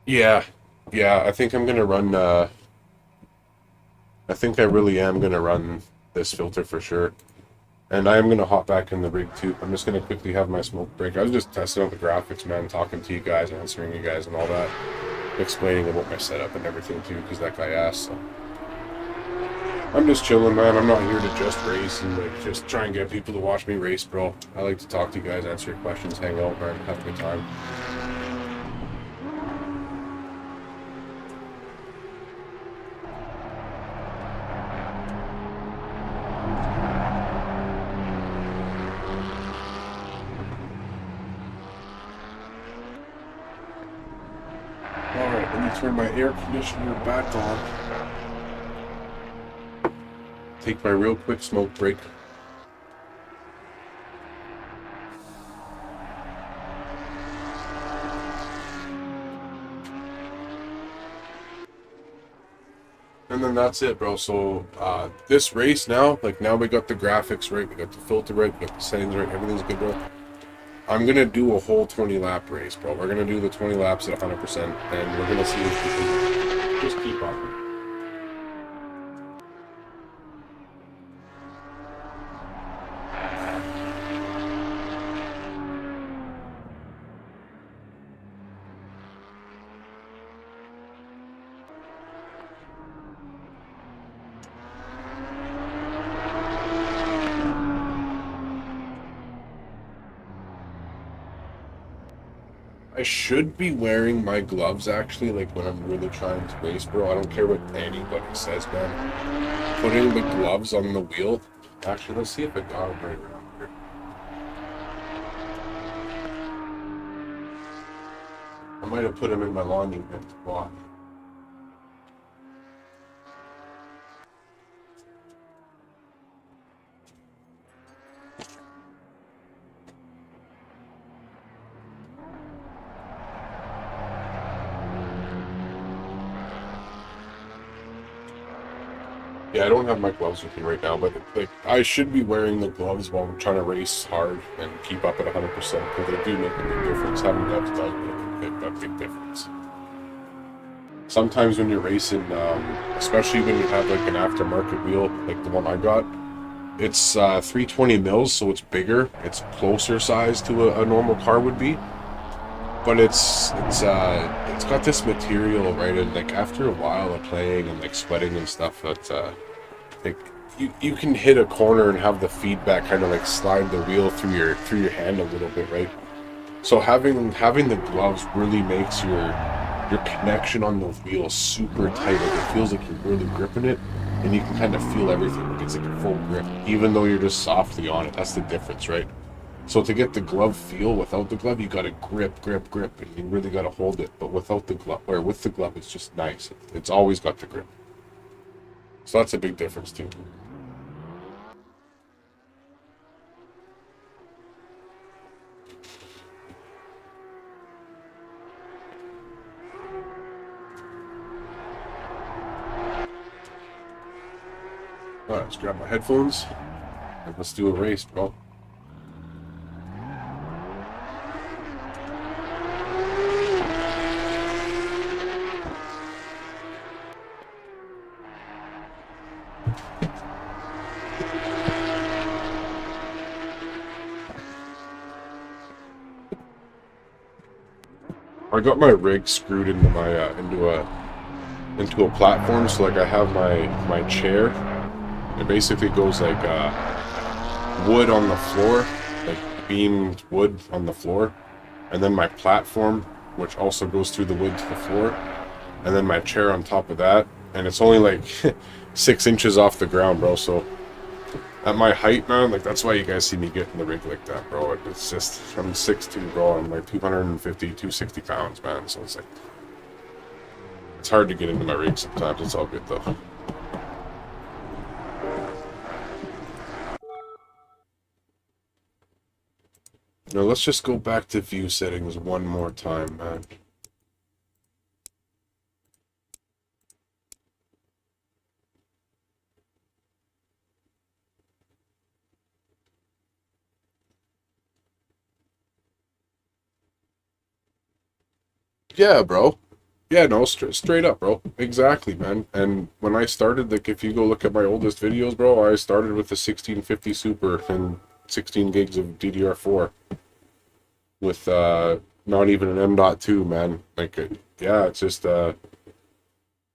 Yeah, I think I'm gonna run. I think I really am gonna run this filter for sure, and I am gonna hop back in the rig too. I'm just gonna quickly have my smoke break. I was just testing out the graphics, man, talking to you guys, answering you guys, and all that, explaining about my setup and everything too, because that guy asked. So I'm just chilling, man. I'm not here to just race and like just try and get people to watch me race, bro. I like to talk to you guys, answer your questions, hang out, man, have a good time. Alright, let me turn my air conditioner back on. Take my real quick smoke break. And then that's it, bro. So this race now, like now we got the graphics right, we got the filter right, we got the settings right, everything's good, bro. I'm gonna do a whole 20 lap race, bro. We're gonna do the 20 laps at 100%, and we're gonna see if we can just keep up. I should be wearing my gloves actually, like when I'm really trying to race, bro. I don't care what anybody says, man. Putting the gloves on the wheel. Actually, let's see if I got them right around here. I might have put them in my lawn unit. Wow. Yeah, I don't have my gloves with me right now, but like I should be wearing the gloves while I'm trying to race hard and keep up at 100% because they do make a big difference. Having gloves does make a big difference. Sometimes when you're racing, especially when you have like an aftermarket wheel, like the one I got, it's 320 mils, so it's bigger. It's closer size to a normal car would be, but it's got this material, right? And like after a while of playing and like sweating and stuff, that like you can hit a corner and have the feedback kind of like slide the wheel through your hand a little bit, right? So having the gloves really makes your connection on the wheel super tight. Like it feels like you're really gripping it, and you can kind of feel everything. Like it's like a full grip, even though you're just softly on it. That's the difference, right? So to get the glove feel without the glove, you gotta grip, grip, grip, and you really gotta hold it. But without the glove, or with the glove, it's just nice. It's always got the grip. So that's a big difference too. Alright, let's grab my headphones and let's do a race, bro. I got my rig screwed into my into a platform, so like I have my chair. It basically goes like wood on the floor, like beamed wood on the floor, and then my platform, which also goes through the wood to the floor, and then my chair on top of that, and it's only like 6 inches off the ground, bro. So at my height, man, like that's why you guys see me getting the rig like that, bro. It's just, I'm 6'2", bro. I'm like 250, 260 pounds, man. So it's like, it's hard to get into my rig sometimes. It's all good though. Now let's just go back to view settings one more time, man. Yeah, bro. Yeah, no, straight up, bro. Exactly, man. And when I started, like, if you go look at my oldest videos, bro, I started with the 1650 Super and 16 gigs of DDR4 with not even an M.2, man. Like, yeah, it's just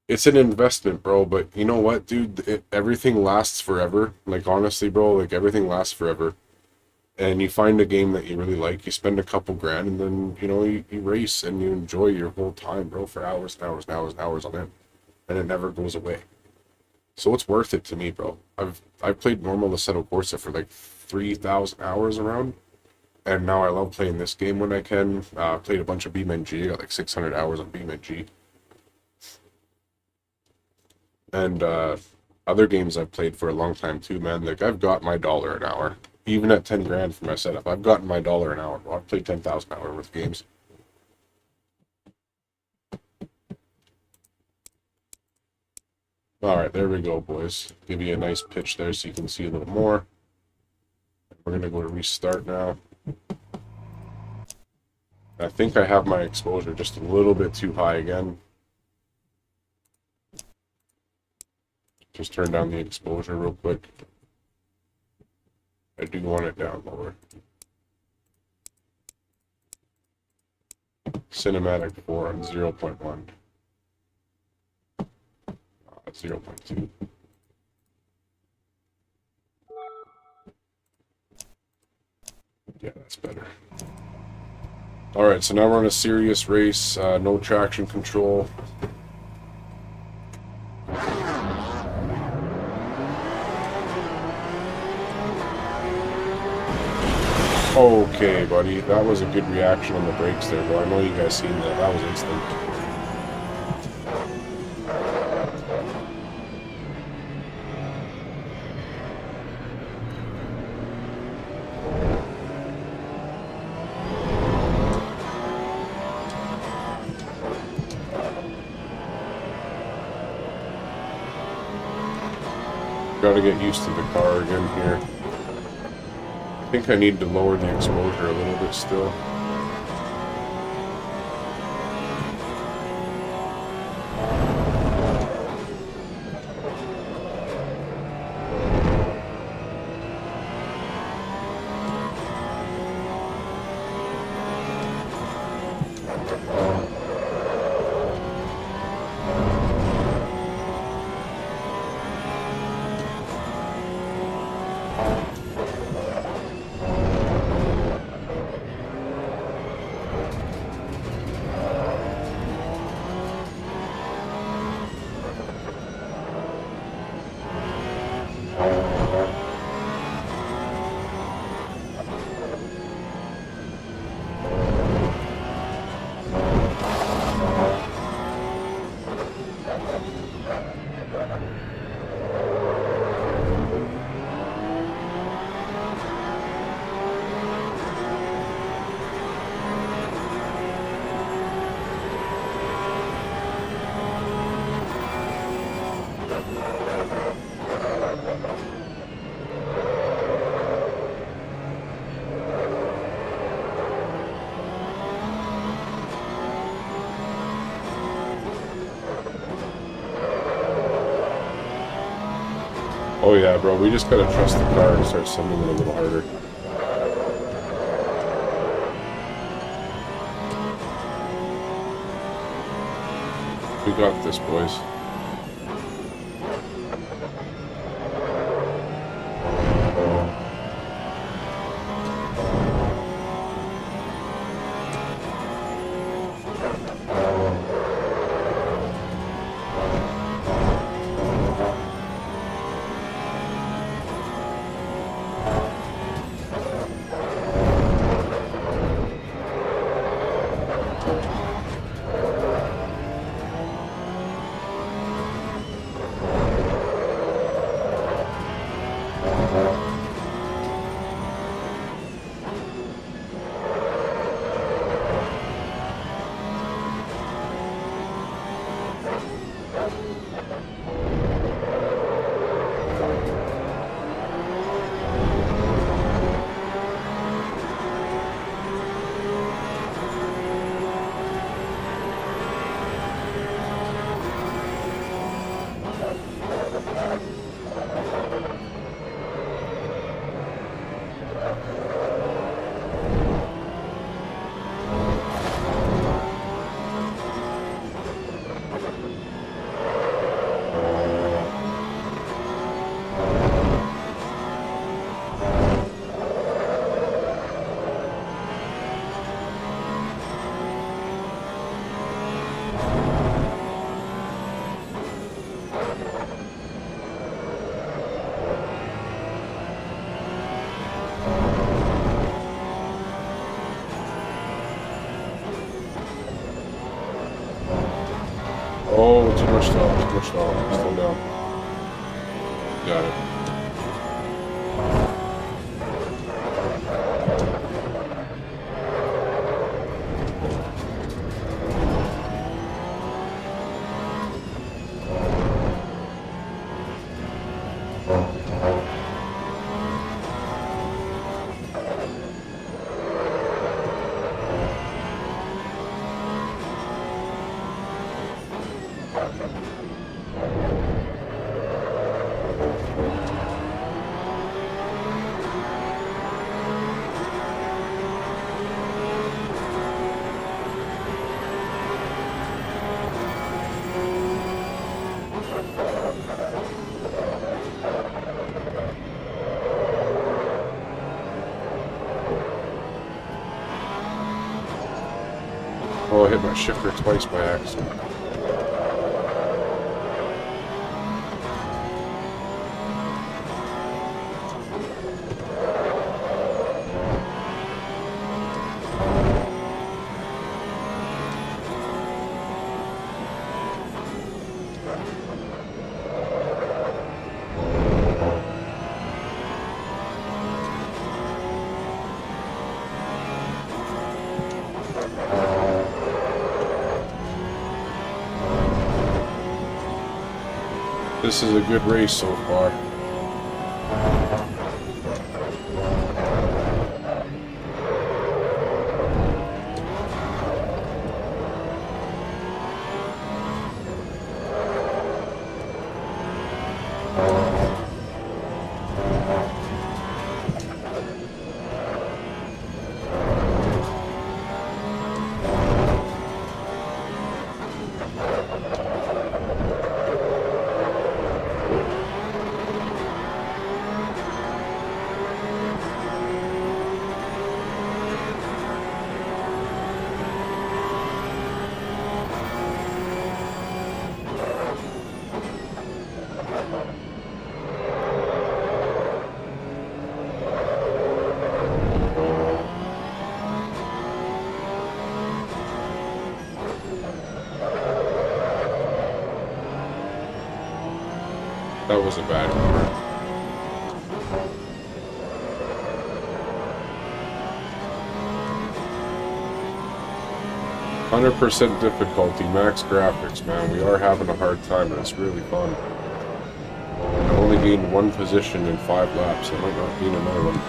it's an investment, bro. But you know what, dude? Everything lasts forever. Like, honestly, bro, like everything lasts forever. And you find a game that you really like, you spend a couple grand, and then, you know, you race and you enjoy your whole time, bro, for hours and hours and hours and hours on end. And it never goes away. So it's worth it to me, bro. I've played normal Assetto Corsa for like 3,000 hours around. And now I love playing this game when I can. Played a bunch of BeamNG. I got like 600 hours on BeamNG. And other games I've played for a long time too, man. Like, I've got my dollar an hour. Even at 10 grand for my setup, I've gotten my dollar an hour. I've played 10,000 hours worth of games. All right, there we go, boys. Give you a nice pitch there so you can see a little more. We're going to go to restart now. I think I have my exposure just a little bit too high again. Just turn down the exposure real quick. I do want it down lower. Cinematic 4 on 0.1. 0.2. Yeah, that's better. Alright, so now we're on a serious race. No traction control. Okay, buddy. That was a good reaction on the brakes there, bro. I know you guys seen that. That was instant. Gotta get used to the car again here. I think I need to lower the exposure a little bit still. Oh yeah, bro, we just gotta trust the car and start sending it a little harder. We got this, boys. Oh, too much stall, too much stall. Slow down. Got it. Oh, I hit my shifter twice by accident. This is a good race so far. That was a bad one. 100% difficulty, max graphics, man. We are having a hard time, and it's really fun. I only gained one position in 5 laps. I might not gain another one.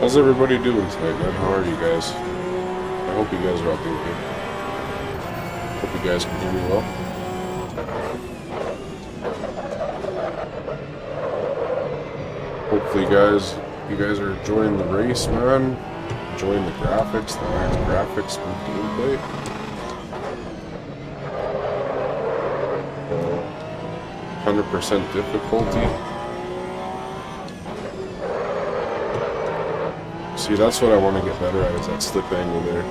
How's everybody doing tonight, man? How are you guys? I hope you guys are all doing good. Hope you guys can hear me well. Hopefully, you guys are enjoying the race, man. Enjoying the graphics, the nice graphics from gameplay. 100% difficulty. See, that's what I want to get better at, is that slip angle there.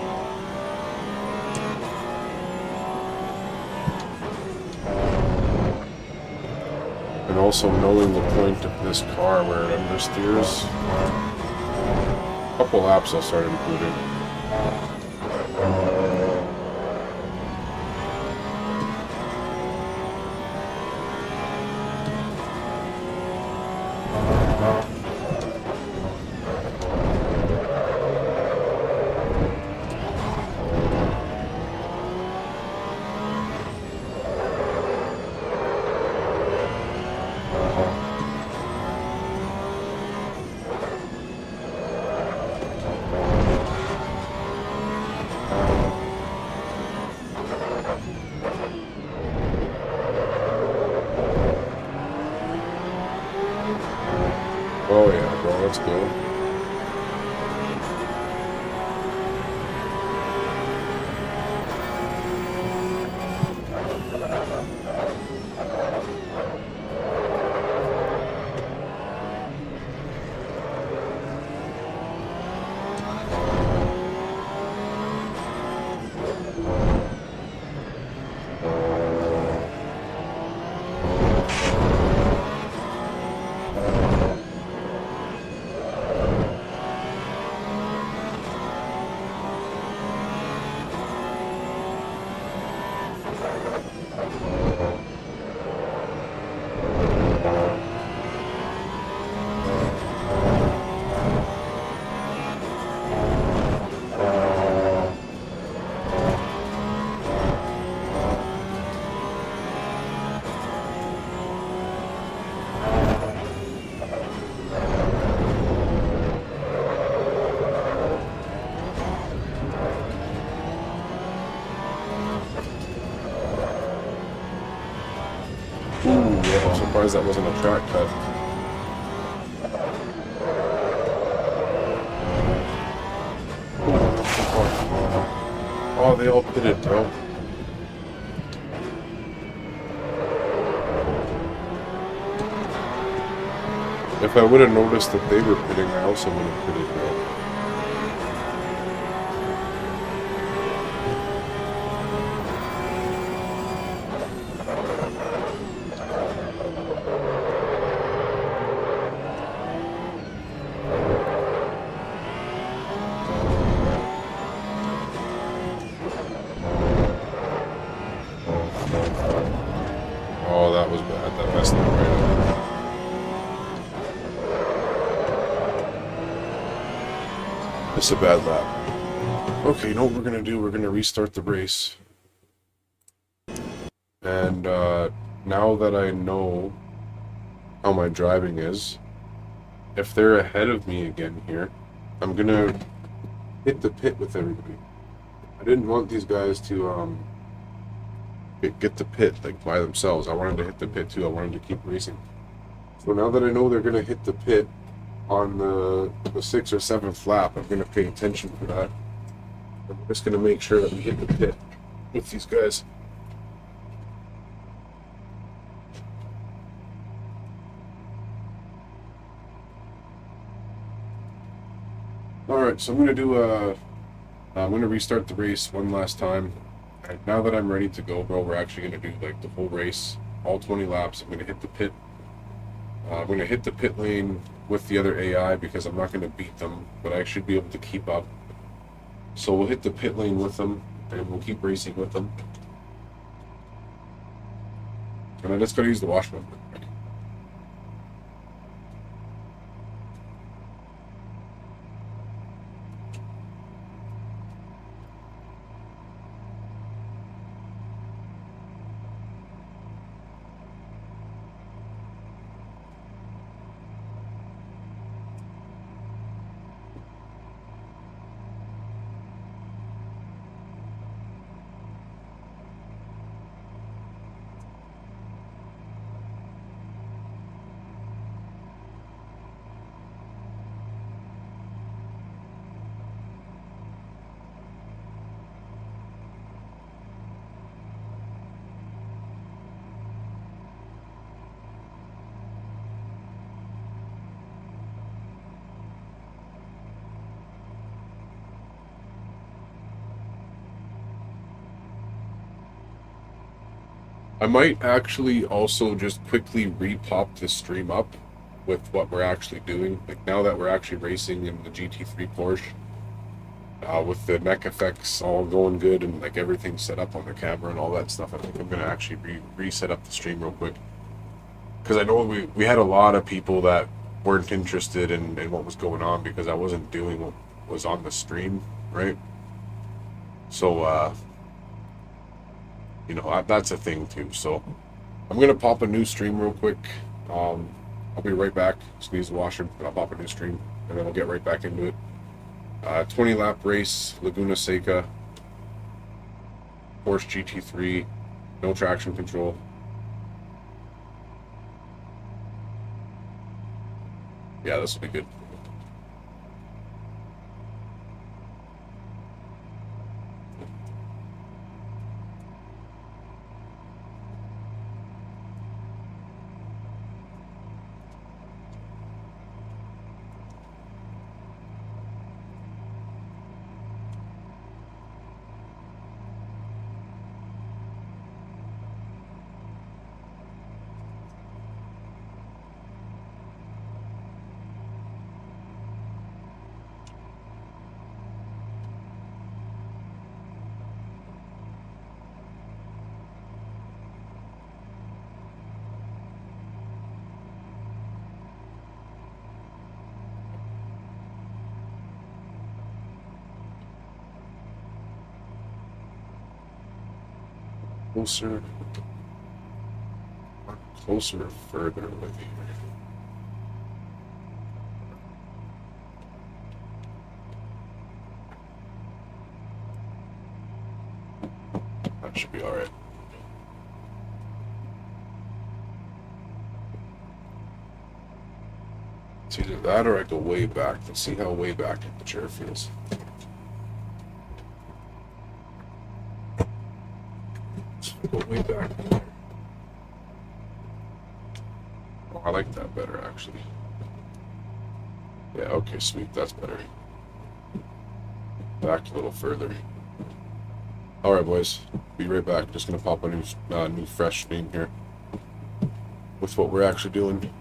And also knowing the point of this car where it understeers. A couple laps I'll start improving. Oh yeah, bro, let's go. I'm surprised that wasn't a track cut. Oh, they all pitted, bro. If I would have noticed that they were pitting, I also would have pitted, bro. Oh, that was bad. That messed them right up. It's a bad lap. Okay, you know what we're gonna do? We're gonna restart the race. And now that I know how my driving is, if they're ahead of me again here, I'm gonna hit the pit with everybody. I didn't want these guys to get the pit like by themselves. I wanted to hit the pit too. I wanted to keep racing. So now that I know they're gonna hit the pit on the 6th or 7th lap, I'm gonna pay attention for that. I'm just gonna make sure that we hit the pit with these guys. Alright, so I'm gonna restart the race one last time. And now that I'm ready to go, bro, we're actually gonna do like the whole race, all 20 laps. I'm gonna hit the pit. I'm gonna hit the pit lane with the other AI because I'm not gonna beat them, but I should be able to keep up. So we'll hit the pit lane with them, and we'll keep racing with them. And I just gotta use the washroom. I might actually also just quickly repop this stream up with what we're actually doing. Like now that we're actually racing in the GT3 Porsche, with the neck effects all going good and like everything set up on the camera and all that stuff, I think I'm gonna actually reset up the stream real quick, because I know we had a lot of people that weren't interested in what was going on because I wasn't doing what was on the stream, right? So that's a thing too. So I'm gonna pop a new stream real quick. Um, I'll be right back. Squeeze the washer, and I'll pop a new stream, and then we'll get right back into it. 20 lap race, Laguna Seca, Porsche GT3, no traction control. Yeah, this will be good. Closer, closer or further with here. That should be all right. It's either that or I go way back. Let's see how way back the chair feels. Let's go way back. Oh, I like that better, actually. Yeah, okay, sweet. That's better. Back a little further. All right, boys. Be right back. Just gonna pop a new fresh stream here with what we're actually doing.